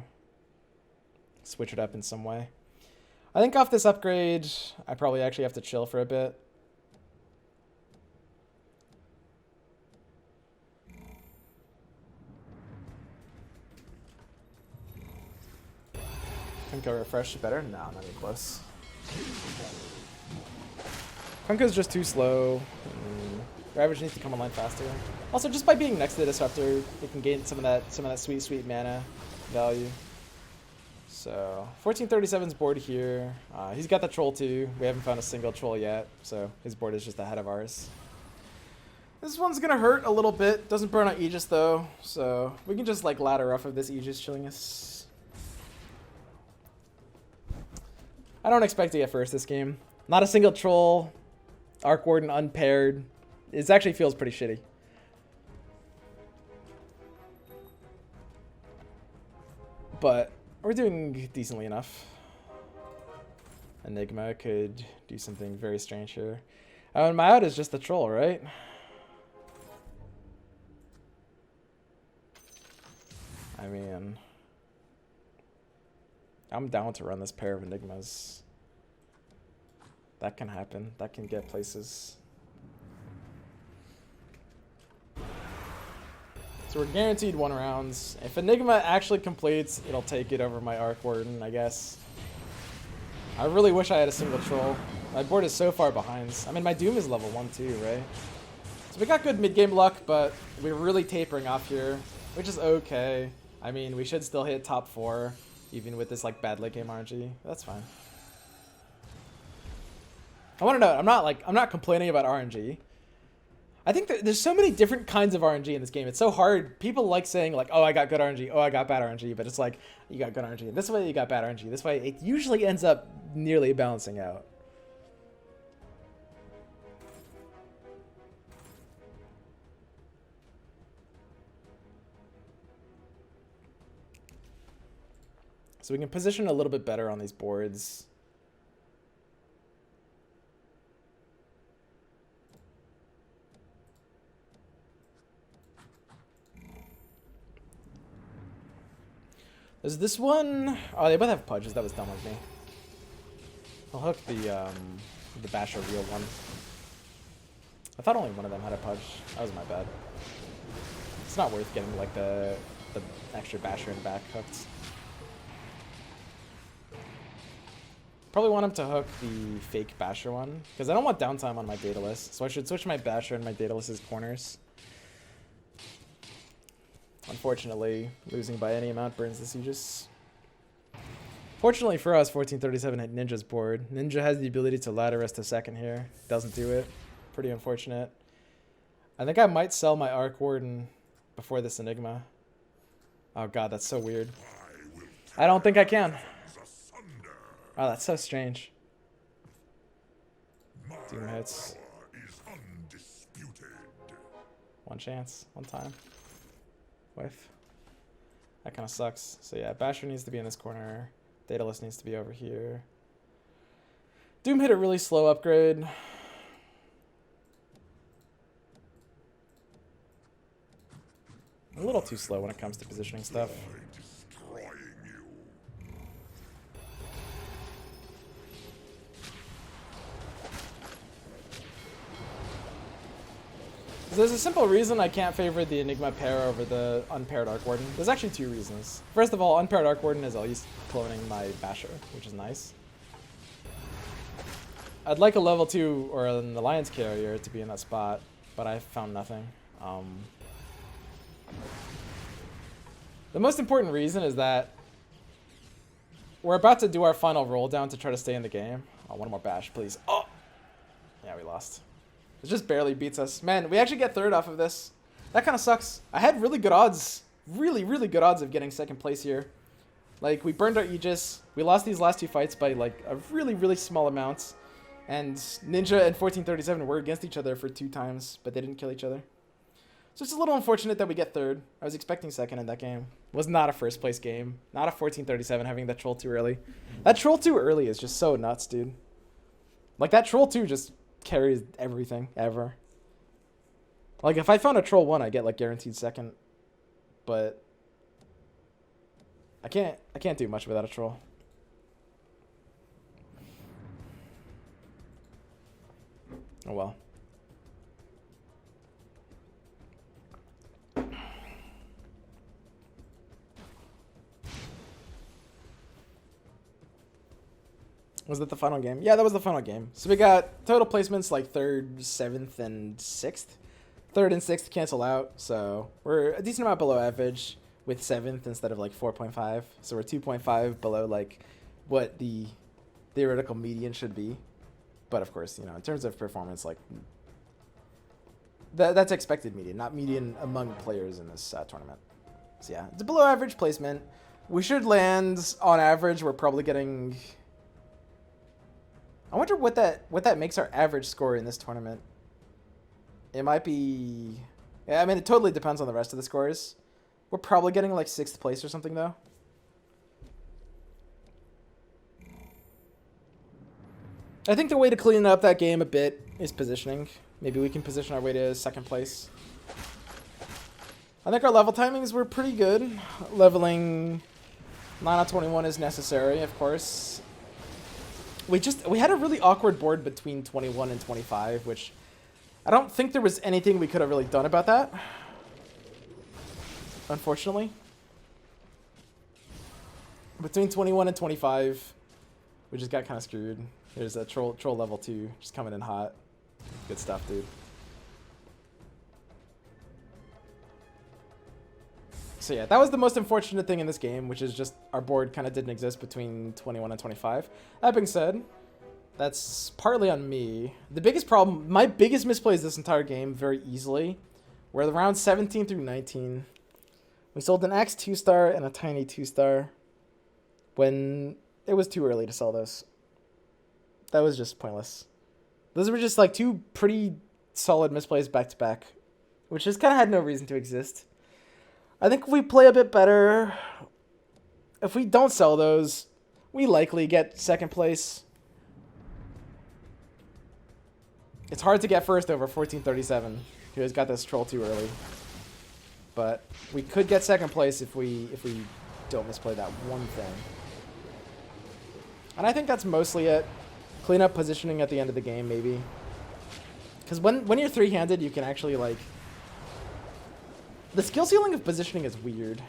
switch it up in some way. I think off this upgrade, I probably actually have to chill for a bit. Kunka refresh better? No, not even close. Kunka's just too slow. Ravage needs to come online faster. Also, just by being next to the Disruptor, we can gain some of that sweet mana value. So 1437's board here. He's got the troll too. We haven't found a single troll yet, so his board is just ahead of ours. This one's gonna hurt a little bit. Doesn't burn out Aegis though, so we can just like ladder off of this Aegis chilling us. I don't expect to get first this game. Not a single troll. Arc Warden unpaired. It actually feels pretty shitty. But we're doing decently enough. Enigma could do something very strange here. Oh, and my out is just the troll, right? I mean, I'm down to run this pair of Enigmas. That can happen. That can get places. So we're guaranteed 1 rounds. If Enigma actually completes, it'll take it over my Arc Warden, I guess. I really wish I had a single troll. My board is so far behind. I mean, my Doom is level 1 too, right? So we got good mid-game luck, but we're really tapering off here, which is okay. I mean, we should still hit top 4, even with this like bad late game RNG. That's fine. I want to know. I'm not complaining about RNG. I think that there's so many different kinds of RNG in this game. It's so hard. People like saying like, "Oh, I got good RNG. Oh, I got bad RNG." But it's like you got good RNG. This way you got bad RNG. This way it usually ends up nearly balancing out. So we can position a little bit better on these boards. Is this one? Oh, they both have pudges. That was dumb of me. I'll hook the Basher real one. I thought only one of them had a pudge. That was my bad. It's not worth getting like the extra Basher in back hooked. Probably want him to hook the fake Basher one because I don't want downtime on my Daedalus, so I should switch my Basher and my Daedalus's corners. Unfortunately, losing by any amount burns the sieges. Fortunately for us, 1437 hit Ninja's board. Ninja has the ability to ladder us to second here. Doesn't do it. Pretty unfortunate. I think I might sell my Arc Warden before this Enigma. Oh god, that's so weird. I don't think I can. Oh, that's so strange. Doom hits. One chance, one time. Whiff. That kind of sucks. So yeah, Basher needs to be in this corner. Daedalus needs to be over here. Doom hit a really slow upgrade. A little too slow when it comes to positioning stuff. There's a simple reason I can't favor the Enigma pair over the unpaired Arc Warden. There's actually two reasons. First of all, unpaired Arc Warden is at least cloning my Basher, which is nice. I'd like a level 2 or an Alliance carrier to be in that spot, but I found nothing. The most important reason is that we're about to do our final roll down to try to stay in the game. Oh, one more bash, please. Oh! Yeah, we lost. It just barely beats us. Man, we actually get third off of this. That kind of sucks. I had really good odds. Really, really good odds of getting second place here. Like, we burned our Aegis. We lost these last two fights by, like, a really, really small amount. And Ninja and 1437 were against each other for 2 times, but they didn't kill each other. So it's a little unfortunate that we get third. I was expecting second in that game. Was not a first place game. Not a 1437 having that troll too early. That troll too early is just so nuts, dude. Like, that troll 2 just carries everything ever. Like, if I found a troll 1, I get like guaranteed second, but I can't do much without a troll. Oh well. Was that the final game? Yeah, that was the final game. So we got total placements like 3rd, 7th, and 6th. 3rd and 6th cancel out, so we're a decent amount below average with 7th instead of like 4.5. So we're 2.5 below like what the theoretical median should be. But of course, you know, in terms of performance, like that's expected median, not median among players in this tournament. So yeah, it's a below average placement. We should land on average. We're probably getting. I wonder what that makes our average score in this tournament. It might be. Yeah, I mean, it totally depends on the rest of the scores. We're probably getting like 6th place or something though. I think the way to clean up that game a bit is positioning. Maybe we can position our way to 2nd place. I think our level timings were pretty good. Leveling 9 out of 21 is necessary, of course. We had a really awkward board between 21 and 25, which I don't think there was anything we could have really done about that. Unfortunately. Between 21 and 25, we just got kind of screwed. There's a troll level 2 just coming in hot. Good stuff, dude. So yeah, that was the most unfortunate thing in this game, which is just our board kind of didn't exist between 21 and 25. That being said, that's partly on me. The biggest problem, my biggest misplays this entire game very easily were the rounds 17 through 19. We sold an Axe 2-star and a Tiny 2-star when it was too early to sell those. That was just pointless. Those were just like 2 pretty solid misplays back to back, which just kind of had no reason to exist. I think if we play a bit better, if we don't sell those, we likely get 2nd place. It's hard to get first over 1437, who has got this troll too early. But we could get 2nd place if we don't misplay that one thing. And I think that's mostly it. Clean up positioning at the end of the game, maybe. Because when you're three-handed, you can actually, like... The skill ceiling of positioning is weird.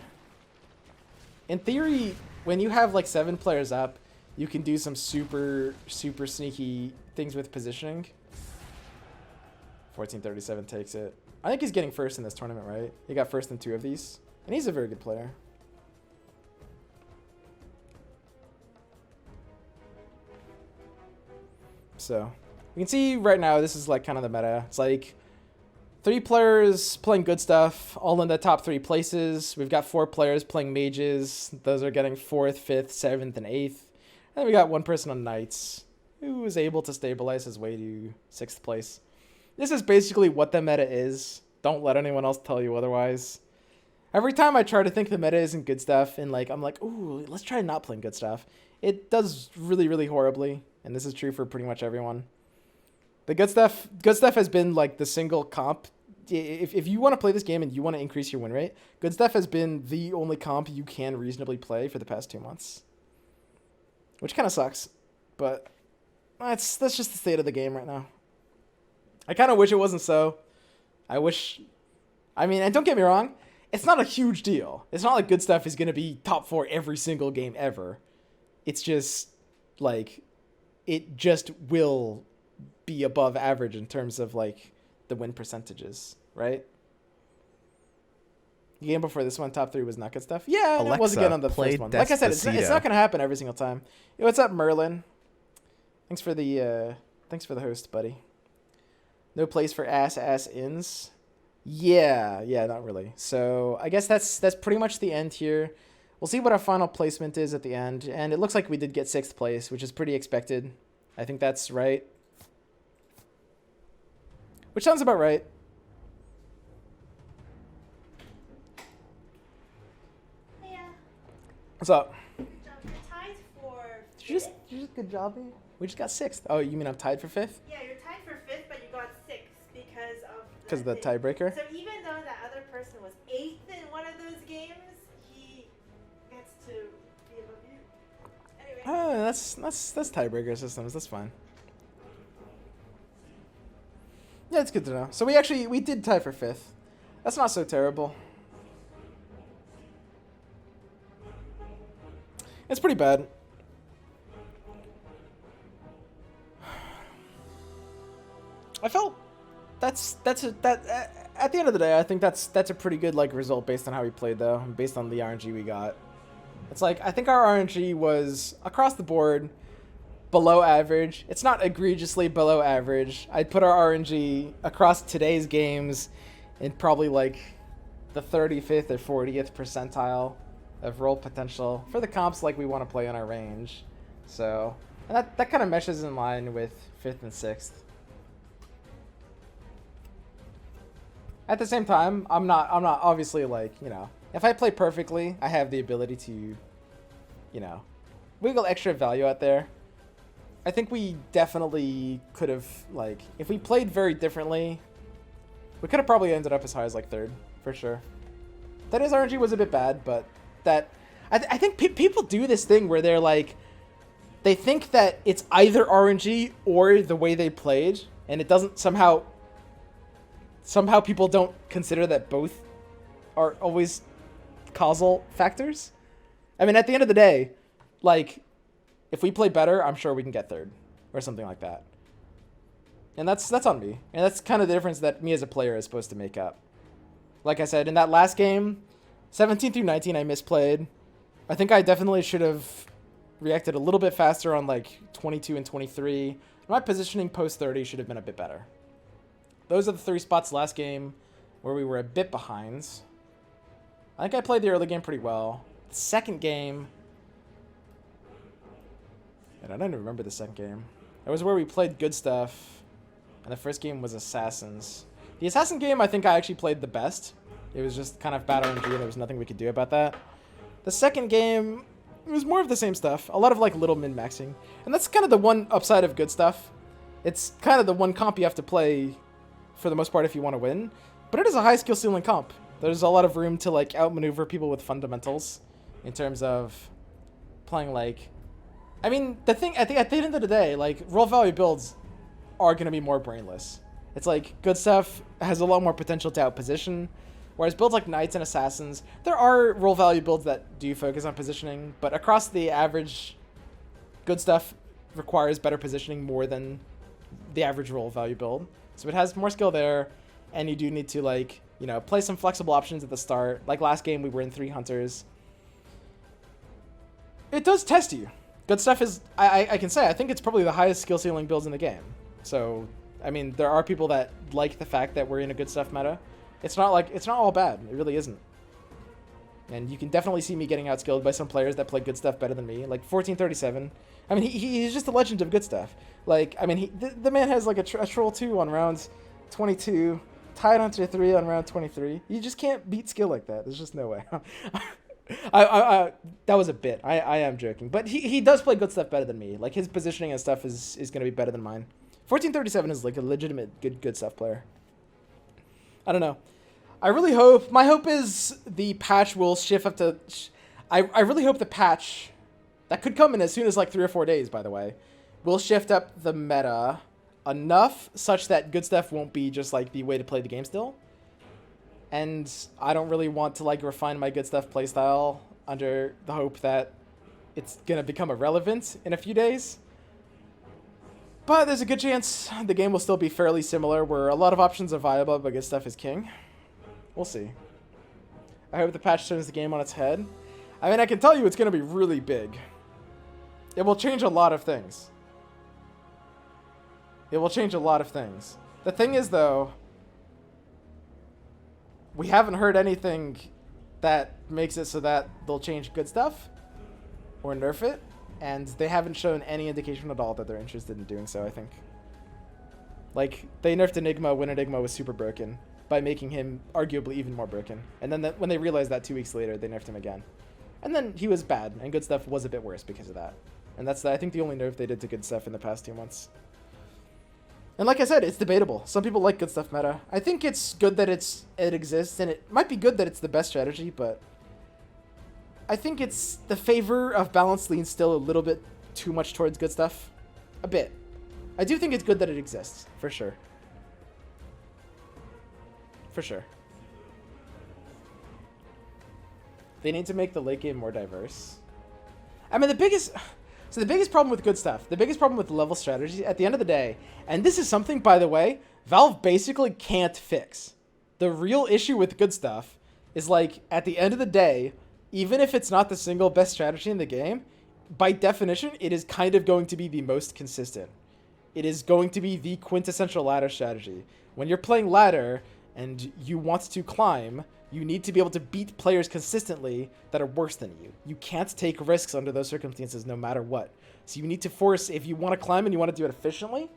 In theory, when you have, like, 7 players up, you can do some super, super sneaky things with positioning. 1437 takes it. I think he's getting first in this tournament, right? He got first in 2 of these. And he's a very good player. So, you can see right now, this is like kind of the meta. It's like 3 players playing good stuff, all in the top 3 places. We've got 4 players playing mages. Those are getting 4th, 5th, 7th, and 8th. And then we got 1 person on knights who was able to stabilize his way to 6th place. This is basically what the meta is. Don't let anyone else tell you otherwise. Every time I try to think the meta isn't good stuff, and like I'm like, ooh, let's try not playing good stuff, it does really, really horribly. And this is true for pretty much everyone. The good stuff has been like the single comp. If you want to play this game and you want to increase your win rate, good stuff has been the only comp you can reasonably play for the past 2 months. Which kind of sucks, but that's just the state of the game right now. I kind of wish it wasn't so. I mean, and don't get me wrong, it's not a huge deal. It's not like good stuff is going to be top 4 every single game ever. It's just like, it just will be above average in terms of like the win percentages, right? The game before this one, top 3 was not good stuff. Yeah, Alexa, it was again on the play first one. Like I said, it's not going to happen every single time. Yo, what's up, Merlin? Thanks for the host, buddy. No place for ass ins. Yeah, not really. So I guess that's pretty much the end here. We'll see what our final placement is at the end, and it looks like we did get 6th place, which is pretty expected. I think that's right. Which sounds about right. Yeah. What's up? You're tied for Did you just good job, me? We just got 6th. Oh, you mean I'm tied for 5th? Yeah, you're tied for 5th, but you got 6th Because of the tiebreaker? So even though that other person was 8th in one of those games, he gets to be above you. Anyway. Oh, that's tiebreaker systems. That's fine. Yeah, it's good to know. So we did tie for 5th. That's not so terrible. It's pretty bad. I felt at the end of the day, I think that's a pretty good like result based on how we played though, and based on the RNG we got. It's like I think our RNG was across the board below average. It's not egregiously below average. I'd put our RNG across today's games in probably like the 35th or 40th percentile of roll potential for the comps like we want to play in our range. So, and that kind of meshes in line with 5th and 6th. At the same time, I'm not obviously like, you know, if I play perfectly, I have the ability to, you know, wiggle extra value out there. I think we definitely could have, like, if we played very differently, we could have probably ended up as high as like 3rd, for sure. That is, RNG was a bit bad, but that, I think people do this thing where they're like, they think that it's either RNG or the way they played, and it doesn't somehow people don't consider that both are always causal factors. I mean, at the end of the day, like, if we play better, I'm sure we can get 3rd or something like that. And that's on me. And that's kind of the difference that me as a player is supposed to make up. Like I said, in that last game, 17 through 19, I misplayed. I think I definitely should have reacted a little bit faster on like 22 and 23. My positioning post 30 should have been a bit better. Those are the 3 spots last game where we were a bit behind. I think I played the early game pretty well. The second game, and I don't even remember the second game. It was where we played good stuff, and the first game was Assassins. The Assassin game, I think I actually played the best. It was just kind of bad RNG, and there was nothing we could do about that. The second game, it was more of the same stuff. A lot of like little min-maxing. And that's kind of the one upside of good stuff. It's kind of the one comp you have to play for the most part if you want to win. But it is a high skill ceiling comp. There's a lot of room to like outmaneuver people with fundamentals. in terms of playing like. I mean, the thing at the end of the day, like role value builds are gonna be more brainless. It's like good stuff has a lot more potential to outposition, whereas builds like knights and assassins, there are role value builds that do focus on positioning, but across the average, good stuff requires better positioning more than the average role value build. So it has more skill there, and you do need to like, you know, play some flexible options at the start. Like last game, we were in 3 hunters. It does test you. Good stuff is, I can say, I think it's probably the highest skill ceiling builds in the game. So, I mean, there are people that like the fact that we're in a good stuff meta. It's not all bad. It really isn't. And you can definitely see me getting outskilled by some players that play good stuff better than me. Like 1437. I mean, he's just a legend of good stuff. Like, I mean, the man has like a troll 2 on round 22, tide hunter 3 on round 23. You just can't beat skill like that. There's just no way. That was a bit. I am joking, but he does play good stuff better than me. Like his positioning and stuff is going to be better than mine. 1437 is like a legitimate good stuff player. I don't know. I really hope. My hope is the patch will shift up to. I really hope the patch that could come in as soon as like 3 or 4 days. By the way, will shift up the meta enough such that good stuff won't be just like the way to play the game still. And I don't really want to like refine my good stuff playstyle under the hope that it's gonna become irrelevant in a few days. But there's a good chance the game will still be fairly similar, where a lot of options are viable, but good stuff is king. We'll see. I hope the patch turns the game on its head. I mean, I can tell you it's gonna be really big. It will change a lot of things. It will change a lot of things. The thing is, though, we haven't heard anything that makes it so that they'll change good stuff or nerf it, and they haven't shown any indication at all that they're interested in doing so, I think. Like, they nerfed Enigma when Enigma was super broken by making him arguably even more broken. And then when they realized that 2 weeks later, they nerfed him again. And then he was bad, and good stuff was a bit worse because of that. And that's, I think, the only nerf they did to good stuff in the past 2 months. And like I said, it's debatable. Some people like good stuff meta. I think it's good that it exists, and it might be good that it's the best strategy, but I think it's the favor of balance leans still a little bit too much towards good stuff. A bit. I do think it's good that it exists, for sure. For sure. They need to make the late game more diverse. I mean, the biggest problem with good stuff, the biggest problem with level strategy at the end of the day, and this is something, by the way, Valve basically can't fix. The real issue with good stuff is, like, at the end of the day, even if it's not the single best strategy in the game, by definition, it is kind of going to be the most consistent. It is going to be the quintessential ladder strategy. When you're playing ladder and you want to climb, you need to be able to beat players consistently that are worse than you. You can't take risks under those circumstances no matter what. So you need to force, if you want to climb and you want to do it efficiently,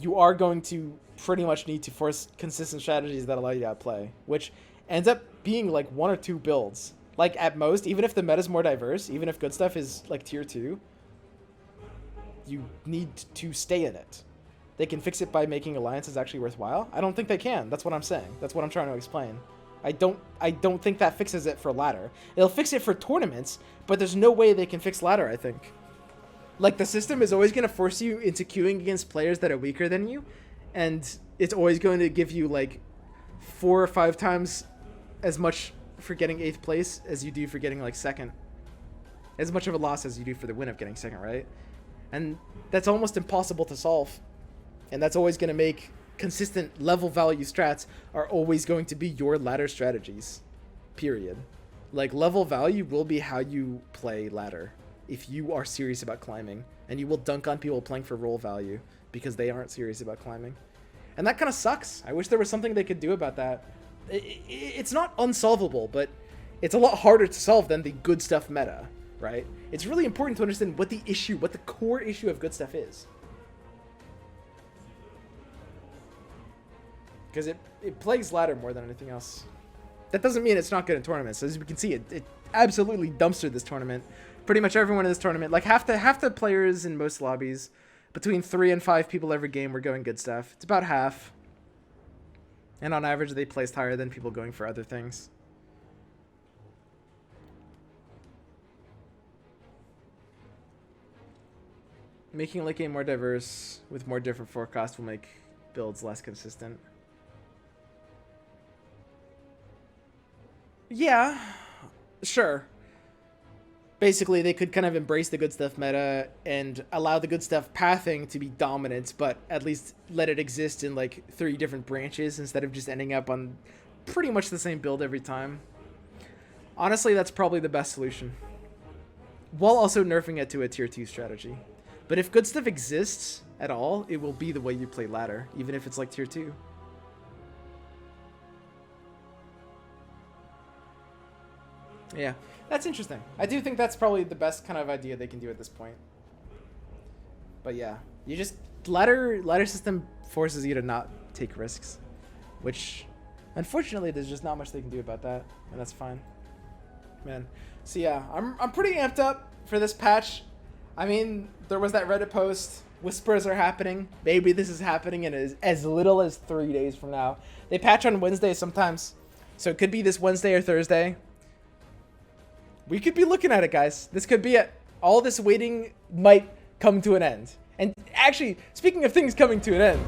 you are going to pretty much need to force consistent strategies that allow you to outplay, which ends up being like 1 or 2 builds. Like at most, even if the meta is more diverse, even if good stuff is like tier 2, you need to stay in it. They can fix it by making alliances actually worthwhile. I don't think they can. That's what I'm saying. That's what I'm trying to explain. I don't think that fixes it for ladder. It'll fix it for tournaments, but there's no way they can fix ladder, I think. Like, the system is always going to force you into queuing against players that are weaker than you, and it's always going to give you like 4 or 5 times as much for getting 8th place as you do for getting like 2nd. As much of a loss as you do for the win of getting 2nd, right? And that's almost impossible to solve. And that's always going to make consistent level value strats are always going to be your ladder strategies. Period. Like, level value will be how you play ladder if you are serious about climbing. And you will dunk on people playing for role value because they aren't serious about climbing. And that kind of sucks. I wish there was something they could do about that. It's not unsolvable, but it's a lot harder to solve than the good stuff meta, right? It's really important to understand what the core issue of good stuff is. Because it plagues ladder more than anything else. That doesn't mean it's not good in tournaments. As we can see, it absolutely dumpstered this tournament. Pretty much everyone in this tournament, like half the players in most lobbies, between 3 and 5 people every game were going good stuff. It's about half. And on average, they placed higher than people going for other things. Making late game more diverse with more different forecasts will make builds less consistent. Yeah, sure. Basically, they could kind of embrace the good stuff meta and allow the good stuff pathing to be dominant, but at least let it exist in like 3 different branches instead of just ending up on pretty much the same build every time. Honestly, that's probably the best solution. While also nerfing it to a tier 2 strategy. But if good stuff exists at all, it will be the way you play ladder, even if it's like tier 2. Yeah, that's interesting. I do think that's probably the best kind of idea they can do at this point. But yeah, you just ladder system forces you to not take risks, which unfortunately there's just not much they can do about that, and that's fine. Man, so yeah, I'm pretty amped up for this patch. I mean, there was that Reddit post. Whispers are happening. Maybe this is happening in as little as 3 days from now. They patch on Wednesday sometimes, so it could be this Wednesday or Thursday. We could be looking at it, guys. This could be it. All this waiting might come to an end. And actually, speaking of things coming to an end,